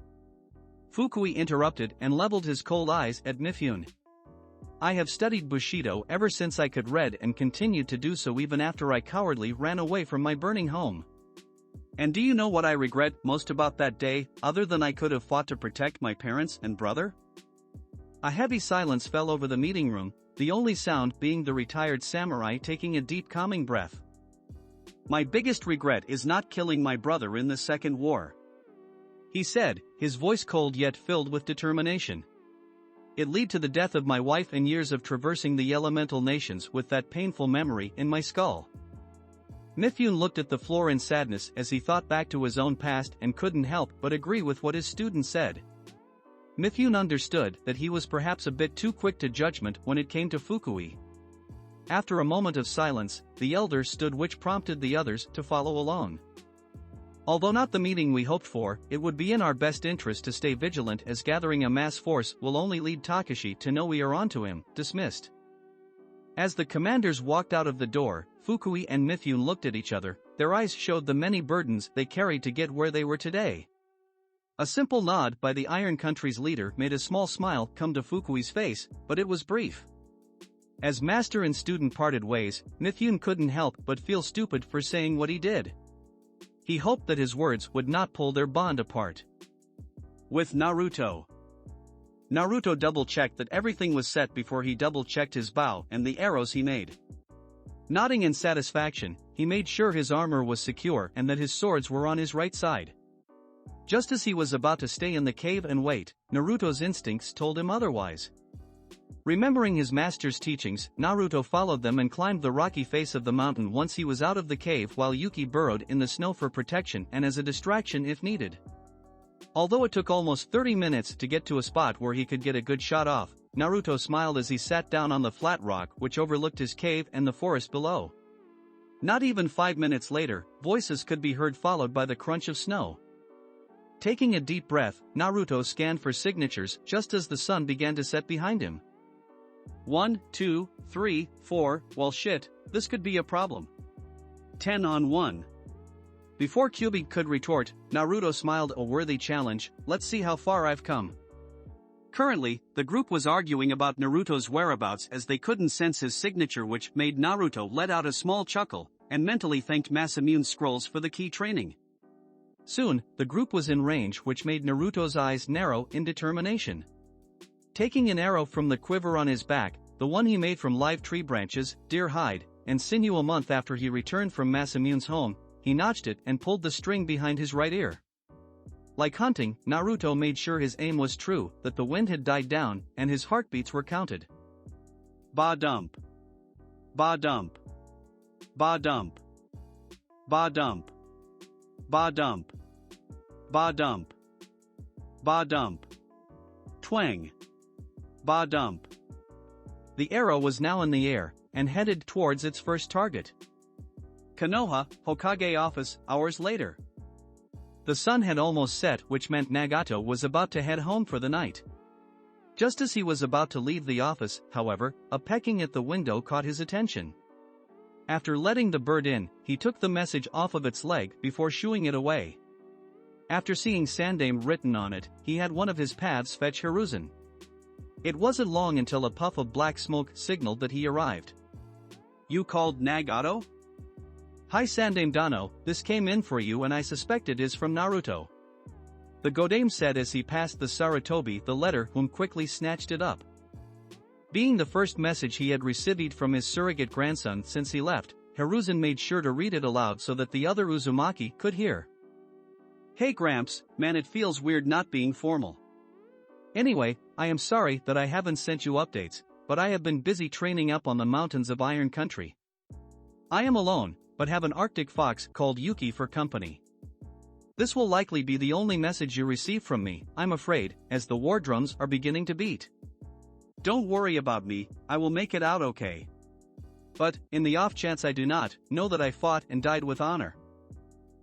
Fukui interrupted and leveled his cold eyes at Mifune. I have studied Bushido ever since I could read and continued to do so even after I cowardly ran away from my burning home. And do you know what I regret most about that day, other than I could have fought to protect my parents and brother? A heavy silence fell over the meeting room, the only sound being the retired samurai taking a deep calming breath. My biggest regret is not killing my brother in the Second War. He said, his voice cold yet filled with determination. It led to the death of my wife and years of traversing the elemental nations with that painful memory in my skull. Mifune looked at the floor in sadness as he thought back to his own past and couldn't help but agree with what his student said. Mifune understood that he was perhaps a bit too quick to judgment when it came to Fukui. After a moment of silence, the elder stood, which prompted the others to follow along. Although not the meeting we hoped for, it would be in our best interest to stay vigilant as gathering a mass force will only lead Takeshi to know we are onto him. Dismissed. As the commanders walked out of the door, Fukui and Mifune looked at each other, their eyes showed the many burdens they carried to get where they were today. A simple nod by the Iron Country's leader made a small smile come to Fukui's face, but it was brief. As master and student parted ways, Mifune couldn't help but feel stupid for saying what he did. He hoped that his words would not pull their bond apart. With Naruto. Naruto double-checked that everything was set before he double-checked his bow and the arrows he made. Nodding in satisfaction, he made sure his armor was secure and that his swords were on his right side. Just as he was about to stay in the cave and wait, Naruto's instincts told him otherwise. Remembering his master's teachings, Naruto followed them and climbed the rocky face of the mountain once he was out of the cave, while Yuki burrowed in the snow for protection and as a distraction if needed. Although it took almost 30 minutes to get to a spot where he could get a good shot off, Naruto smiled as he sat down on the flat rock which overlooked his cave and the forest below. Not even 5 minutes later, voices could be heard followed by the crunch of snow. Taking a deep breath, Naruto scanned for signatures just as the sun began to set behind him. 1, 2, 3, 4, well shit, this could be a problem. 10 on 1. Before Kyuubi could retort, Naruto smiled, a worthy challenge, let's see how far I've come. Currently, the group was arguing about Naruto's whereabouts as they couldn't sense his signature, which made Naruto let out a small chuckle, and mentally thanked Masamune's scrolls for the key training. Soon, the group was in range, which made Naruto's eyes narrow in determination. Taking an arrow from the quiver on his back, the one he made from live tree branches, deer hide, and sinew a month after he returned from Masamune's home, he notched it and pulled the string behind his right ear. Like hunting, Naruto made sure his aim was true, that the wind had died down, and his heartbeats were counted. Ba dump. Ba dump. Ba dump. Ba dump. Ba dump. Ba dump. Ba dump. Twang. Ba dump. The arrow was now in the air, and headed towards its first target. Konoha, Hokage office, hours later. The sun had almost set, which meant Nagato was about to head home for the night. Just as he was about to leave the office, however, a pecking at the window caught his attention. After letting the bird in, he took the message off of its leg before shooing it away. After seeing Sandame written on it, he had one of his paths fetch Hiruzen. It wasn't long until a puff of black smoke signaled that he arrived. You called Nagato? Hi Sandame Dano, this came in for you and I suspect it is from Naruto. The Godame said as he passed the Sarutobi the letter, whom quickly snatched it up. Being the first message he had received from his surrogate grandson since he left, Hiruzen made sure to read it aloud so that the other Uzumaki could hear. Hey Gramps, man, it feels weird not being formal. Anyway, I am sorry that I haven't sent you updates, but I have been busy training up on the mountains of Iron Country. I am alone, but have an Arctic fox called Yuki for company. This will likely be the only message you receive from me, I'm afraid, as the war drums are beginning to beat. Don't worry about me, I will make it out okay. But, in the off chance I do not, know that I fought and died with honor.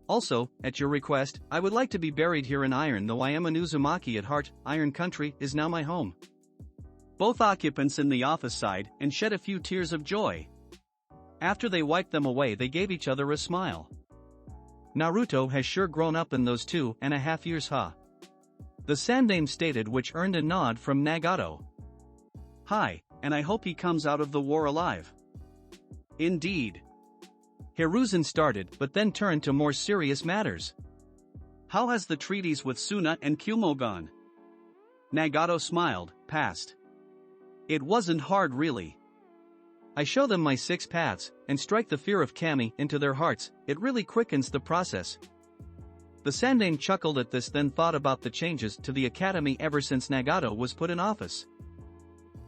Also, at your request, I would like to be buried here in Iron. Though I am an Uzumaki at heart, Iron Country is now my home. Both occupants in the office sighed and shed a few tears of joy. After they wiped them away, they gave each other a smile. Naruto has sure grown up in those 2.5 years, huh? The Sandame stated, which earned a nod from Nagato. Hi, and I hope he comes out of the war alive. Indeed. Hiruzen started, but then turned to more serious matters. How has the treaties with Suna and Kumo gone? Nagato smiled, passed. It wasn't hard really. I show them my 6 paths, and strike the fear of Kami into their hearts, it really quickens the process. The Sandame chuckled at this, then thought about the changes to the academy ever since Nagato was put in office.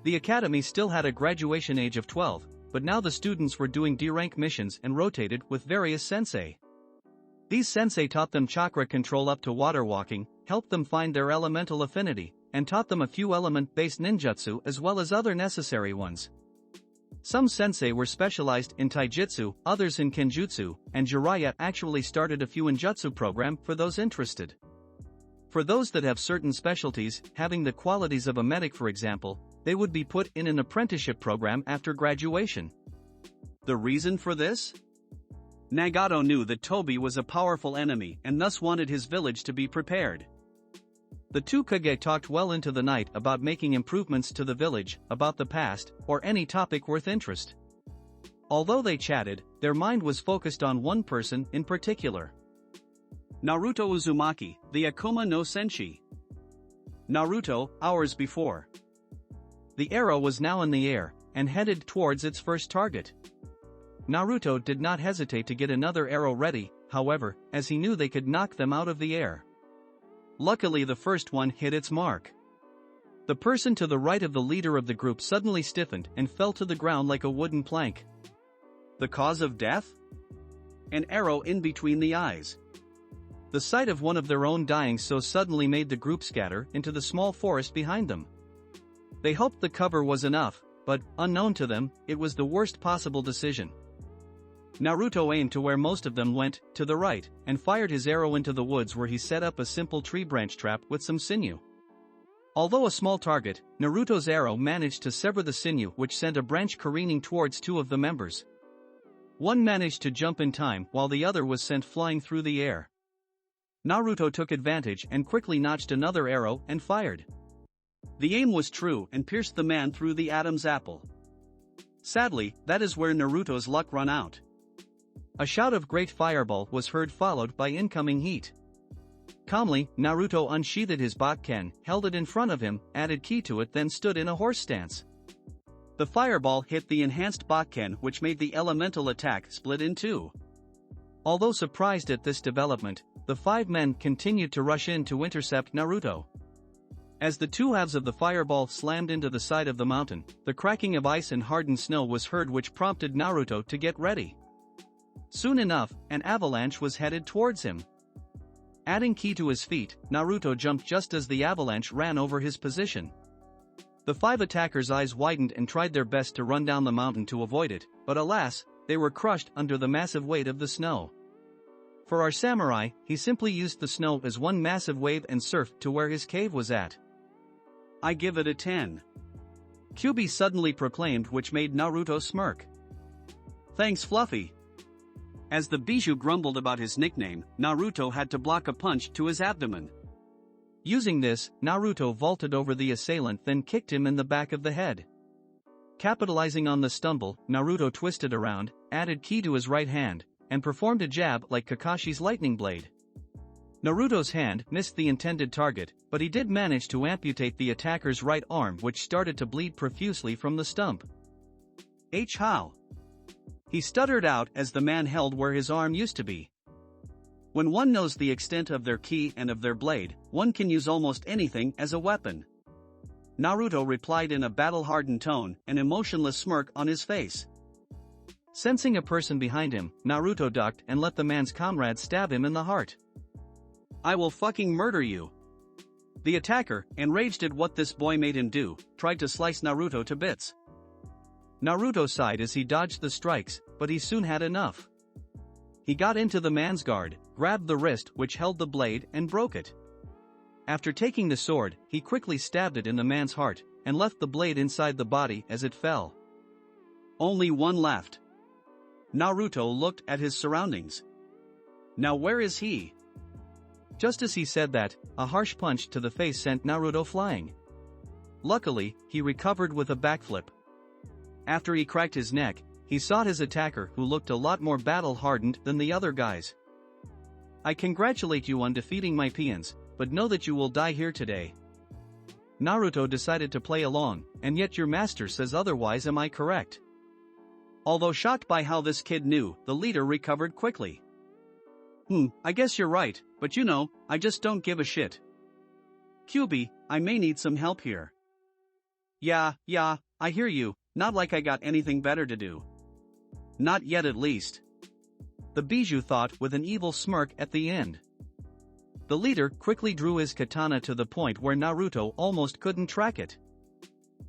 The academy still had a graduation age of 12, but now the students were doing D-rank missions and rotated with various sensei. These sensei taught them chakra control up to water walking, helped them find their elemental affinity, and taught them a few element-based ninjutsu as well as other necessary ones. Some sensei were specialized in taijutsu, others in kenjutsu, and Jiraiya actually started a few ninjutsu program for those interested. For those that have certain specialties, having the qualities of a medic for example, they would be put in an apprenticeship program after graduation. The reason for this? Nagato knew that Tobi was a powerful enemy and thus wanted his village to be prepared. The two Kage talked well into the night about making improvements to the village, about the past, or any topic worth interest. Although they chatted, their mind was focused on one person in particular. Naruto Uzumaki, the Akuma no Senshi. Naruto, hours before. The arrow was now in the air, and headed towards its first target. Naruto did not hesitate to get another arrow ready, however, as he knew they could knock them out of the air. Luckily the first one hit its mark. The person to the right of the leader of the group suddenly stiffened and fell to the ground like a wooden plank. The cause of death? An arrow in between the eyes. The sight of one of their own dying so suddenly made the group scatter into the small forest behind them. They hoped the cover was enough, but, unknown to them, it was the worst possible decision. Naruto aimed to where most of them went, to the right, and fired his arrow into the woods where he set up a simple tree branch trap with some sinew. Although a small target, Naruto's arrow managed to sever the sinew, which sent a branch careening towards 2 of the members. One managed to jump in time while the other was sent flying through the air. Naruto took advantage and quickly notched another arrow and fired. The aim was true and pierced the man through the Adam's apple. Sadly, that is where Naruto's luck ran out. A shout of great fireball was heard, followed by incoming heat. Calmly, Naruto unsheathed his Bakken, held it in front of him, added ki to it, then stood in a horse stance. The fireball hit the enhanced Bakken, which made the elemental attack split in two. Although surprised at this development, the 5 men continued to rush in to intercept Naruto. As the two halves of the fireball slammed into the side of the mountain, the cracking of ice and hardened snow was heard, which prompted Naruto to get ready. Soon enough, an avalanche was headed towards him. Adding ki to his feet, Naruto jumped just as the avalanche ran over his position. The 5 attackers' eyes widened and tried their best to run down the mountain to avoid it, but alas, they were crushed under the massive weight of the snow. For our samurai, he simply used the snow as one massive wave and surfed to where his cave was at. I give it a 10. Kyuubi suddenly proclaimed, which made Naruto smirk. Thanks, Fluffy. As the Bijou grumbled about his nickname, Naruto had to block a punch to his abdomen. Using this, Naruto vaulted over the assailant, then kicked him in the back of the head. Capitalizing on the stumble, Naruto twisted around, added ki to his right hand, and performed a jab like Kakashi's lightning blade. Naruto's hand missed the intended target, but he did manage to amputate the attacker's right arm, which started to bleed profusely from the stump. How? He stuttered out as the man held where his arm used to be. When one knows the extent of their ki and of their blade, one can use almost anything as a weapon. Naruto replied in a battle-hardened tone, an emotionless smirk on his face. Sensing a person behind him, Naruto ducked and let the man's comrade stab him in the heart. I will fucking murder you. The attacker, enraged at what this boy made him do, tried to slice Naruto to bits. Naruto sighed as he dodged the strikes, but he soon had enough. He got into the man's guard, grabbed the wrist which held the blade and broke it. After taking the sword, he quickly stabbed it in the man's heart, and left the blade inside the body as it fell. Only one left. Naruto looked at his surroundings. Now where is he? Just as he said that, a harsh punch to the face sent Naruto flying. Luckily, he recovered with a backflip. After he cracked his neck, he sought his attacker, who looked a lot more battle-hardened than the other guys. I congratulate you on defeating my peons, but know that you will die here today. Naruto decided to play along, and yet your master says otherwise, am I correct? Although shocked by how this kid knew, the leader recovered quickly. I guess you're right, but you know, I just don't give a shit. Kyuubi, I may need some help here. Yeah, I hear you, not like I got anything better to do. Not yet at least. The Bijou thought with an evil smirk at the end. The leader quickly drew his katana to the point where Naruto almost couldn't track it.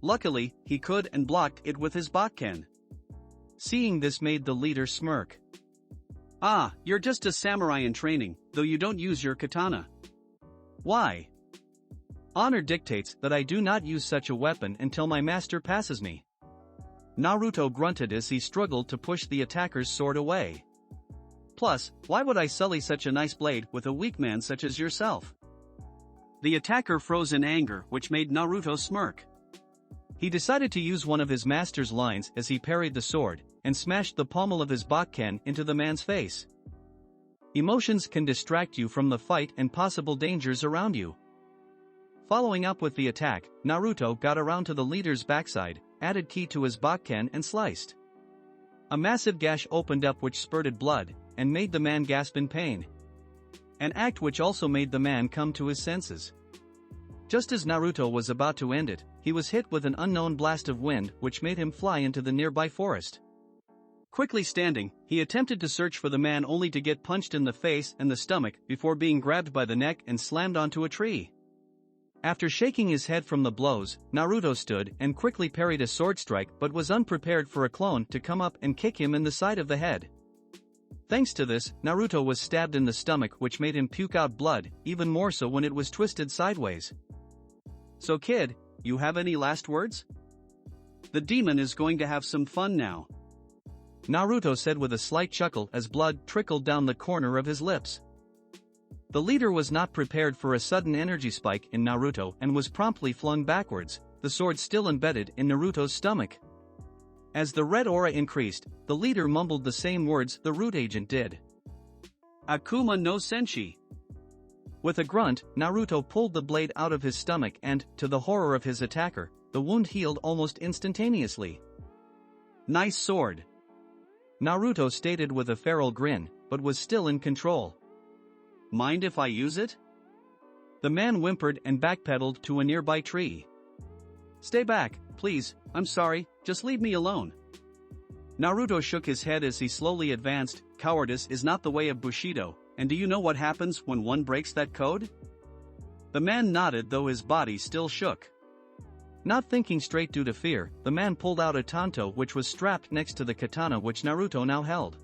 Luckily, he could and blocked it with his Bakken. Seeing this made the leader smirk. Ah, you're just a samurai in training, though you don't use your katana. Why? Honor dictates that I do not use such a weapon until my master passes me. Naruto grunted as he struggled to push the attacker's sword away. Plus, why would I sully such a nice blade with a weak man such as yourself? The attacker froze in anger, which made Naruto smirk. He decided to use one of his master's lines as he parried the sword, and smashed the pommel of his Bakken into the man's face. Emotions can distract you from the fight and possible dangers around you. Following up with the attack, Naruto got around to the leader's backside, added ki to his Bakken and sliced. A massive gash opened up which spurted blood, and made the man gasp in pain. An act which also made the man come to his senses. Just as Naruto was about to end it, he was hit with an unknown blast of wind which made him fly into the nearby forest. Quickly standing, he attempted to search for the man only to get punched in the face and the stomach before being grabbed by the neck and slammed onto a tree. After shaking his head from the blows, Naruto stood and quickly parried a sword strike but was unprepared for a clone to come up and kick him in the side of the head. Thanks to this, Naruto was stabbed in the stomach which made him puke out blood, even more so when it was twisted sideways. So kid, you have any last words? The demon is going to have some fun now. Naruto said with a slight chuckle as blood trickled down the corner of his lips. The leader was not prepared for a sudden energy spike in Naruto and was promptly flung backwards, the sword still embedded in Naruto's stomach. As the red aura increased, the leader mumbled the same words the root agent did. Akuma no Senshi. With a grunt, Naruto pulled the blade out of his stomach and, to the horror of his attacker, the wound healed almost instantaneously. Nice sword. Naruto stated with a feral grin, but was still in control. Mind if I use it? The man whimpered and backpedaled to a nearby tree. Stay back, please, I'm sorry, just leave me alone. Naruto shook his head as he slowly advanced. Cowardice is not the way of Bushido, and do you know what happens when one breaks that code? The man nodded though his body still shook. Not thinking straight due to fear, the man pulled out a tanto which was strapped next to the katana which Naruto now held.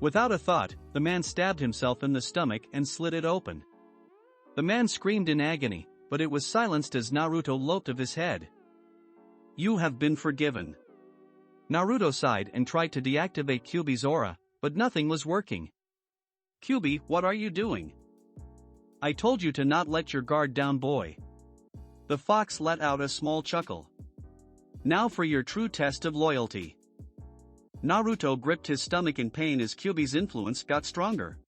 Without a thought, the man stabbed himself in the stomach and slit it open. The man screamed in agony, but it was silenced as Naruto loped of his head. You have been forgiven. Naruto sighed and tried to deactivate Kyuubi's aura, but nothing was working. Kyuubi, what are you doing? I told you to not let your guard down, boy. The fox let out a small chuckle. Now for your true test of loyalty. Naruto gripped his stomach in pain as Kyuubi's influence got stronger.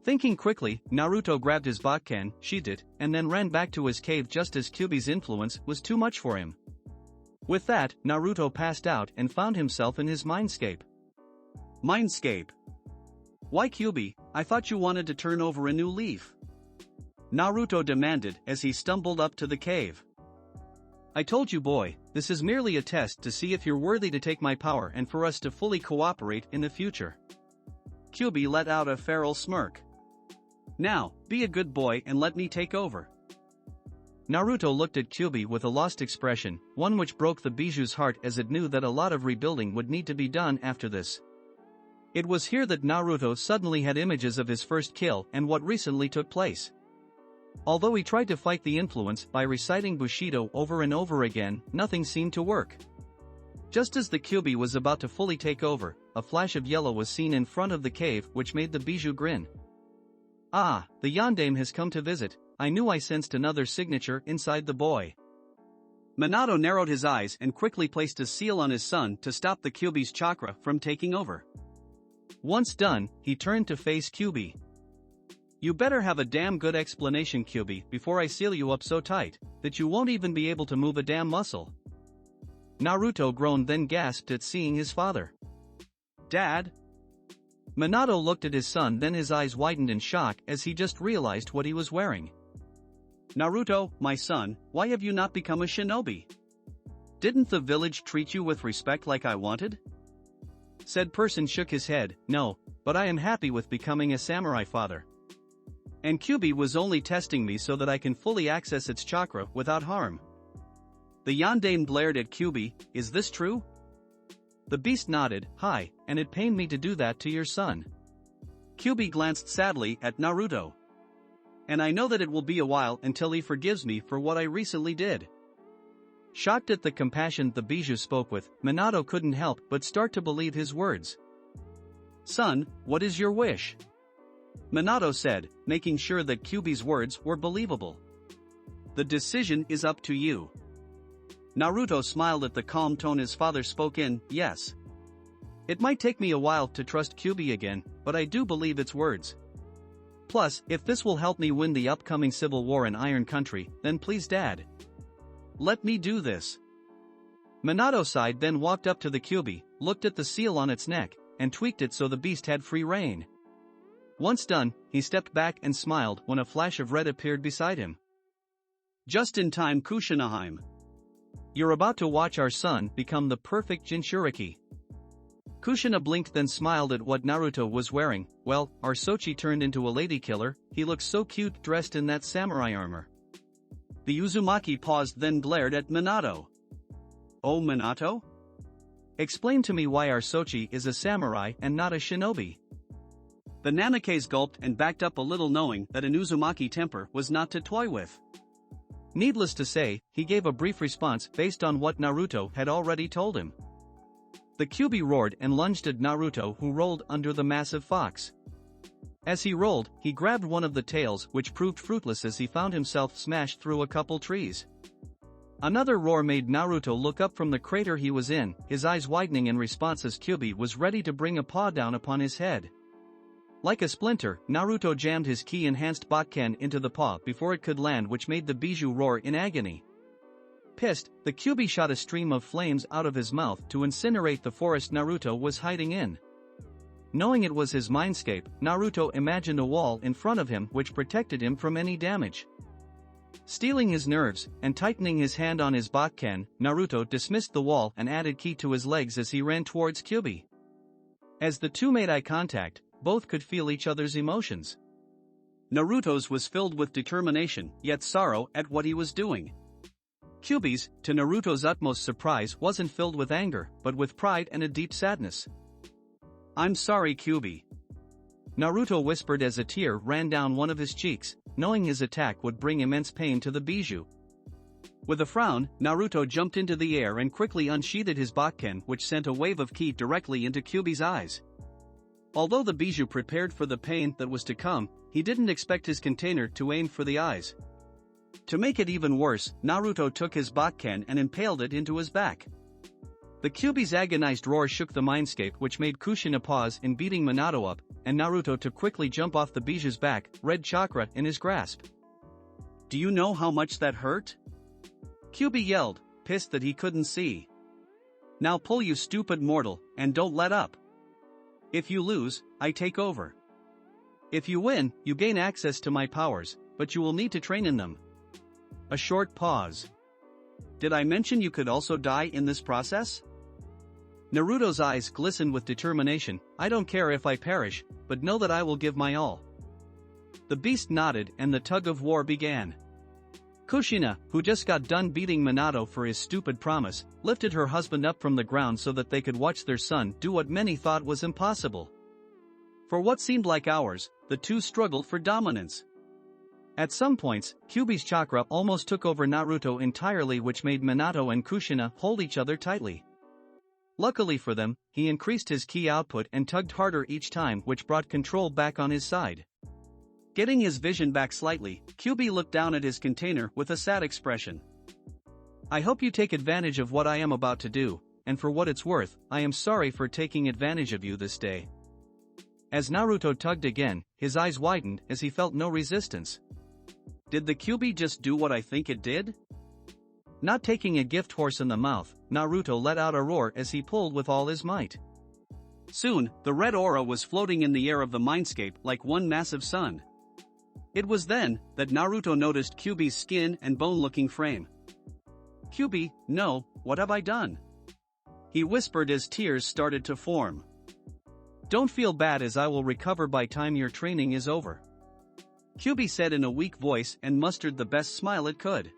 Thinking quickly, Naruto grabbed his Botkan, sheathed it, and then ran back to his cave just as Kyuubi's influence was too much for him. With that, Naruto passed out and found himself in his mindscape. Mindscape? Why Kyuubi, I thought you wanted to turn over a new leaf. Naruto demanded as he stumbled up to the cave. I told you, boy, this is merely a test to see if you're worthy to take my power and for us to fully cooperate in the future. Kyuubi let out a feral smirk. Now, be a good boy and let me take over. Naruto looked at Kyuubi with a lost expression, one which broke the Biju's heart as it knew that a lot of rebuilding would need to be done after this. It was here that Naruto suddenly had images of his first kill and what recently took place. Although he tried to fight the influence by reciting Bushido over and over again, nothing seemed to work. Just as the Kyuubi was about to fully take over, a flash of yellow was seen in front of the cave which made the Biju grin. Ah, the Yondaime has come to visit. I knew I sensed another signature inside the boy. Minato narrowed his eyes and quickly placed a seal on his son to stop the Kyuubi's chakra from taking over. Once done, he turned to face Kyuubi. You better have a damn good explanation, Kyuubi, before I seal you up so tight that you won't even be able to move a damn muscle. Naruto groaned then gasped at seeing his father. Dad? Minato looked at his son then his eyes widened in shock as he just realized what he was wearing. Naruto, my son, why have you not become a shinobi? Didn't the village treat you with respect like I wanted? Said person shook his head, no, but I am happy with becoming a samurai, father. And Kyuubi was only testing me so that I can fully access its chakra without harm. The Yondaime blared at Kyuubi, is this true? The beast nodded, hi, and it pained me to do that to your son. Kyuubi glanced sadly at Naruto. And I know that it will be a while until he forgives me for what I recently did. Shocked at the compassion the Biju spoke with, Minato couldn't help but start to believe his words. Son, what is your wish? Minato said, making sure that Kyuubi's words were believable. The decision is up to you. Naruto smiled at the calm tone his father spoke in, yes. It might take me a while to trust Kyuubi again, but I do believe its words. Plus, if this will help me win the upcoming civil war in Iron Country, then please Dad. Let me do this. Minato sighed then walked up to the Kyuubi, looked at the seal on its neck, and tweaked it so the beast had free rein. Once done, he stepped back and smiled when a flash of red appeared beside him. Just in time, Kushinaheim. You're about to watch our son become the perfect Jinchuriki. Kushina blinked then smiled at what Naruto was wearing. Well, our Sochi turned into a lady killer, he looks so cute dressed in that samurai armor. The Uzumaki paused then glared at Minato. Oh Minato? Explain to me why our Sochi is a samurai and not a shinobi. The Namikaze gulped and backed up a little knowing that an Uzumaki temper was not to toy with. Needless to say, he gave a brief response based on what Naruto had already told him. The Kyuubi roared and lunged at Naruto, who rolled under the massive fox. As he rolled, he grabbed one of the tails, which proved fruitless as he found himself smashed through a couple trees. Another roar made Naruto look up from the crater he was in, his eyes widening in response as Kyuubi was ready to bring a paw down upon his head. Like a splinter, Naruto jammed his ki-enhanced Bakken into the paw before it could land, which made the Bijou roar in agony. Pissed, the Kyuubi shot a stream of flames out of his mouth to incinerate the forest Naruto was hiding in. Knowing it was his mindscape, Naruto imagined a wall in front of him which protected him from any damage. Steeling his nerves and tightening his hand on his Bakken, Naruto dismissed the wall and added ki to his legs as he ran towards Kyuubi. As the two made eye contact, both could feel each other's emotions. Naruto's was filled with determination, yet sorrow at what he was doing. Kyuubi's, to Naruto's utmost surprise, wasn't filled with anger, but with pride and a deep sadness. "I'm sorry, Kyuubi," Naruto whispered as a tear ran down one of his cheeks, knowing his attack would bring immense pain to the Bijou. With a frown, Naruto jumped into the air and quickly unsheathed his Bakken, which sent a wave of ki directly into Kyuubi's eyes. Although the Bijou prepared for the pain that was to come, he didn't expect his container to aim for the eyes. To make it even worse, Naruto took his Bakken and impaled it into his back. The Kyuubi's agonized roar shook the mindscape, which made Kushina pause in beating Minato up, and Naruto to quickly jump off the Bijou's back, red chakra in his grasp. "Do you know how much that hurt?" Kyuubi yelled, pissed that he couldn't see. "Now pull, you stupid mortal, and don't let up. If you lose, I take over. If you win, you gain access to my powers, but you will need to train in them." A short pause. "Did I mention you could also die in this process?" Naruto's eyes glistened with determination. "I don't care if I perish, but know that I will give my all." The beast nodded and the tug of war began. Kushina, who just got done beating Minato for his stupid promise, lifted her husband up from the ground so that they could watch their son do what many thought was impossible. For what seemed like hours, the two struggled for dominance. At some points, Kyuubi's chakra almost took over Naruto entirely, which made Minato and Kushina hold each other tightly. Luckily for them, he increased his ki output and tugged harder each time, which brought control back on his side. Getting his vision back slightly, Kyuubi looked down at his container with a sad expression. "I hope you take advantage of what I am about to do, and for what it's worth, I am sorry for taking advantage of you this day." As Naruto tugged again, his eyes widened as he felt no resistance. "Did the Kyuubi just do what I think it did?" Not taking a gift horse in the mouth, Naruto let out a roar as he pulled with all his might. Soon, the red aura was floating in the air of the mindscape like one massive sun. It was then that Naruto noticed Kyuubi's skin and bone-looking frame. "Kyuubi, no, what have I done?" he whispered as tears started to form. "Don't feel bad, as I will recover by time your training is over," Kyuubi said in a weak voice and mustered the best smile it could.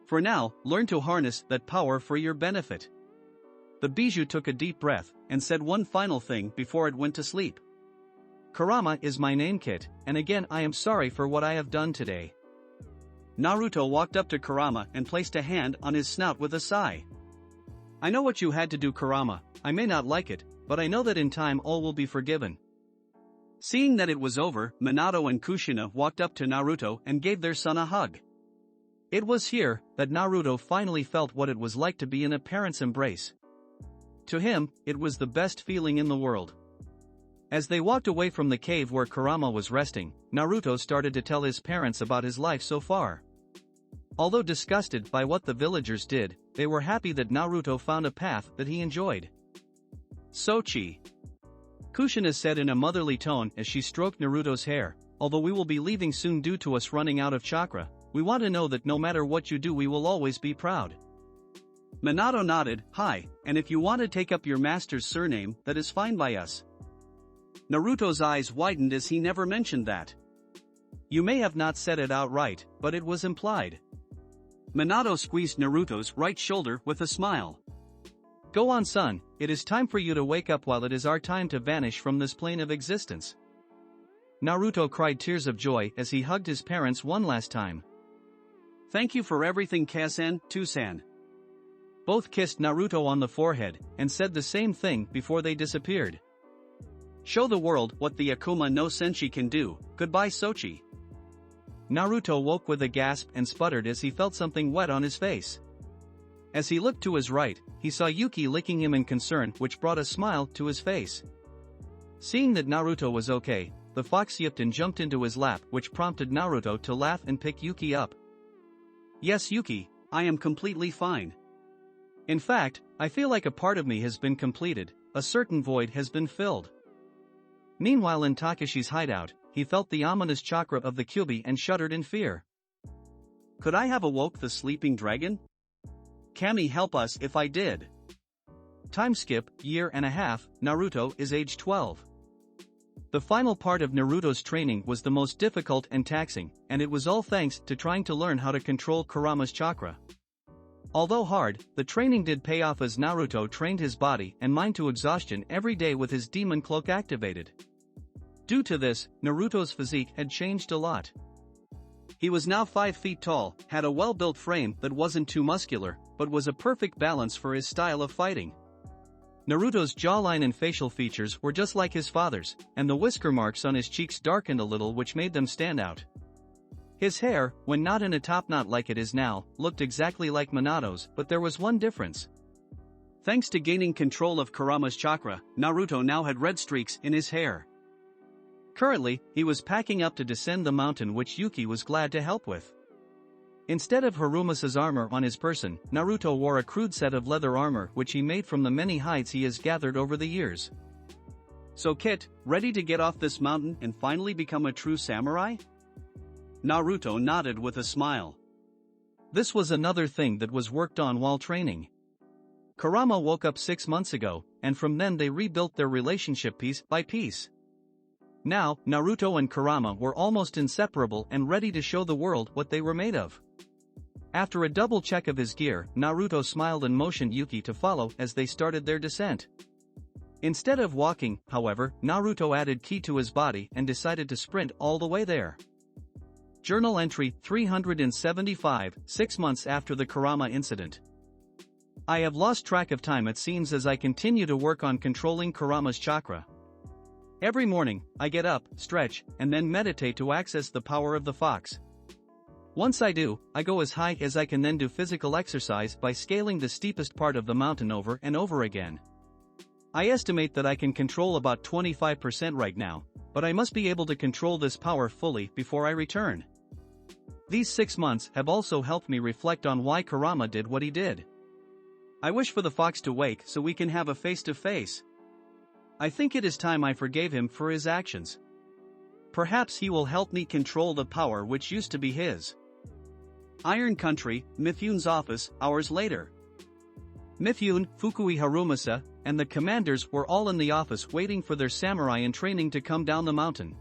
"For now, learn to harness that power for your benefit." The Bijou took a deep breath and said one final thing before it went to sleep. "Kurama is my name, Kit, and again I am sorry for what I have done today." Naruto walked up to Kurama and placed a hand on his snout with a sigh. "I know what you had to do, Kurama. I may not like it, but I know that in time all will be forgiven." Seeing that it was over, Minato and Kushina walked up to Naruto and gave their son a hug. It was here that Naruto finally felt what it was like to be in a parent's embrace. To him, it was the best feeling in the world. As they walked away from the cave where Kurama was resting, Naruto started to tell his parents about his life so far. Although disgusted by what the villagers did, they were happy that Naruto found a path that he enjoyed. "Sochi," Kushina said in a motherly tone as she stroked Naruto's hair, "although we will be leaving soon due to us running out of chakra, we want to know that no matter what you do we will always be proud." Minato nodded, "Hi, and if you want to take up your master's surname, that is fine by us." Naruto's eyes widened as he never mentioned that. "You may have not said it outright, but it was implied." Minato squeezed Naruto's right shoulder with a smile. "Go on, son, it is time for you to wake up while it is our time to vanish from this plane of existence." Naruto cried tears of joy as he hugged his parents one last time. "Thank you for everything, Kasen, Tusan." Both kissed Naruto on the forehead and said the same thing before they disappeared. Show the world what the Akuma no Senshi can do. Goodbye, Sochi. Naruto woke with a gasp and sputtered as he felt something wet on his face. As he looked to his right, he saw Yuki licking him in concern, which brought a smile to his face. Seeing that Naruto was okay, the fox yipped and jumped into his lap, which prompted Naruto to laugh and pick Yuki up. Yes, Yuki, I am completely fine. In fact, I feel like a part of me has been completed, a certain void has been filled. Meanwhile in Takeshi's hideout, he felt the ominous chakra of the Kyuubi and shuddered in fear. Could I have awoke the sleeping dragon? Kami, help us if I did. Time skip, year and a half, Naruto is age 12. The final part of Naruto's training was the most difficult and taxing, and it was all thanks to trying to learn how to control Kurama's chakra. Although hard, the training did pay off as Naruto trained his body and mind to exhaustion every day with his demon cloak activated. Due to this, Naruto's physique had changed a lot. He was now 5 feet tall, had a well-built frame that wasn't too muscular, but was a perfect balance for his style of fighting. Naruto's jawline and facial features were just like his father's, and the whisker marks on his cheeks darkened a little, which made them stand out. His hair, when not in a top knot like it is now, looked exactly like Minato's, but there was one difference. Thanks to gaining control of Kurama's chakra, Naruto now had red streaks in his hair. Currently, he was packing up to descend the mountain, which Yuki was glad to help with. Instead of Harumasa's armor on his person, Naruto wore a crude set of leather armor which he made from the many hides he has gathered over the years. So Kit, ready to get off this mountain and finally become a true samurai? Naruto nodded with a smile. This was another thing that was worked on while training. Kurama woke up 6 months ago, and from then they rebuilt their relationship piece by piece. Now, Naruto and Kurama were almost inseparable and ready to show the world what they were made of. After a double check of his gear, Naruto smiled and motioned Yuki to follow as they started their descent. Instead of walking, however, Naruto added ki to his body and decided to sprint all the way there. Journal entry 375, 6 months after the Kurama incident. I have lost track of time, it seems, as I continue to work on controlling Kurama's chakra. Every morning, I get up, stretch, and then meditate to access the power of the fox. Once I do, I go as high as I can, then do physical exercise by scaling the steepest part of the mountain over and over again. I estimate that I can control about 25% right now, but I must be able to control this power fully before I return. These 6 months have also helped me reflect on why Kurama did what he did. I wish for the fox to wake so we can have a face-to-face. I think it is time I forgave him for his actions. Perhaps he will help me control the power which used to be his. Iron Country, Mifune's office, hours later. Mifune, Fukui Harumasa, and the commanders were all in the office waiting for their samurai in training to come down the mountain.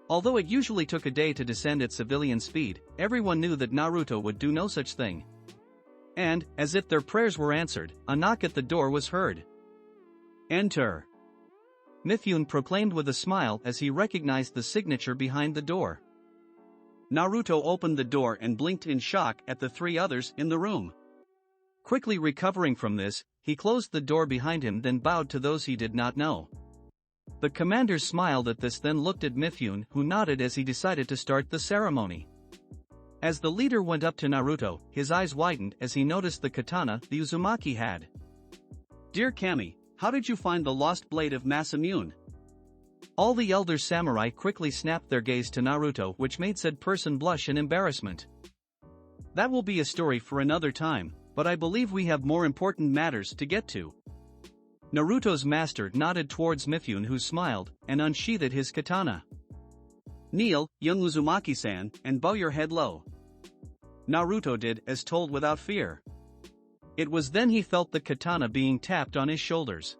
Although it usually took a day to descend at civilian speed, everyone knew that Naruto would do no such thing. And, as if their prayers were answered, a knock at the door was heard. Enter. Mifune proclaimed with a smile as he recognized the signature behind the door. Naruto opened the door and blinked in shock at the 3 others in the room. Quickly recovering from this, he closed the door behind him, then bowed to those he did not know. The commanders smiled at this, then looked at Mifune, who nodded as he decided to start the ceremony. As the leader went up to Naruto, his eyes widened as he noticed the katana the Uzumaki had. Dear Kami, how did you find the lost blade of Masamune? All the elder samurai quickly snapped their gaze to Naruto, which made said person blush in embarrassment. That will be a story for another time, but I believe we have more important matters to get to. Naruto's master nodded towards Mifune, who smiled and unsheathed his katana. Kneel, young Uzumaki-san, and bow your head low. Naruto did as told without fear. It was then he felt the katana being tapped on his shoulders.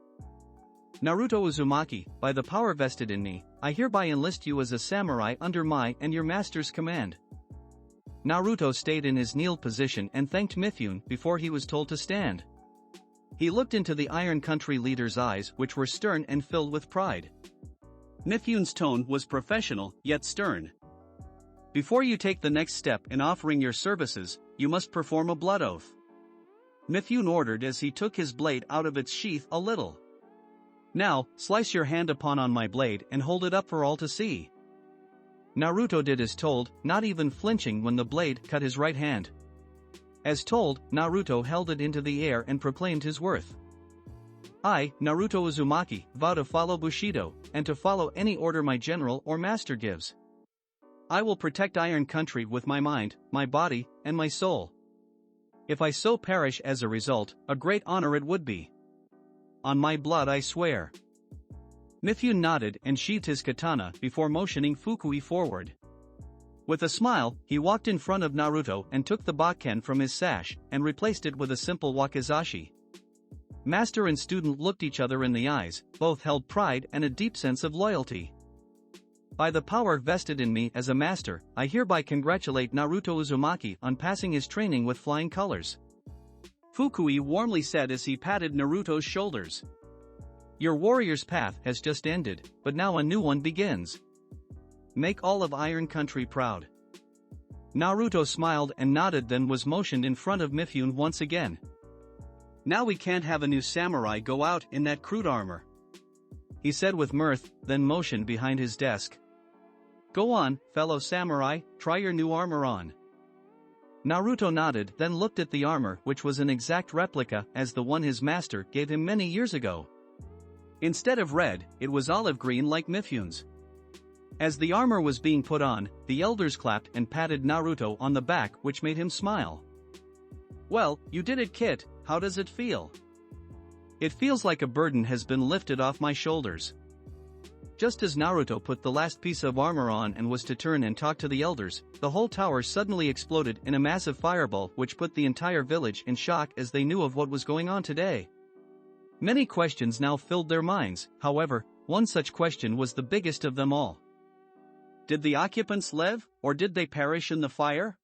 Naruto Uzumaki, by the power vested in me, I hereby enlist you as a samurai under my and your master's command. Naruto stayed in his kneeled position and thanked Mifune before he was told to stand. He looked into the Iron Country leader's eyes, which were stern and filled with pride. Mifune's tone was professional, yet stern. Before you take the next step in offering your services, you must perform a blood oath. Mifune ordered as he took his blade out of its sheath a little. Now, slice your hand upon on my blade and hold it up for all to see. Naruto did as told, not even flinching when the blade cut his right hand. As told, Naruto held it into the air and proclaimed his worth. I, Naruto Uzumaki, vow to follow Bushido, and to follow any order my general or master gives. I will protect Iron Country with my mind, my body, and my soul. If I so perish as a result, a great honor it would be. On my blood I swear. Mifune nodded and sheathed his katana before motioning Fukui forward. With a smile, he walked in front of Naruto and took the bakken from his sash and replaced it with a simple wakizashi. Master and student looked each other in the eyes, both held pride and a deep sense of loyalty. By the power vested in me as a master, I hereby congratulate Naruto Uzumaki on passing his training with flying colors. Fukui warmly said as he patted Naruto's shoulders. Your warrior's path has just ended, but now a new one begins. Make all of Iron Country proud. Naruto smiled and nodded, then was motioned in front of Mifune once again. Now we can't have a new samurai go out in that crude armor, he said with mirth, then motioned behind his desk. Go on, fellow samurai, try your new armor on. Naruto nodded, then looked at the armor, which was an exact replica as the one his master gave him many years ago. Instead of red, it was olive green like Mifune's. As the armor was being put on, the elders clapped and patted Naruto on the back, which made him smile. Well, you did it, Kit. How does it feel? It feels like a burden has been lifted off my shoulders. Just as Naruto put the last piece of armor on and was to turn and talk to the elders, the whole tower suddenly exploded in a massive fireball which put the entire village in shock as they knew of what was going on today. Many questions now filled their minds, however, one such question was the biggest of them all. Did the occupants live, or did they perish in the fire?